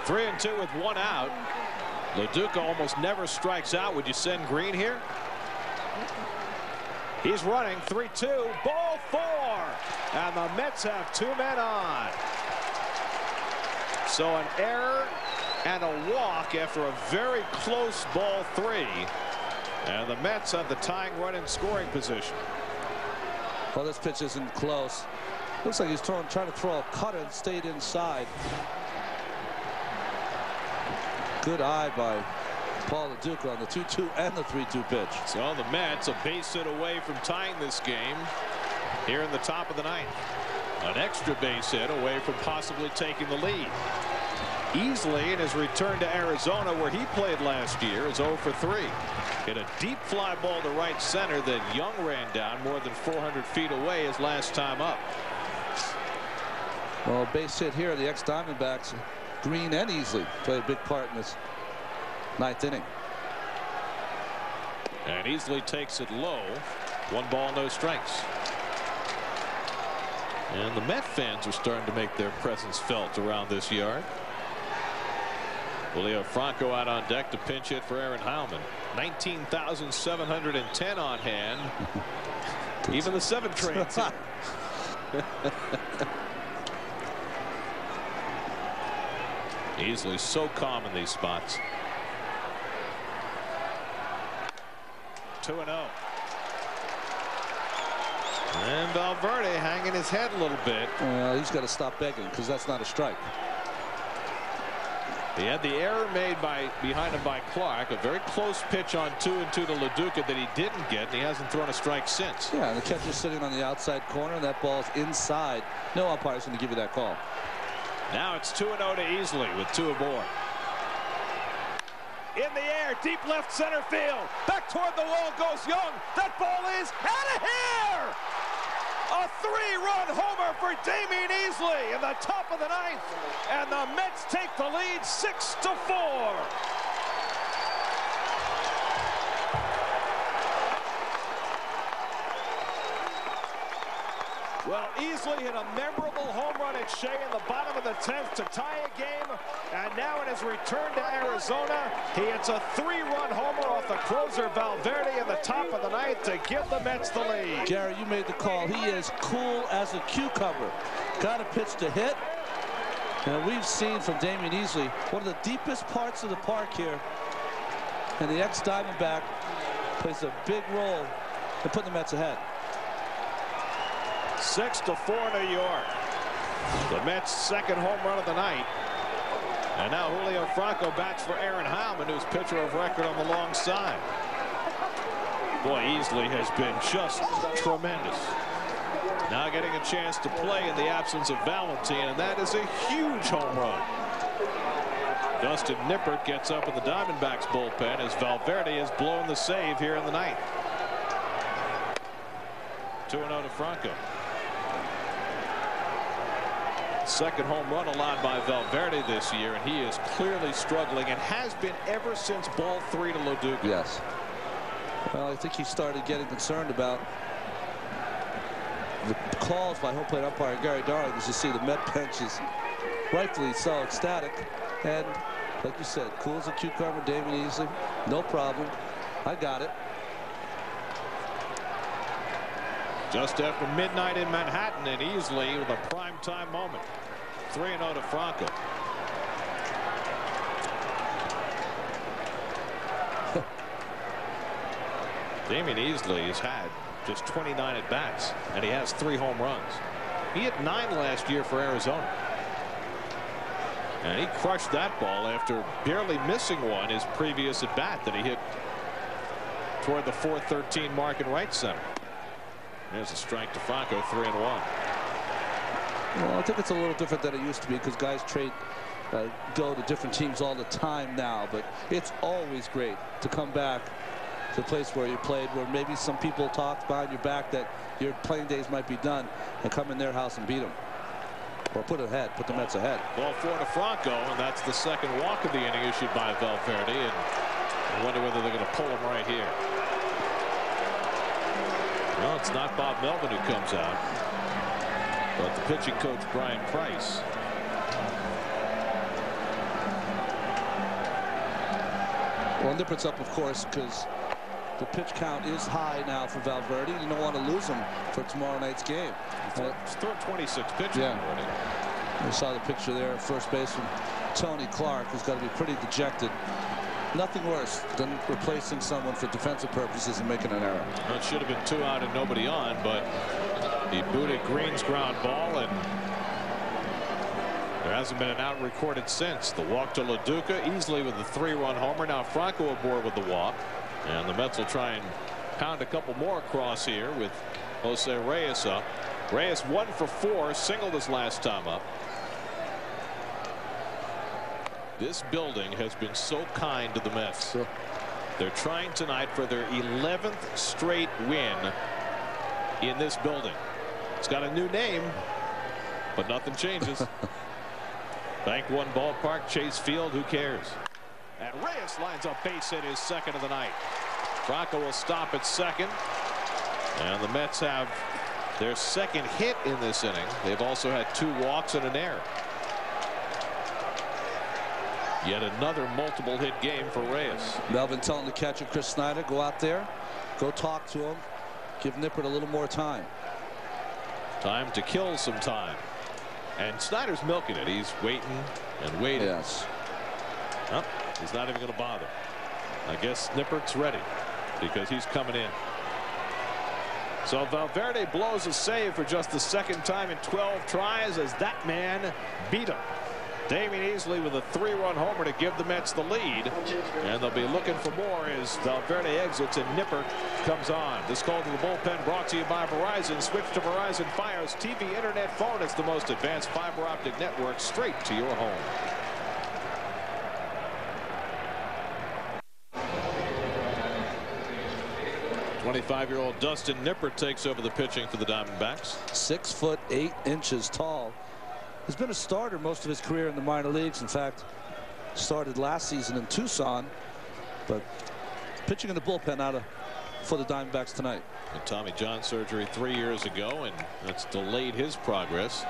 3-2 with 1 out. Lo Duca almost never strikes out. Would you send Green here? He's running. 3-2. Ball 4. And the Mets have 2 men on. So an error and a walk after a very close ball 3. And the Mets have the tying run in scoring position. Well, this pitch isn't close. Looks like he's trying to throw a cutter and stayed inside. Good eye by Paul LaDuca on the 2-2 and the 3-2 pitch. So the Mets a base hit away from tying this game here in the top of the 9th. An extra base hit away from possibly taking the lead. Easley in his return to Arizona, where he played last year, is 0 for 3. Hit a deep fly ball to right center that Young ran down more than 400 feet away his last time up. Well, base hit here. The ex-Diamondbacks, Green and Easley, played a big part in this 9th inning. And Easley takes it low. 1 ball, no strikes. And the Met fans are starting to make their presence felt around this yard. Julio Franco out on deck to pinch hit for Aaron Heilman. 19,710 on hand. Even the 7 trains. Easley so calm in these spots. 2-0. And Valverde hanging his head a little bit. Well, he's got to stop begging, because that's not a strike. He had the error made behind him by Clark. A very close pitch on 2-2 to LaDuca that he didn't get, and he hasn't thrown a strike since. Yeah, and the catcher's sitting on the outside corner, and that ball's inside. No umpire's going to give you that call. Now it's 2-0 to Easley with 2 aboard. In the air, deep left center field. Back toward the wall goes Young. That ball is out of here! A 3-run homer for Damion Easley in the top of the 9th. And the Mets take the lead 6-4. Well, Easley hit a memorable home run at Shea in the bottom of the 10th to tie a game. And now in his return to Arizona, he hits a 3-run homer off the closer Valverde in the top of the 9th to give the Mets the lead. Gary, you made the call. He is cool as a cucumber. Got a pitch to hit. And we've seen from Damion Easley one of the deepest parts of the park here. And the ex-Diamondback plays a big role in putting the Mets ahead. 6-4 New York. The Mets' second home run of the night. And now Julio Franco bats for Aaron Heilman, who's pitcher of record on the long side. Boy, Easley has been just tremendous. Now getting a chance to play in the absence of Valentine, and that is a huge home run. Dustin Nippert gets up in the Diamondbacks bullpen as Valverde has blown the save here in the 9th. 2-0 to Franco. Second home run allowed by Valverde this year, and he is clearly struggling and has been ever since ball 3 to LaDuca. Yes. Well, I think he started getting concerned about the calls by home plate umpire Gary Darling. As you see, the Met bench is rightfully so ecstatic. And like you said, cool as a cucumber, Damion Easley. No problem. I got it. Just after midnight in Manhattan, and Easley with a prime-time moment. 3-0 to Franco. Damion Easley has had just 29 at-bats, and he has 3 home runs. He hit 9 last year for Arizona. And he crushed that ball after barely missing one his previous at-bat that he hit toward the 413 mark in right center. There's a strike to Franco, 3-1. Well, I think it's a little different than it used to be because guys go to different teams all the time now. But it's always great to come back to a place where you played, where maybe some people talked behind your back that your playing days might be done, and come in their house and beat them. Or put the Mets ahead. Ball 4 to Franco, and that's the second walk of the inning issued by Valverde. And I wonder whether they're going to pull him right here. Well, it's not Bob Melvin who comes out, but the pitching coach Brian Price. Well, Nippert's up, of course, because the pitch count is high now for Valverde. You don't want to lose him for tomorrow night's game. He's thrown 26 pitches yeah. already. We saw the picture there, first baseman Tony Clark, who's got to be pretty dejected. Nothing worse than replacing someone for defensive purposes and making an error. Well, it should have been 2 out and nobody on, but he booted Green's ground ball, and there hasn't been an out recorded since. The walk to LaDuca, Easley with the 3-run homer. Now Franco aboard with the walk, and the Mets will try and pound a couple more across here with Jose Reyes up. Reyes 1 for 4, singled his last time up. This building has been so kind to the Mets. Sure. They're trying tonight for their 11th straight win in this building. It's got a new name, but nothing changes. Bank One Ballpark, Chase Field, who cares? And Reyes lines up base hit, his second of the night. Franco will stop at second, and the Mets have their second hit in this inning. They've also had 2 walks and an error. Yet another multiple hit game for Reyes. Melvin telling the catcher Chris Snyder, go out there, go talk to him, give Nippert a little more time. Time to kill some time. And Snyder's milking it. He's waiting and waiting. Yes. Oh, he's not even going to bother. I guess Nippert's ready because he's coming in. So Valverde blows a save for just the second time in 12 tries as that man beat him. Damion Easley with a 3-run homer to give the Mets the lead, and they'll be looking for more as Valverde exits and Nippert comes on. This call to the bullpen brought to you by Verizon. Switch to Verizon Fios TV, internet, phone. It's the most advanced fiber optic network straight to your home. .25-year-old Dustin Nippert takes over the pitching for the Diamondbacks. 6'8" tall. He's been a starter most of his career in the minor leagues. In fact, started last season in Tucson, but pitching in the bullpen for the Diamondbacks tonight. And Tommy John surgery 3 years ago, and that's delayed his progress.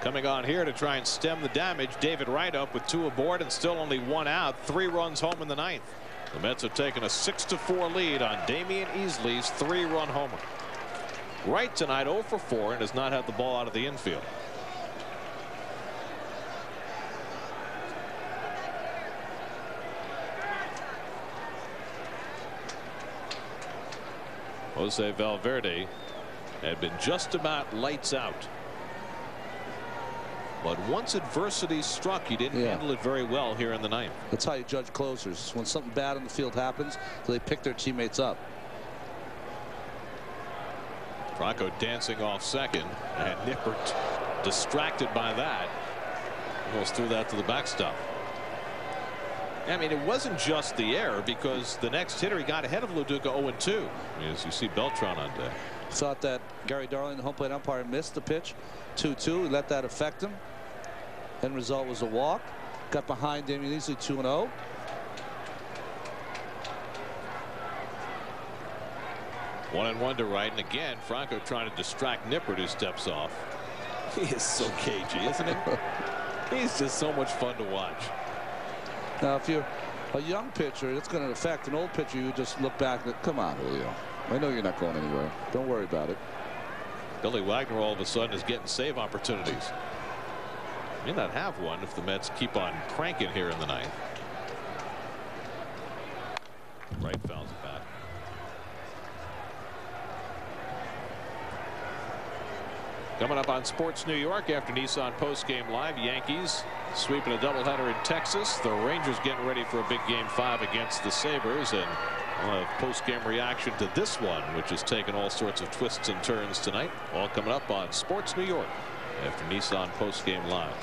Coming on here to try and stem the damage, David Wright up with 2 aboard and still only 1 out. 3 runs home in the 9th. The Mets have taken a 6-4 lead on Damion Easley's 3-run homer. Wright tonight 0 for 4 and has not had the ball out of the infield. Jose Valverde had been just about lights out. But once adversity struck, he didn't handle it very well here in the 9th. That's how you judge closers. When something bad on the field happens, they pick their teammates up. Franco dancing off second, and Nippert distracted by that. Almost threw that to the backstop. I mean, it wasn't just the error, because the next hitter he got ahead of LaDuca 0-2. As you see Beltran on deck. Thought that Gary Darling, the home plate umpire, missed the pitch. 2-2. He let that affect him. End result was a walk. Got behind Damion Easley 2-0. One and one to Wright, and again Franco trying to distract Nippert, who steps off. He is so cagey, isn't he? He's just so much fun to watch. Now, if you're a young pitcher, it's going to affect an old pitcher. You just look back and come on, Julio. I know you're not going anywhere. Don't worry about it. Billy Wagner all of a sudden is getting save opportunities. May not have one if the Mets keep on cranking here in the 9th. Wright fouls it back. Coming up on Sports New York after Nissan postgame live, Yankees sweeping a doubleheader in Texas. The Rangers getting ready for a big game 5 against the Sabres, and a postgame reaction to this one, which has taken all sorts of twists and turns tonight. All coming up on Sports New York after Nissan postgame live.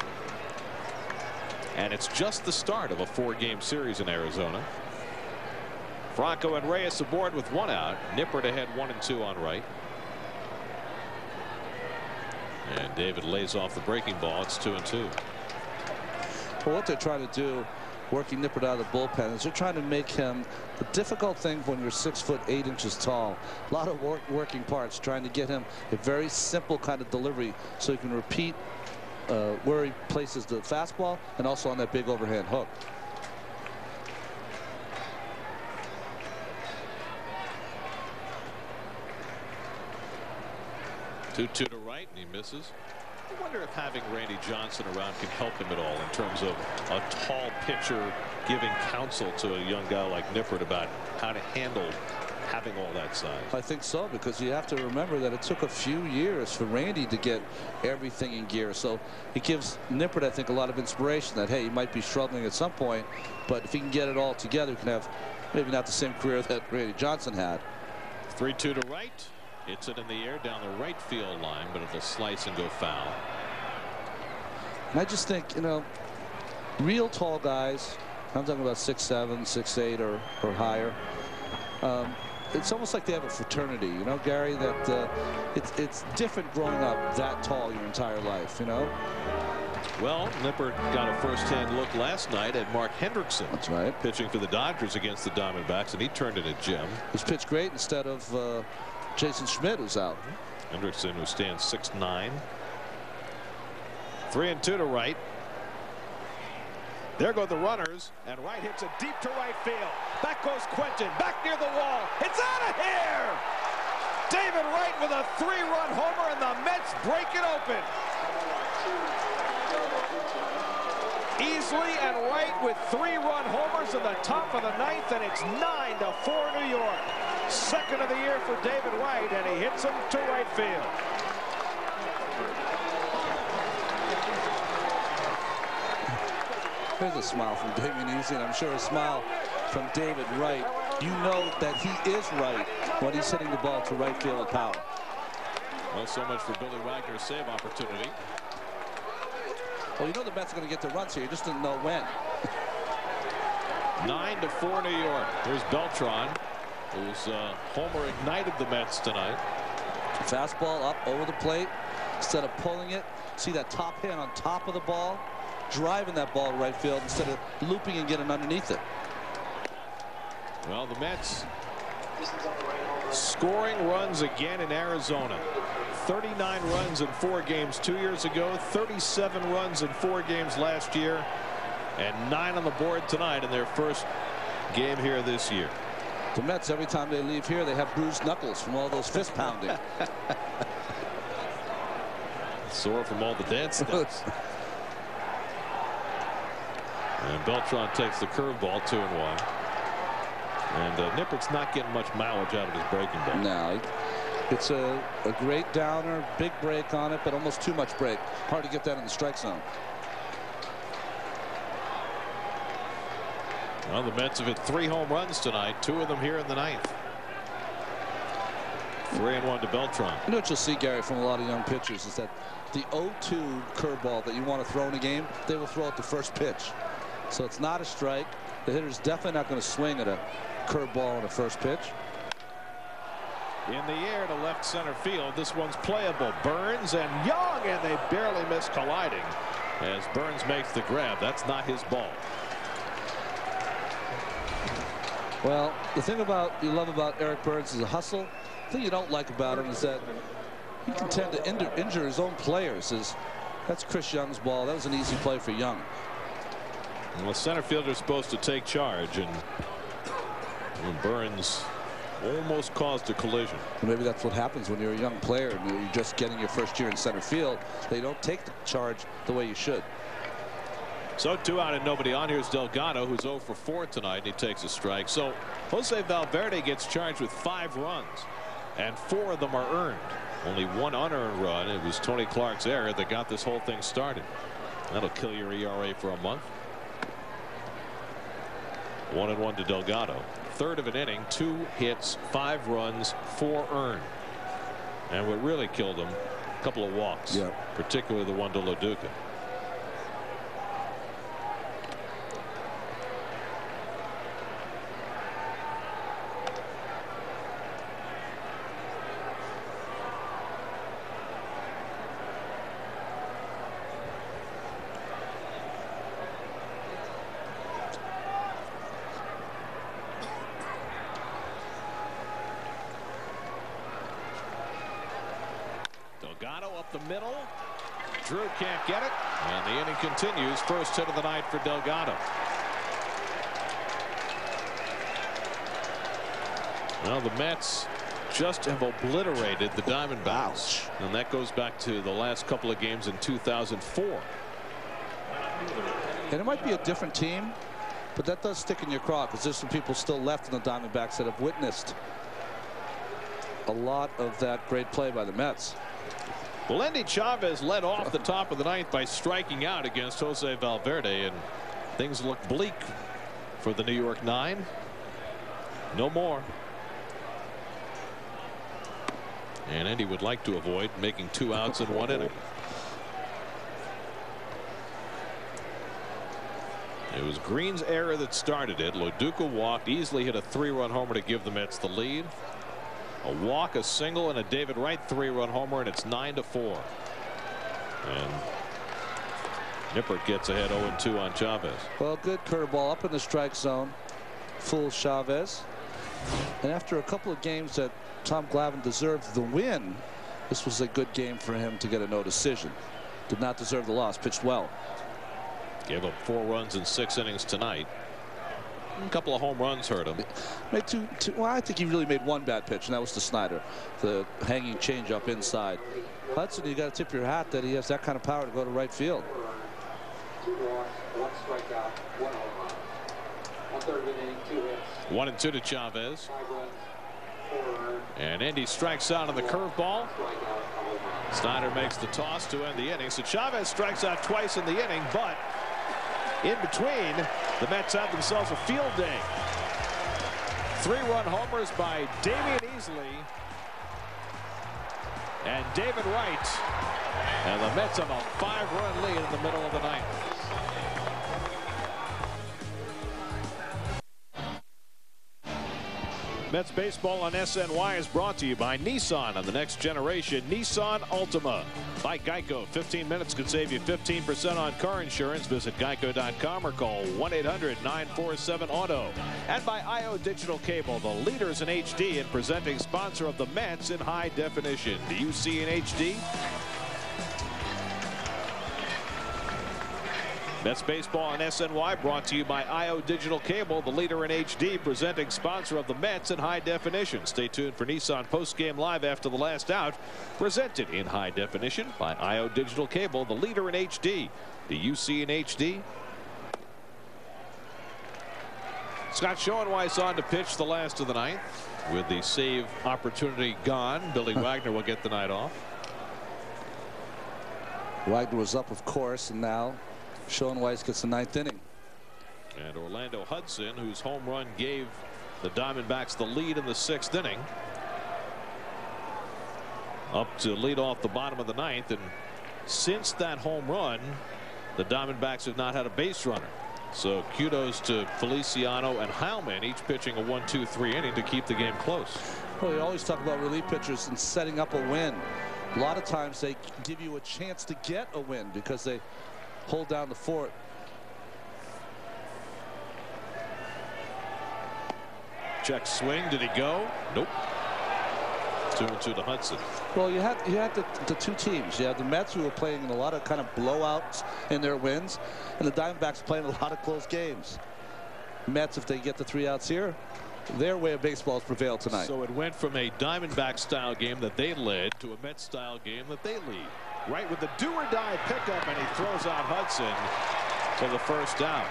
And it's just the start of a 4-game series in Arizona. Franco and Reyes aboard with 1 out. Nippert ahead 1-2 on Wright. And David lays off the breaking ball. It's 2-2. Well, what they're trying to do, working Nippert out of the bullpen, is they're trying to make him the difficult thing when you're 6'8" tall. A lot of working parts, trying to get him a very simple kind of delivery so he can repeat where he places the fastball and also on that big overhand hook. Two to Wright, and he misses. I wonder if having Randy Johnson around can help him at all in terms of a tall pitcher giving counsel to a young guy like Nippert about how to handle having all that size. I think so, because you have to remember that it took a few years for Randy to get everything in gear. So it gives Nippert, I think, a lot of inspiration that, hey, he might be struggling at some point, but if he can get it all together, he can have maybe not the same career that Randy Johnson had. 3-2 to Wright. Hits it in the air down the right field line, but it'll slice and go foul. And I just think, you know, real tall guys, I'm talking about 6'7", 6'8", or higher. It's almost like they have a fraternity, you know, Gary, that it's different growing up that tall your entire life, you know. Well, Nippert got a first-hand look last night at Mark Hendrickson. That's right. Pitching for the Dodgers against the Diamondbacks, and he turned it at Jim. He's pitched great instead of Jason Schmidt, who's out. Hendrickson, who stands 6'9". 3-2 to Wright. There go the runners, and Wright hits it deep to right field. Back goes Quentin, back near the wall. It's out of here! David Wright with a 3-run homer, and the Mets break it open. Easley and Wright with 3-run homers in the top of the ninth, and it's 9-4 New York. Second of the year for David Wright, and he hits him to right field. Here's a smile from Damion Easley, and I'm sure a smile from David Wright. You know that he is right when he's hitting the ball to right field with power. Well, so much for Billy Wagner's save opportunity. Well, you know the Mets are going to get the runs here. You just didn't know when. 9-4 New York. Here's Beltran, whose homer ignited the Mets tonight. Fastball up over the plate. Instead of pulling it, see that top hand on top of the ball, driving that ball to right field instead of looping and getting underneath it. Well, the Mets scoring runs again in Arizona. 39 runs in 4 games 2 years ago, 37 runs in 4 games last year, and 9 on the board tonight in their first game here this year. The Mets, every time they leave here, they have bruised knuckles from all those fist pounding. Sore from all the dance steps. And Beltran takes the curveball, 2-1. And Nippert's not getting much mileage out of his breaking ball. No, it's a great downer, big break on it, but almost too much break. Hard to get that in the strike zone. Well, the Mets have hit 3 home runs tonight, 2 of them here in the ninth. 3-1 to Beltran. You know what you'll see, Gary, from a lot of young pitchers is that the 0-2 curveball that you want to throw in a game, they will throw at the first pitch. So it's not a strike. The hitter's definitely not going to swing at a curveball on the first pitch. In the air to left center field. This one's playable. Burns and Young, and they barely miss colliding as Burns makes the grab. That's not his ball. Well, the thing you love about Eric Burns is a hustle. The thing you don't like about him is that he can tend to injure his own players. That's Chris Young's ball. That was an easy play for Young. Well, the center fielder is supposed to take charge, and Burns almost caused a collision. Maybe that's what happens when you're a young player and you're just getting your first year in center field. They don't take the charge the way you should. So 2 out and nobody on. Here's Delgado, who's 0 for 4 tonight, and he takes a strike. So Jose Valverde gets charged with 5 runs, and 4 of them are earned. Only 1 unearned run. It was Tony Clark's error that got this whole thing started. That'll kill your ERA for a month. 1-1 to Delgado. Third of an inning, 2 hits, 5 runs, 4 earned. And what really killed him, a couple of walks, particularly the one to Loduca. The middle. Drew can't get it, and the inning continues. First hit of the night for Delgado. Well, the Mets just have obliterated the Diamondbacks. And that goes back to the last couple of games in 2004. And it might be a different team, but that does stick in your craw because there's some people still left in the Diamondbacks that have witnessed a lot of that great play by the Mets. Well, Endy Chavez led off the top of the ninth by striking out against Jose Valverde, and things look bleak for the New York Nine. No more. And Endy would like to avoid making 2 outs in 1 inning. It was Green's error that started it. Loduca walked. Easley hit a 3-run homer to give the Mets the lead. A walk, a single, and a David Wright 3-run homer, and it's 9-4. And Nippert gets ahead 0-2 on Chavez. Well, good curveball up in the strike zone. Fools Chavez. And after a couple of games that Tom Glavine deserved the win, this was a good game for him to get a no decision. Did not deserve the loss. Pitched well. Gave up 4 runs in 6 innings tonight. A couple of home runs hurt him. Made two, well, I think he really made 1 bad pitch, and that was to Snyder, the hanging changeup inside. Hudson, you got to tip your hat that he has that kind of power to go to right field. 2 walks, 1 strikeout, 1 home run. 1/3 inning, 2 hits. 1-2 to Chavez. 5 runs, 4 earned. And Endy strikes out on the curveball. Snyder makes the toss to end the inning. So Chavez strikes out twice in the inning, but in between, the Mets have themselves a field day. 3-run homers by Damion Easley and David Wright. And the Mets have a 5-run lead in the middle of the ninth. Mets baseball on SNY is brought to you by Nissan on the next generation Nissan Altima. By Geico, 15 minutes could save you 15% on car insurance. Visit geico.com or call 1-800-947-AUTO. And by IO Digital Cable, the leaders in HD and presenting sponsor of the Mets in high definition. Do you see in HD? Mets baseball on SNY brought to you by IO Digital Cable, the leader in HD, presenting sponsor of the Mets in high definition. Stay tuned for Nissan postgame live after the last out, presented in high definition by IO Digital Cable, the leader in HD. Do you see in HD? Scott Schoenweiss on to pitch the last of the ninth. With the save opportunity gone, Billy Wagner will get the night off. Wagner was up, of course, and now Schoenweiss gets the 9th inning. And Orlando Hudson, whose home run gave the Diamondbacks the lead in the 6th inning, up to lead off the bottom of the 9th. And since that home run, the Diamondbacks have not had a base runner. So kudos to Feliciano and Heilman, each pitching a 1-2-3 inning to keep the game close. Well, we always talk about relief pitchers and setting up a win. A lot of times they give you a chance to get a win because they hold down the fort. Check swing. Did he go? Nope. 2-2 to Hudson. Well, you had the 2 teams. You had the Mets, who were playing in a lot of kind of blowouts in their wins, and the Diamondbacks playing a lot of close games. Mets, if they get the 3 outs here, their way of baseball has prevailed tonight. So it went from a Diamondback style game that they led to a Mets style game that they lead. Right with the do-or-die pickup, and he throws out Hudson for the first out.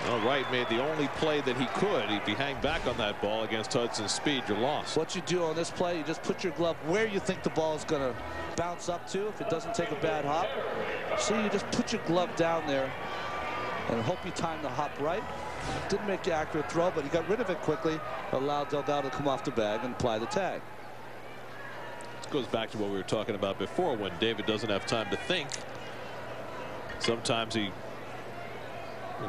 Well, Wright made the only play that he could. If he hang back on that ball against Hudson's speed, you're lost. What you do on this play, you just put your glove where you think the ball is going to bounce up to if it doesn't take a bad hop. So you just put your glove down there and hope you time the hop right. Didn't make the accurate throw, but he got rid of it quickly, allowed Delgado to come off the bag and apply the tag. Goes back to what we were talking about before. When David doesn't have time to think, sometimes he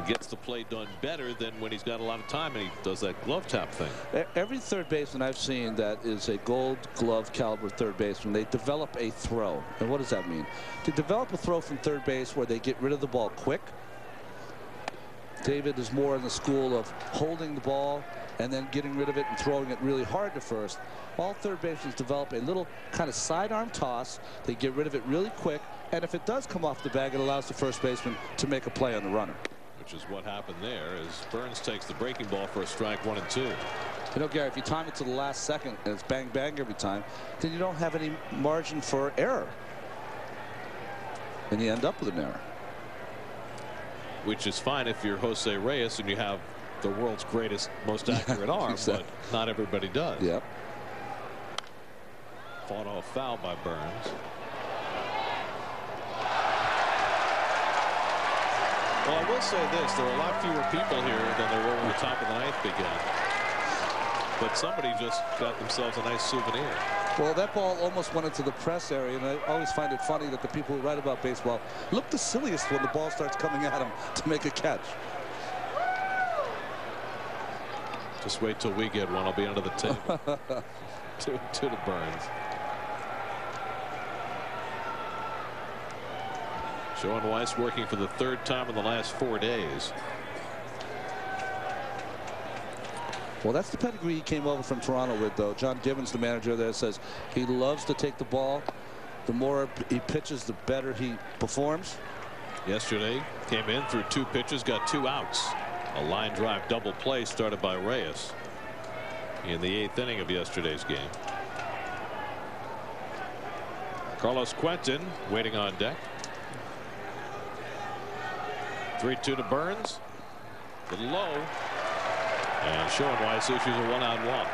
gets the play done better than when he's got a lot of time and he does that glove tap thing. Every third baseman I've seen that is a Gold Glove caliber third baseman, they develop a throw. And what does that mean? To develop a throw from third base where they get rid of the ball quick. David is more in the school of holding the ball and then getting rid of it and throwing it really hard to first. All third basemen develop a little kind of sidearm toss. They get rid of it really quick, and if it does come off the bag, it allows the first baseman to make a play on the runner. Which is what happened there as Burns takes the breaking ball for a strike 1-2. You know, Gary, if you time it to the last second and it's bang bang every time, then you don't have any margin for error, and you end up with an error. Which is fine if you're Jose Reyes and you have the world's greatest, most accurate arm, exactly. But not everybody does. Yep. Fought off foul by Burns. Well, I will say this: there are a lot fewer people here than there were when the top of the ninth began. But somebody just got themselves a nice souvenir. Well, that ball almost went into the press area, and I always find it funny that the people who write about baseball look the silliest when the ball starts coming at them to make a catch. Just wait till we get one. I'll be under the table. 2-2 to Burns. Sean Weiss working for the third time in the last 4 days. Well, that's the pedigree he came over from Toronto with, though. John Gibbons, the manager there, says he loves to take the ball. The more he pitches, the better he performs. Yesterday, came in through 2 pitches, got 2 outs. A line drive double play started by Reyes in the 8th inning of yesterday's game. Carlos Quentin waiting on deck. 3-2 to Burns. A little low. And Schoenweiss issues a 1-out walk.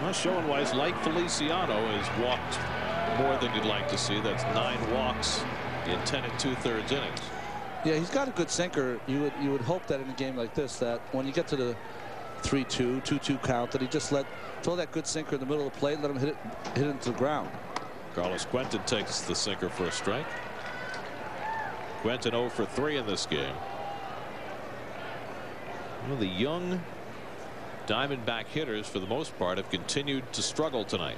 Well, Schoenweiss, like Feliciano, has walked more than you'd like to see. That's 9 walks in 10 2/3 innings. Yeah, he's got a good sinker. You would hope that in a game like this, that when you get to the 3-2, 2-2 count, that he just throw that good sinker in the middle of the plate, let him hit it into the ground. Carlos Quentin takes the sinker for a strike. Quentin 0 for 3 in this game. Well, the young Diamondback hitters, for the most part, have continued to struggle tonight.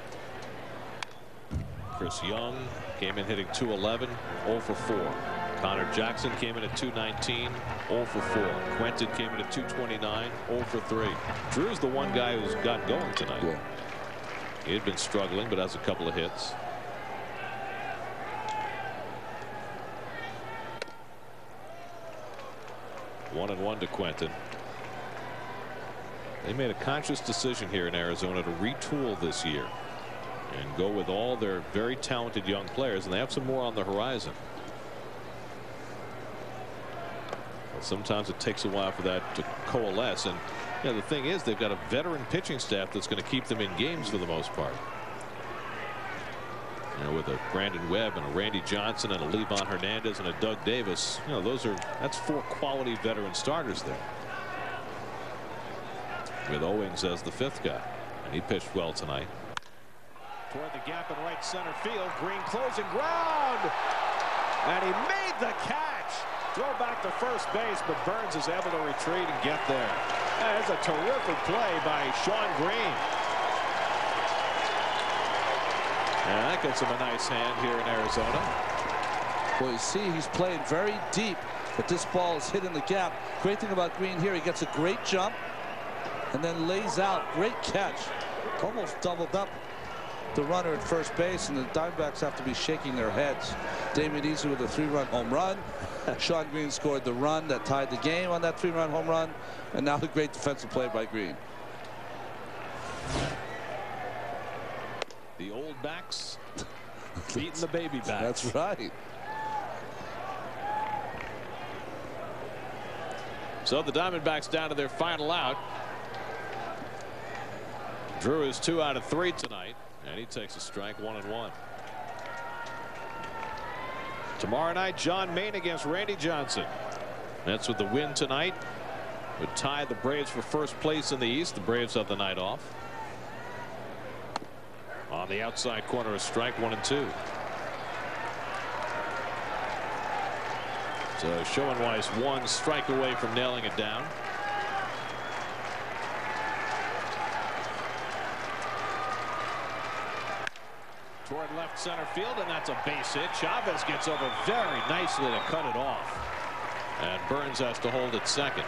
Chris Young came in hitting .211, 0 for 4. Connor Jackson came in at .219, 0 for 4. Quentin came in at .229, 0 for 3. Drew's the one guy who's got going tonight. Yeah. He had been struggling, but has a couple of hits. One and 1 to Quentin. They made a conscious decision here in Arizona to retool this year and go with all their very talented young players, and they have some more on the horizon. But sometimes it takes a while for that to coalesce, and you know, the thing is, they've got a veteran pitching staff that's going to keep them in games for the most part. You know, with a Brandon Webb and a Randy Johnson and a Levon Hernandez and a Doug Davis, you know, that's 4 quality veteran starters there. With Owings as the 5th guy, and he pitched well tonight. Toward the gap in right center field, Green closing ground, and he made the catch. Throw back to first base, but Burns is able to retreat and get there. That's a terrific play by Sean Green. And that gets him a nice hand here in Arizona. Well, you see, he's playing very deep, but this ball is hit in the gap. Great thing about Green here, he gets a great jump and then lays out. Great catch. Almost doubled up the runner at first base, and the Diamondbacks have to be shaking their heads. Damion Easley with a 3-run home run. Sean Green scored the run that tied the game on that 3-run home run, and now the great defensive play by Green. The old backs beating the baby backs. That's right. So the Diamondbacks down to their final out. Drew is 2 out of 3 tonight, and he takes a strike, 1-1. Tomorrow night, John Maine against Randy Johnson. That's with the win tonight would tie the Braves for first place in the East. The Braves have the night off. On the outside corner, a strike, 1-2. So Schoenweiss 1 strike away from nailing it down. Toward left center field, and that's a base hit. Chavez gets over very nicely to cut it off, and Burns has to hold it second.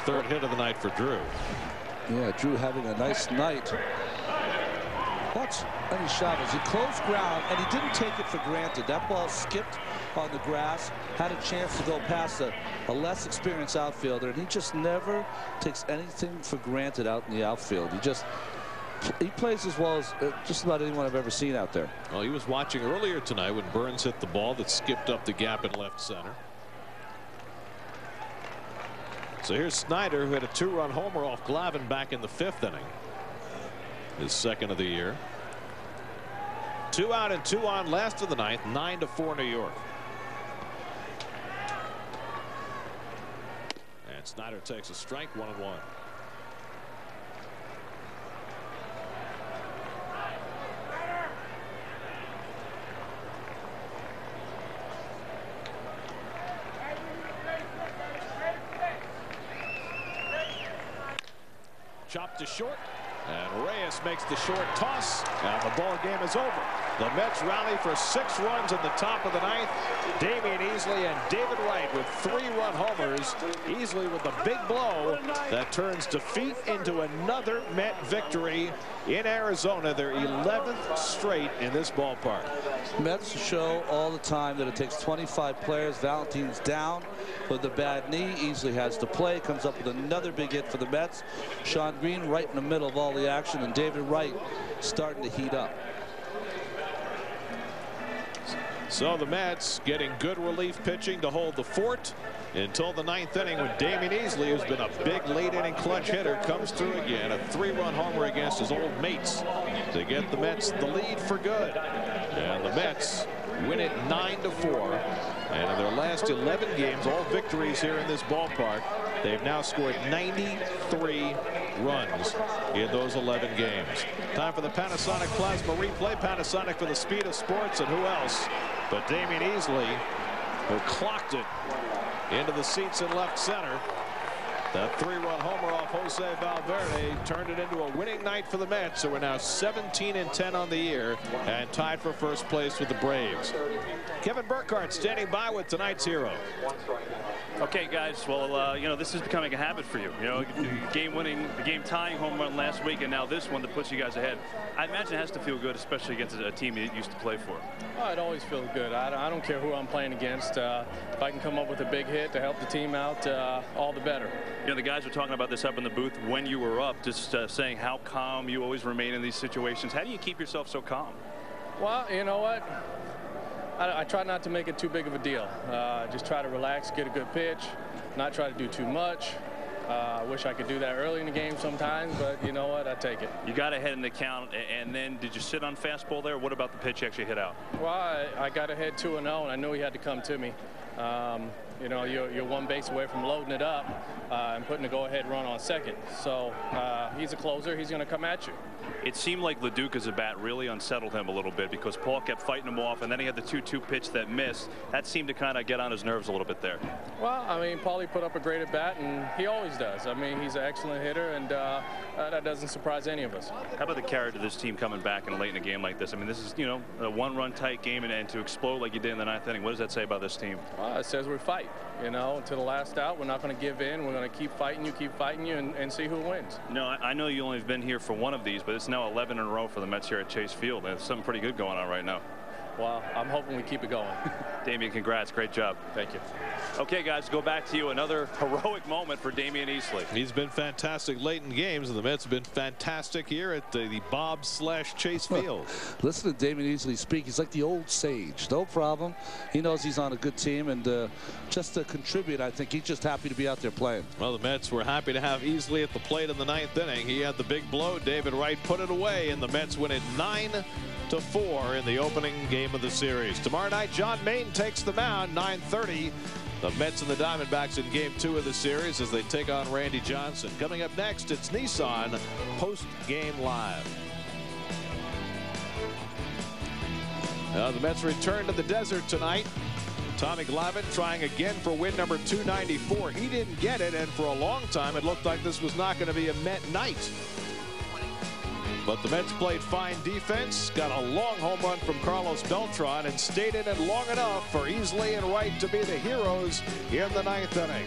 Third hit of the night for Drew. Yeah, Drew having a nice night. Watch any Chavez. He closed ground, and he didn't take it for granted. That ball skipped on the grass, had a chance to go past a less experienced outfielder, and he just never takes anything for granted out in the outfield. He plays as well as just about anyone I've ever seen out there. Well, he was watching earlier tonight when Burns hit the ball that skipped up the gap in left center. So here's Snyder, who had a 2-run homer off Glavine back in the 5th inning. His 2nd of the year. 2 out and 2 on last of the 9th, 9-4 New York. And Snyder takes a strike, 1-1. Chopped to short, and Reyes makes the short toss, and the ball game is over. The Mets rally for 6 runs in the top of the 9th. Damion, Easley, and David Wright with 3-run homers. Easley with a big blow that turns defeat into another Met victory in Arizona, their 11th straight in this ballpark. Mets show all the time that it takes 25 players. Valentin's down with a bad knee. Easley has to play. Comes up with another big hit for the Mets. Sean Green right in the middle of all the action, and David Wright starting to heat up. So the Mets getting good relief pitching to hold the fort until the 9th inning, when Damion Easley, who's been a big late inning clutch hitter, comes through again. A 3-run homer against his old mates to get the Mets the lead for good. And the Mets win it 9-4. And in their last 11 games, all victories here in this ballpark, they've now scored 93 runs in those 11 games. Time for the Panasonic Plasma replay. Panasonic for the speed of sports, and who else but Damion Easley, who clocked it into the seats in left center. That 3-run homer off Jose Valverde turned it into a winning night for the Mets, so we're now 17-10 on the year and tied for first place with the Braves. Kevin Burkhardt standing by with tonight's hero. Okay, guys. Well, you know, this is becoming a habit for you. You know, game-winning, the game-tying home run last week, and now this one that puts you guys ahead. I imagine it has to feel good, especially against a team you used to play for. Oh, it always feels good. I don't care who I'm playing against. If I can come up with a big hit to help the team out, all the better. You know, the guys were talking about this up in the booth when you were up, just saying how calm you always remain in these situations. How do you keep yourself so calm? Well, you know what? I try not to make it too big of a deal. Just try to relax, get a good pitch, not try to do too much. I wish I could do that early in the game sometimes, but you know what? I take it. You got ahead in the count, and then did you sit on fastball there? What about the pitch you actually hit out? Well, I got ahead 2-0, and I knew he had to come to me. You know, you're one base away from loading it up and putting a go-ahead run on second. So he's a closer. He's going to come at you. It seemed like LaDuca's bat really unsettled him a little bit because Paul kept fighting him off, and then he had the 2-2 pitch that missed. That seemed to kind of get on his nerves a little bit there. Well, I mean, Paulie put up a great at bat, and he always does. I mean, he's an excellent hitter, and that doesn't surprise any of us. How about the character of this team coming back and late in a game like this? I mean, this is, you know, a one-run tight game, and to explode like you did in the 9th inning. What does that say about this team? Well, it says we fight. You know, to the last out, we're not going to give in. We're going to keep fighting you, and see who wins. No, I know you only have been here for one of these, but it's now 11 in a row for the Mets here at Chase Field. There's something pretty good going on right now. Well, I'm hoping we keep it going. Damion, congrats. Great job. Thank you. Okay, guys, go back to you. Another heroic moment for Damion Easley. He's been fantastic late in games, and the Mets have been fantastic here at the Bob/Chase Field. Listen to Damion Easley speak. He's like the old sage. No problem. He knows he's on a good team, and just to contribute, I think he's just happy to be out there playing. Well, the Mets were happy to have Easley at the plate in the 9th inning. He had the big blow. David Wright put it away, and the Mets win it 9-4 in the opening game of the series. Tomorrow night, John Maine takes the mound, 9:30. The Mets and the Diamondbacks in game 2 of the series as they take on Randy Johnson. Coming up next, it's Nissan post-game live. The Mets return to the desert tonight. Tommy Glavine trying again for win number 294. He didn't get it, and for a long time it looked like this was not going to be a Met night. But the Mets played fine defense, got a long home run from Carlos Beltran, and stayed in it long enough for Easley and Wright to be the heroes in the 9th inning.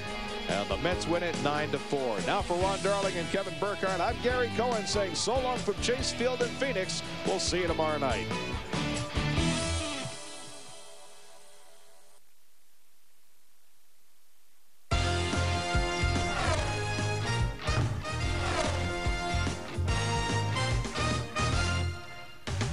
And the Mets win it 9-4. Now for Ron Darling and Kevin Burkhardt, I'm Gary Cohen saying so long from Chase Field in Phoenix. We'll see you tomorrow night.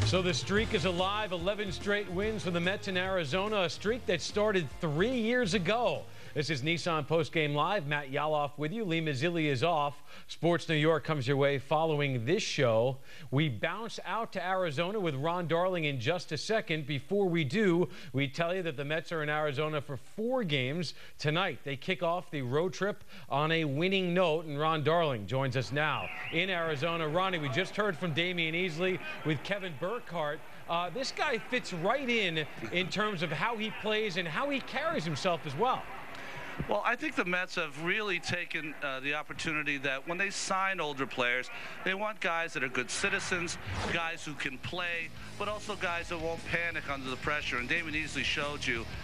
So the streak is alive. 11 straight wins for the Mets in Arizona, a streak that started 3 years ago. This is Nissan Postgame Live. Matt Yaloff with you. Lee Mazzilli is off. Sports New York comes your way following this show. We bounce out to Arizona with Ron Darling in just a second. Before we do, we tell you that the Mets are in Arizona for 4 games tonight. They kick off the road trip on a winning note, and Ron Darling joins us now in Arizona. Ronnie, we just heard from Damion Easley with Kevin Burkhardt. This guy fits right in terms of how he plays and how he carries himself as well. Well, I think the Mets have really taken the opportunity that when they sign older players, they want guys that are good citizens, guys who can play, but also guys that won't panic under the pressure. And Damion Easley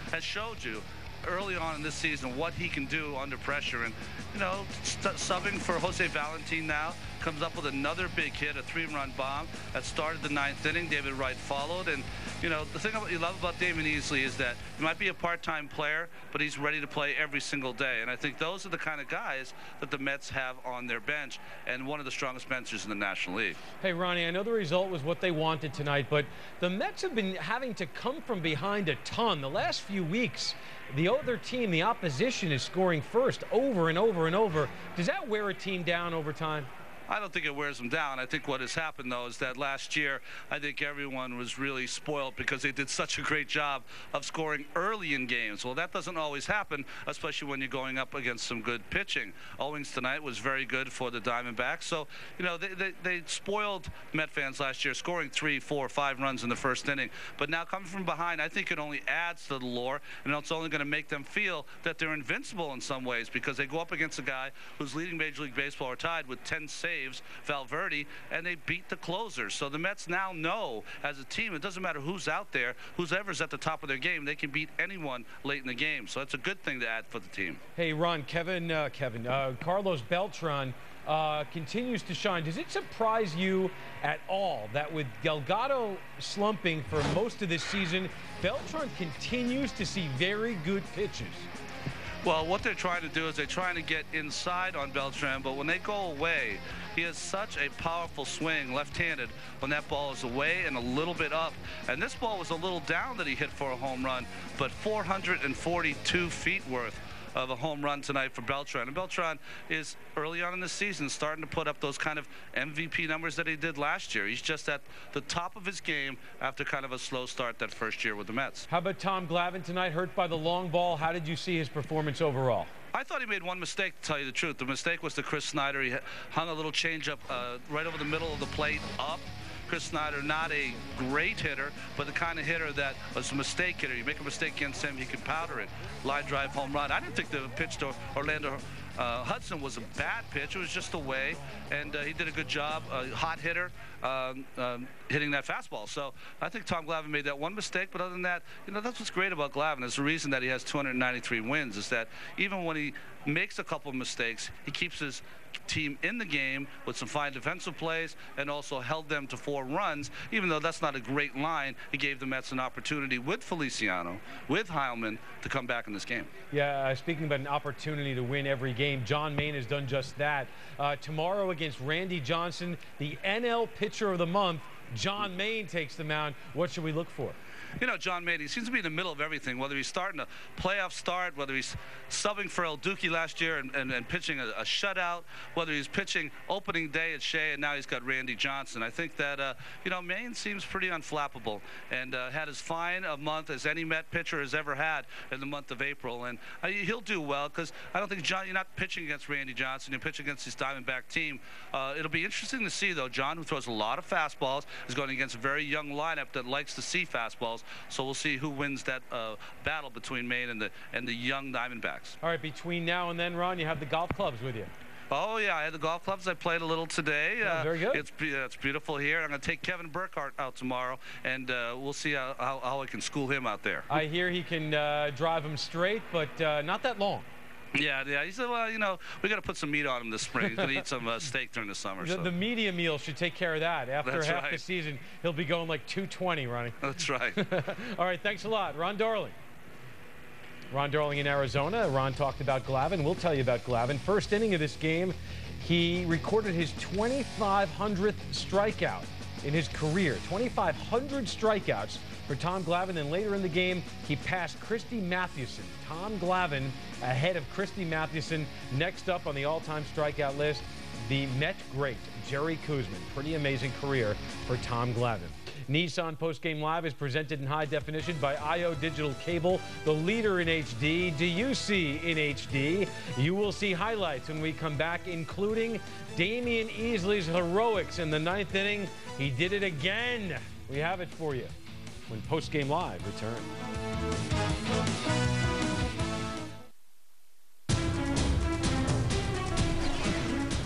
has showed you early on in this season what he can do under pressure. And, you know, subbing for Jose Valentin now, comes up with another big hit, a 3-run bomb that started the 9th inning. David Wright followed. And, you know, the thing you love about Damion Easley is that he might be a part-time player, but he's ready to play every single day. And I think those are the kind of guys that the Mets have on their bench, and one of the strongest benches in the National League. Hey, Ronnie, I know the result was what they wanted tonight, but the Mets have been having to come from behind a ton. The last few weeks, the other team, the opposition, is scoring first over and over and over. Does that wear a team down over time? I don't think it wears them down. I think what has happened, though, is that last year, I think everyone was really spoiled because they did such a great job of scoring early in games. Well, that doesn't always happen, especially when you're going up against some good pitching. Owings tonight was very good for the Diamondbacks. So, you know, they spoiled Met fans last year, scoring 3, 4, 5 runs in the first inning. But now coming from behind, I think it only adds to the lore, and it's only going to make them feel that they're invincible in some ways because they go up against a guy who's leading Major League Baseball or tied with 10 saves, Valverde, and they beat the closers. So the Mets now know as a team, it doesn't matter who's out there, whoever's at the top of their game, they can beat anyone late in the game. So that's a good thing to add for the team. Hey, Ron, Carlos Beltran continues to shine. Does it surprise you at all that with Delgado slumping for most of this season, Beltran continues to see very good pitches? Well, what they're trying to do is they're trying to get inside on Beltran, but when they go away, he has such a powerful swing, left-handed, when that ball is away and a little bit up. And this ball was a little down that he hit for a home run, but 442 feet worth of a home run tonight for Beltran. And Beltran is early on in the season starting to put up those kind of MVP numbers that he did last year. He's just at the top of his game after kind of a slow start that first year with the Mets. How about Tom Glavine tonight, hurt by the long ball? How did you see his performance overall? I thought he made one mistake, to tell you the truth. The mistake was to Chris Snyder. He hung a little changeup right over the middle of the plate up. Chris Snyder, not a great hitter, but the kind of hitter that was a mistake hitter. You make a mistake against him, he can powder it. Line drive home run. I didn't think the pitch to Orlando Hudson was a bad pitch. It was just away, and he did a good job. Hot hitter, hitting that fastball. So I think Tom Glavine made that one mistake, but other than that, you know, that's what's great about Glavine. It's the reason that he has 293 wins, is that even when he makes a couple of mistakes, he keeps his team in the game with some fine defensive plays and also held them to 4 runs. Even though that's not a great line, he gave the Mets an opportunity with Feliciano, with Heilman, to come back in this game. Yeah, speaking about an opportunity to win every game, John Maine has done just that. Tomorrow against Randy Johnson, the NL Pitcher of the Month, John Maine takes the mound. What should we look for? You know, John Maine, he seems to be in the middle of everything, whether he's starting a playoff start, whether he's subbing for El Duque last year and pitching a shutout, whether he's pitching opening day at Shea, and now he's got Randy Johnson. I think that, you know, Maine seems pretty unflappable and had as fine a month as any Met pitcher has ever had in the month of April. And he'll do well because I don't think, you're not pitching against Randy Johnson, you're pitching against this Diamondback team. It'll be interesting to see, though. John, who throws a lot of fastballs, is going against a very young lineup that likes to see fastballs. So we'll see who wins that battle between Maine and the young Diamondbacks. All right, between now and then, Ron, you have the golf clubs with you. Oh, yeah, I had the golf clubs. I played a little today. Very good. It's beautiful here. I'm going to take Kevin Burkhardt out tomorrow, and we'll see how I can school him out there. I hear he can drive him straight, but not that long. Yeah. He said, well, you know, we got to put some meat on him this spring. He's going to eat some steak during the summer. The media meal should take care of that. After That's half right. the season, he'll be going like 220, Ronnie. That's right. All right, thanks a lot. Ron Darling. Ron Darling in Arizona. Ron talked about Glavine. We'll tell you about Glavine. First inning of this game, he recorded his 2,500th strikeout in his career. 2,500 strikeouts for Tom Glavine. Then later in the game, he passed Christy Mathewson. Tom Glavine ahead of Christy Mathewson. Next up on the all-time strikeout list, the Met great, Jerry Koosman. Pretty amazing career for Tom Glavine. Nissan Postgame Live is presented in high definition by IO Digital Cable, the leader in HD. Do you see in HD? You will see highlights when we come back, including Damion Easley's heroics in the 9th inning. He did it again. We have it for you when Postgame Live returns.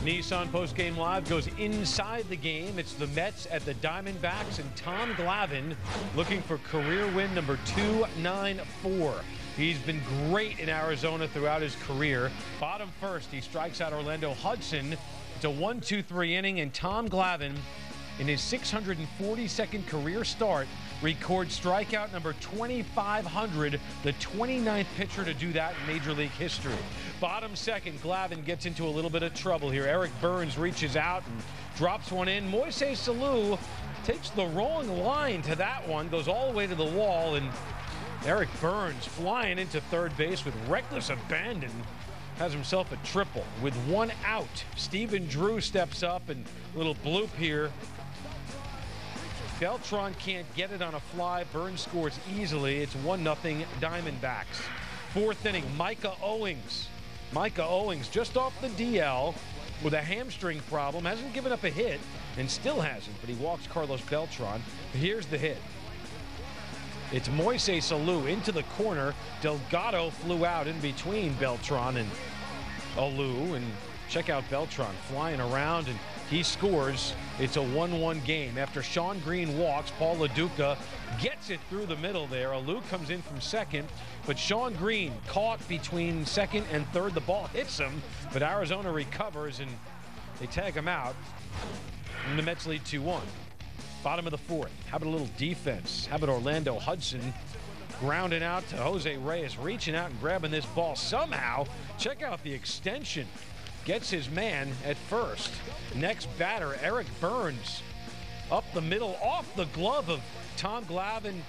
Nissan Postgame Live goes inside the game. It's the Mets at the Diamondbacks, and Tom Glavine looking for career win number 294. He's been great in Arizona throughout his career. Bottom first, he strikes out Orlando Hudson. It's a 1-2-3 inning, and Tom Glavine, in his 642nd career start, records strikeout number 2,500, the 29th pitcher to do that in Major League history. Bottom second, Glavine gets into a little bit of trouble here. Eric Burns reaches out and drops one in. Moises Alou takes the wrong line to that one, goes all the way to the wall, and Eric Burns flying into third base with reckless abandon has himself a triple with one out. Stephen Drew steps up, and a little bloop here. Beltran can't get it on a fly. Burns scores easily. It's 1-0 Diamondbacks. 4th inning, Micah Owings. Micah Owings just off the DL with a hamstring problem. Hasn't given up a hit and still hasn't, but he walks Carlos Beltran. Here's the hit. It's Moises Alou into the corner. Delgado flew out in between Beltran and Alou, and check out Beltran flying around, and he scores. It's a 1-1 game. After Sean Green walks, Paul LaDuca gets it through the middle there. Alou comes in from second, but Sean Green caught between second and third. The ball hits him, but Arizona recovers, and they tag him out, and the Mets lead 2-1. Bottom of the 4th. How about a little defense? How about Orlando Hudson grounding out to Jose Reyes, reaching out and grabbing this ball somehow. Check out the extension. Gets his man at first. Next batter, Eric Burns. Up the middle, off the glove of Tom Glavine.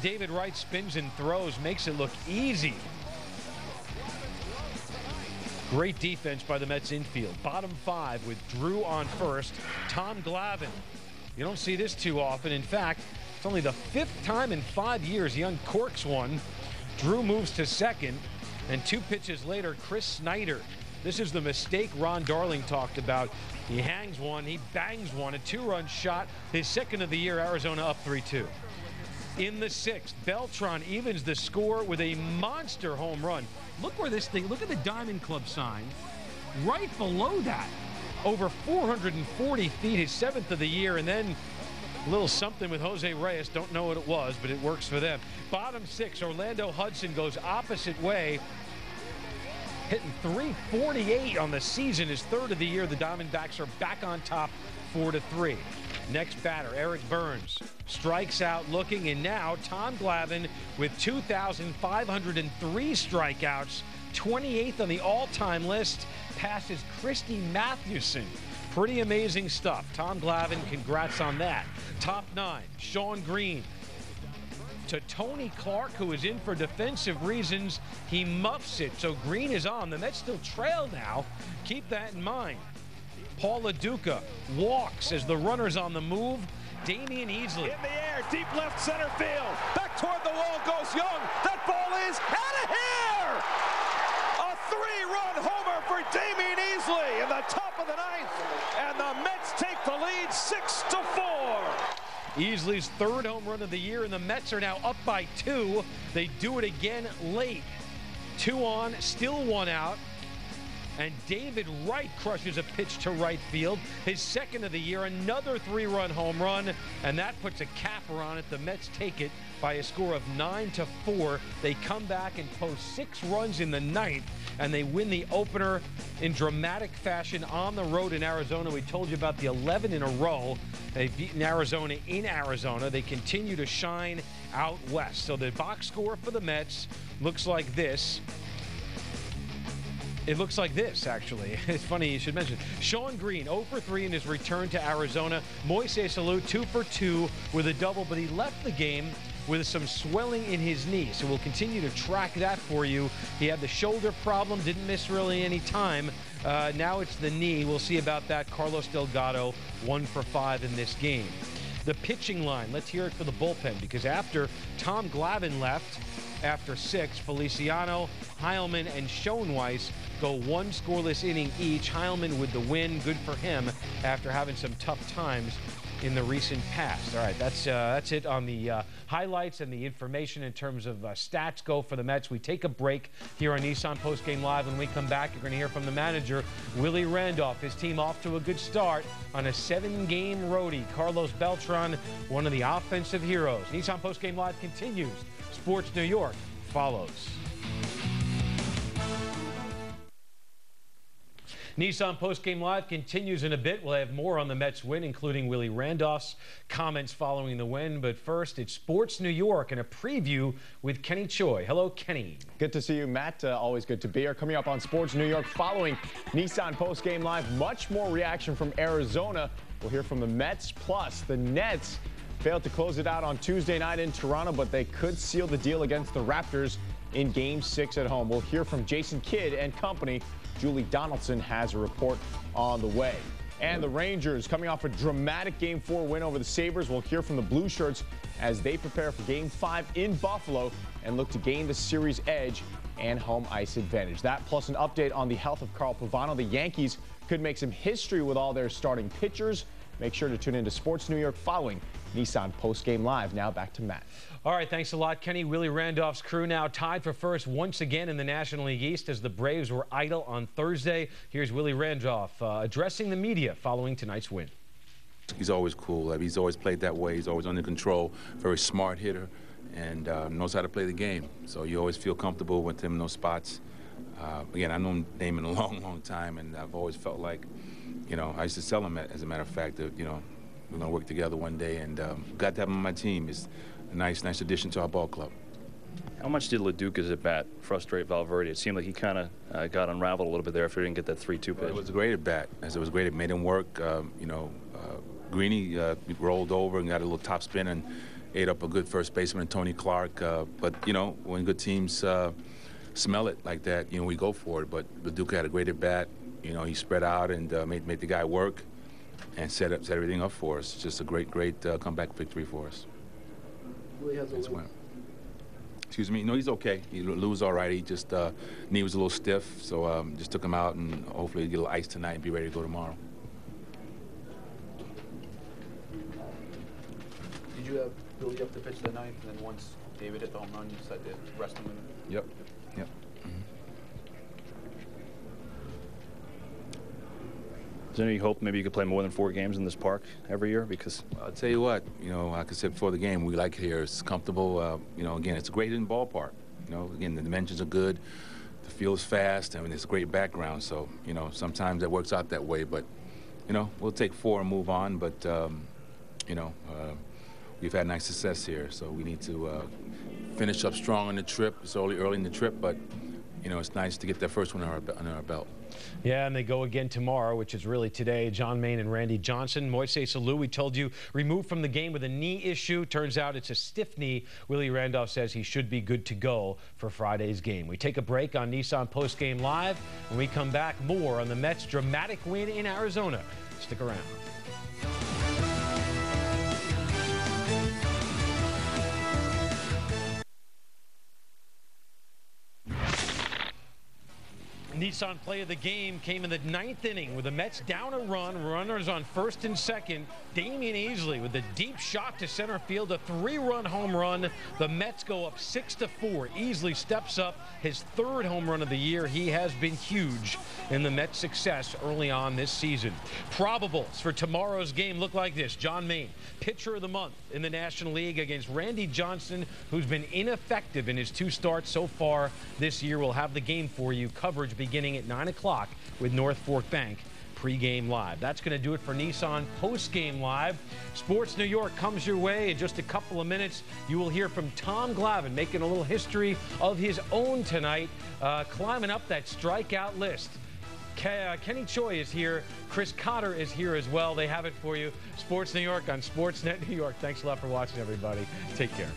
David Wright spins and throws, makes it look easy. Great defense by the Mets infield. Bottom 5 with Drew on first. Tom Glavine. You don't see this too often. In fact, it's only the 5th time in 5 years he uncorks one. Drew moves to second, and 2 pitches later, Chris Snyder. This is the mistake Ron Darling talked about. He hangs one, he bangs one, a 2-run shot. His second of the year, Arizona up 3-2. In the 6th, Beltran evens the score with a monster home run. Look where this thing, look at the Diamond Club sign. Right below that. Over 440 feet, his 7th of the year, and then a little something with Jose Reyes. Don't know what it was, but it works for them. Bottom 6, Orlando Hudson goes opposite way, hitting .348 on the season, his 3rd of the year. The Diamondbacks are back on top 4-3. Next batter, Eric Burns, strikes out looking, and now Tom Glavine with 2,503 strikeouts, 28th on the all-time list, passes Christy Mathewson. Pretty amazing stuff. Tom Glavine, congrats on that. Top 9, Sean Green. To Tony Clark, who is in for defensive reasons. He muffs it, so Green is on. The Mets still trail now. Keep that in mind. Paul LaDuca walks as the runner's on the move. Damion Easley. In the air, deep left center field. Back toward the wall goes Young. That ball is out of here! A 3-run homer for Damion Easley in the top of the 9th. And the Mets take the lead 6-4. Easley's 3rd home run of the year, and the Mets are now up by 2. They do it again late. 2 on, still 1 out. And David Wright crushes a pitch to right field. His second of the year, another 3-run home run, and that puts a capper on it. The Mets take it by a score of 9-4. They come back and post 6 runs in the ninth, and they win the opener in dramatic fashion on the road in Arizona. We told you about the 11 in a row. They've beaten Arizona in Arizona. They continue to shine out west. So the box score for the Mets looks like this. It looks like this, actually. It's funny you should mention. Sean Green, 0 for 3 in his return to Arizona. Moises Alou, 2 for 2 with a double, but he left the game with some swelling in his knee. So we'll continue to track that for you. He had the shoulder problem, didn't miss really any time. Now it's the knee. We'll see about that. Carlos Delgado, 1 for 5 in this game. The pitching line, let's hear it for the bullpen, because after Tom Glavine left, after 6, Feliciano, Heilman, and Schoenweiss go 1 scoreless inning each. Heilman with the win, good for him after having some tough times in the recent past. All right, that's it on the highlights and the information in terms of stats go for the Mets. We take a break here on Nissan Postgame Live. When we come back, you're going to hear from the manager, Willie Randolph. His team off to a good start on a 7-game roadie. Carlos Beltran, one of the offensive heroes. Nissan Postgame Live continues. Sports New York follows. Nissan Postgame Live continues in a bit. We'll have more on the Mets win, including Willie Randolph's comments following the win. But first, it's Sports New York and a preview with Kenny Choi. Hello, Kenny. Good to see you, Matt. Always good to be here. Coming up on Sports New York following Nissan Postgame Live, much more reaction from Arizona. We'll hear from the Mets, plus the Nets failed to close it out on Tuesday night in Toronto, but they could seal the deal against the Raptors in Game 6 at home. We'll hear from Jason Kidd and company. Julie Donaldson has a report on the way. And the Rangers coming off a dramatic Game 4 win over the Sabres. We'll hear from the Blue Shirts as they prepare for Game 5 in Buffalo and look to gain the series edge and home ice advantage. That plus an update on the health of Carl Pavano. The Yankees could make some history with all their starting pitchers. Make sure to tune into Sports New York following Nissan Postgame Live. Now back to Matt. All right, thanks a lot, Kenny. Willie Randolph's crew now tied for first once again in the National League East as the Braves were idle on Thursday. Here's Willie Randolph addressing the media following tonight's win. He's always cool. He's always played that way. He's always under control, very smart hitter, and knows how to play the game. So you always feel comfortable with him in those spots. Again, I know Damion a long, long time, and I've always felt like, you know, I used to tell him, as a matter of fact, that, you know, we're going to work together one day, and glad to have him on my team. It's a nice addition to our ball club. How much did LaDuca's at bat frustrate Valverde? It seemed like he kind of got unraveled a little bit there after he didn't get that 3-2 pitch. Well, it was a great at bat. As it was great, it made him work. Greeny rolled over and got a little top spin and ate up a good first baseman, Tony Clark. But you know, when good teams smell it like that, you know, we go for it. But LaDuca had a great at bat. You know, he spread out and made the guy work and set everything up for us. Just a great comeback victory for us. Willie has a win. Excuse me. No, he's okay. Lou's all right. He just knee was a little stiff, so just took him out, and hopefully he'll get a little ice tonight and be ready to go tomorrow. Did you have Billy up the pitch that night, and then once David hit the home run, you decided to rest him in it? Yep. Is there any hope maybe you could play more than 4 games in this park every year? Because I'll tell you what, you know, like I said before the game, we like it here. It's comfortable. You know, again, it's a great hitting ballpark. You know, again, the dimensions are good. The field's fast. I mean, it's a great background. So, you know, sometimes that works out that way. But, you know, we'll take 4 and move on. But, you know, we've had nice success here. So we need to finish up strong on the trip. It's early in the trip, but, you know, it's nice to get that first one on our belt. Yeah, and they go again tomorrow, which is really today. John Maine and Randy Johnson. Moises Alou, we told you, removed from the game with a knee issue. Turns out it's a stiff knee. Willie Randolph says he should be good to go for Friday's game. We take a break on Nissan Postgame Live. When we come back, more on the Mets' dramatic win in Arizona. Stick around. Nissan play of the game came in the 9th inning with the Mets down a run, runners on first and second. Damion Easley with a deep shot to center field, a 3-run home run. The Mets go up 6-4. Easley steps up, his 3rd home run of the year. He has been huge in the Mets' success early on this season. Probables for tomorrow's game look like this. John Maine, pitcher of the month in the National League against Randy Johnson, who's been ineffective in his 2 starts so far this year. We'll have the game for you. Coverage beginning at 9 o'clock with North Fork Bank pregame live. That's going to do it for Nissan postgame live. Sports New York comes your way in just a couple of minutes. You will hear from Tom Glavine making a little history of his own tonight, climbing up that strikeout list. Kenny Choi is here. Chris Cotter is here as well. They have it for you. Sports New York on Sportsnet New York. Thanks a lot for watching, everybody. Take care.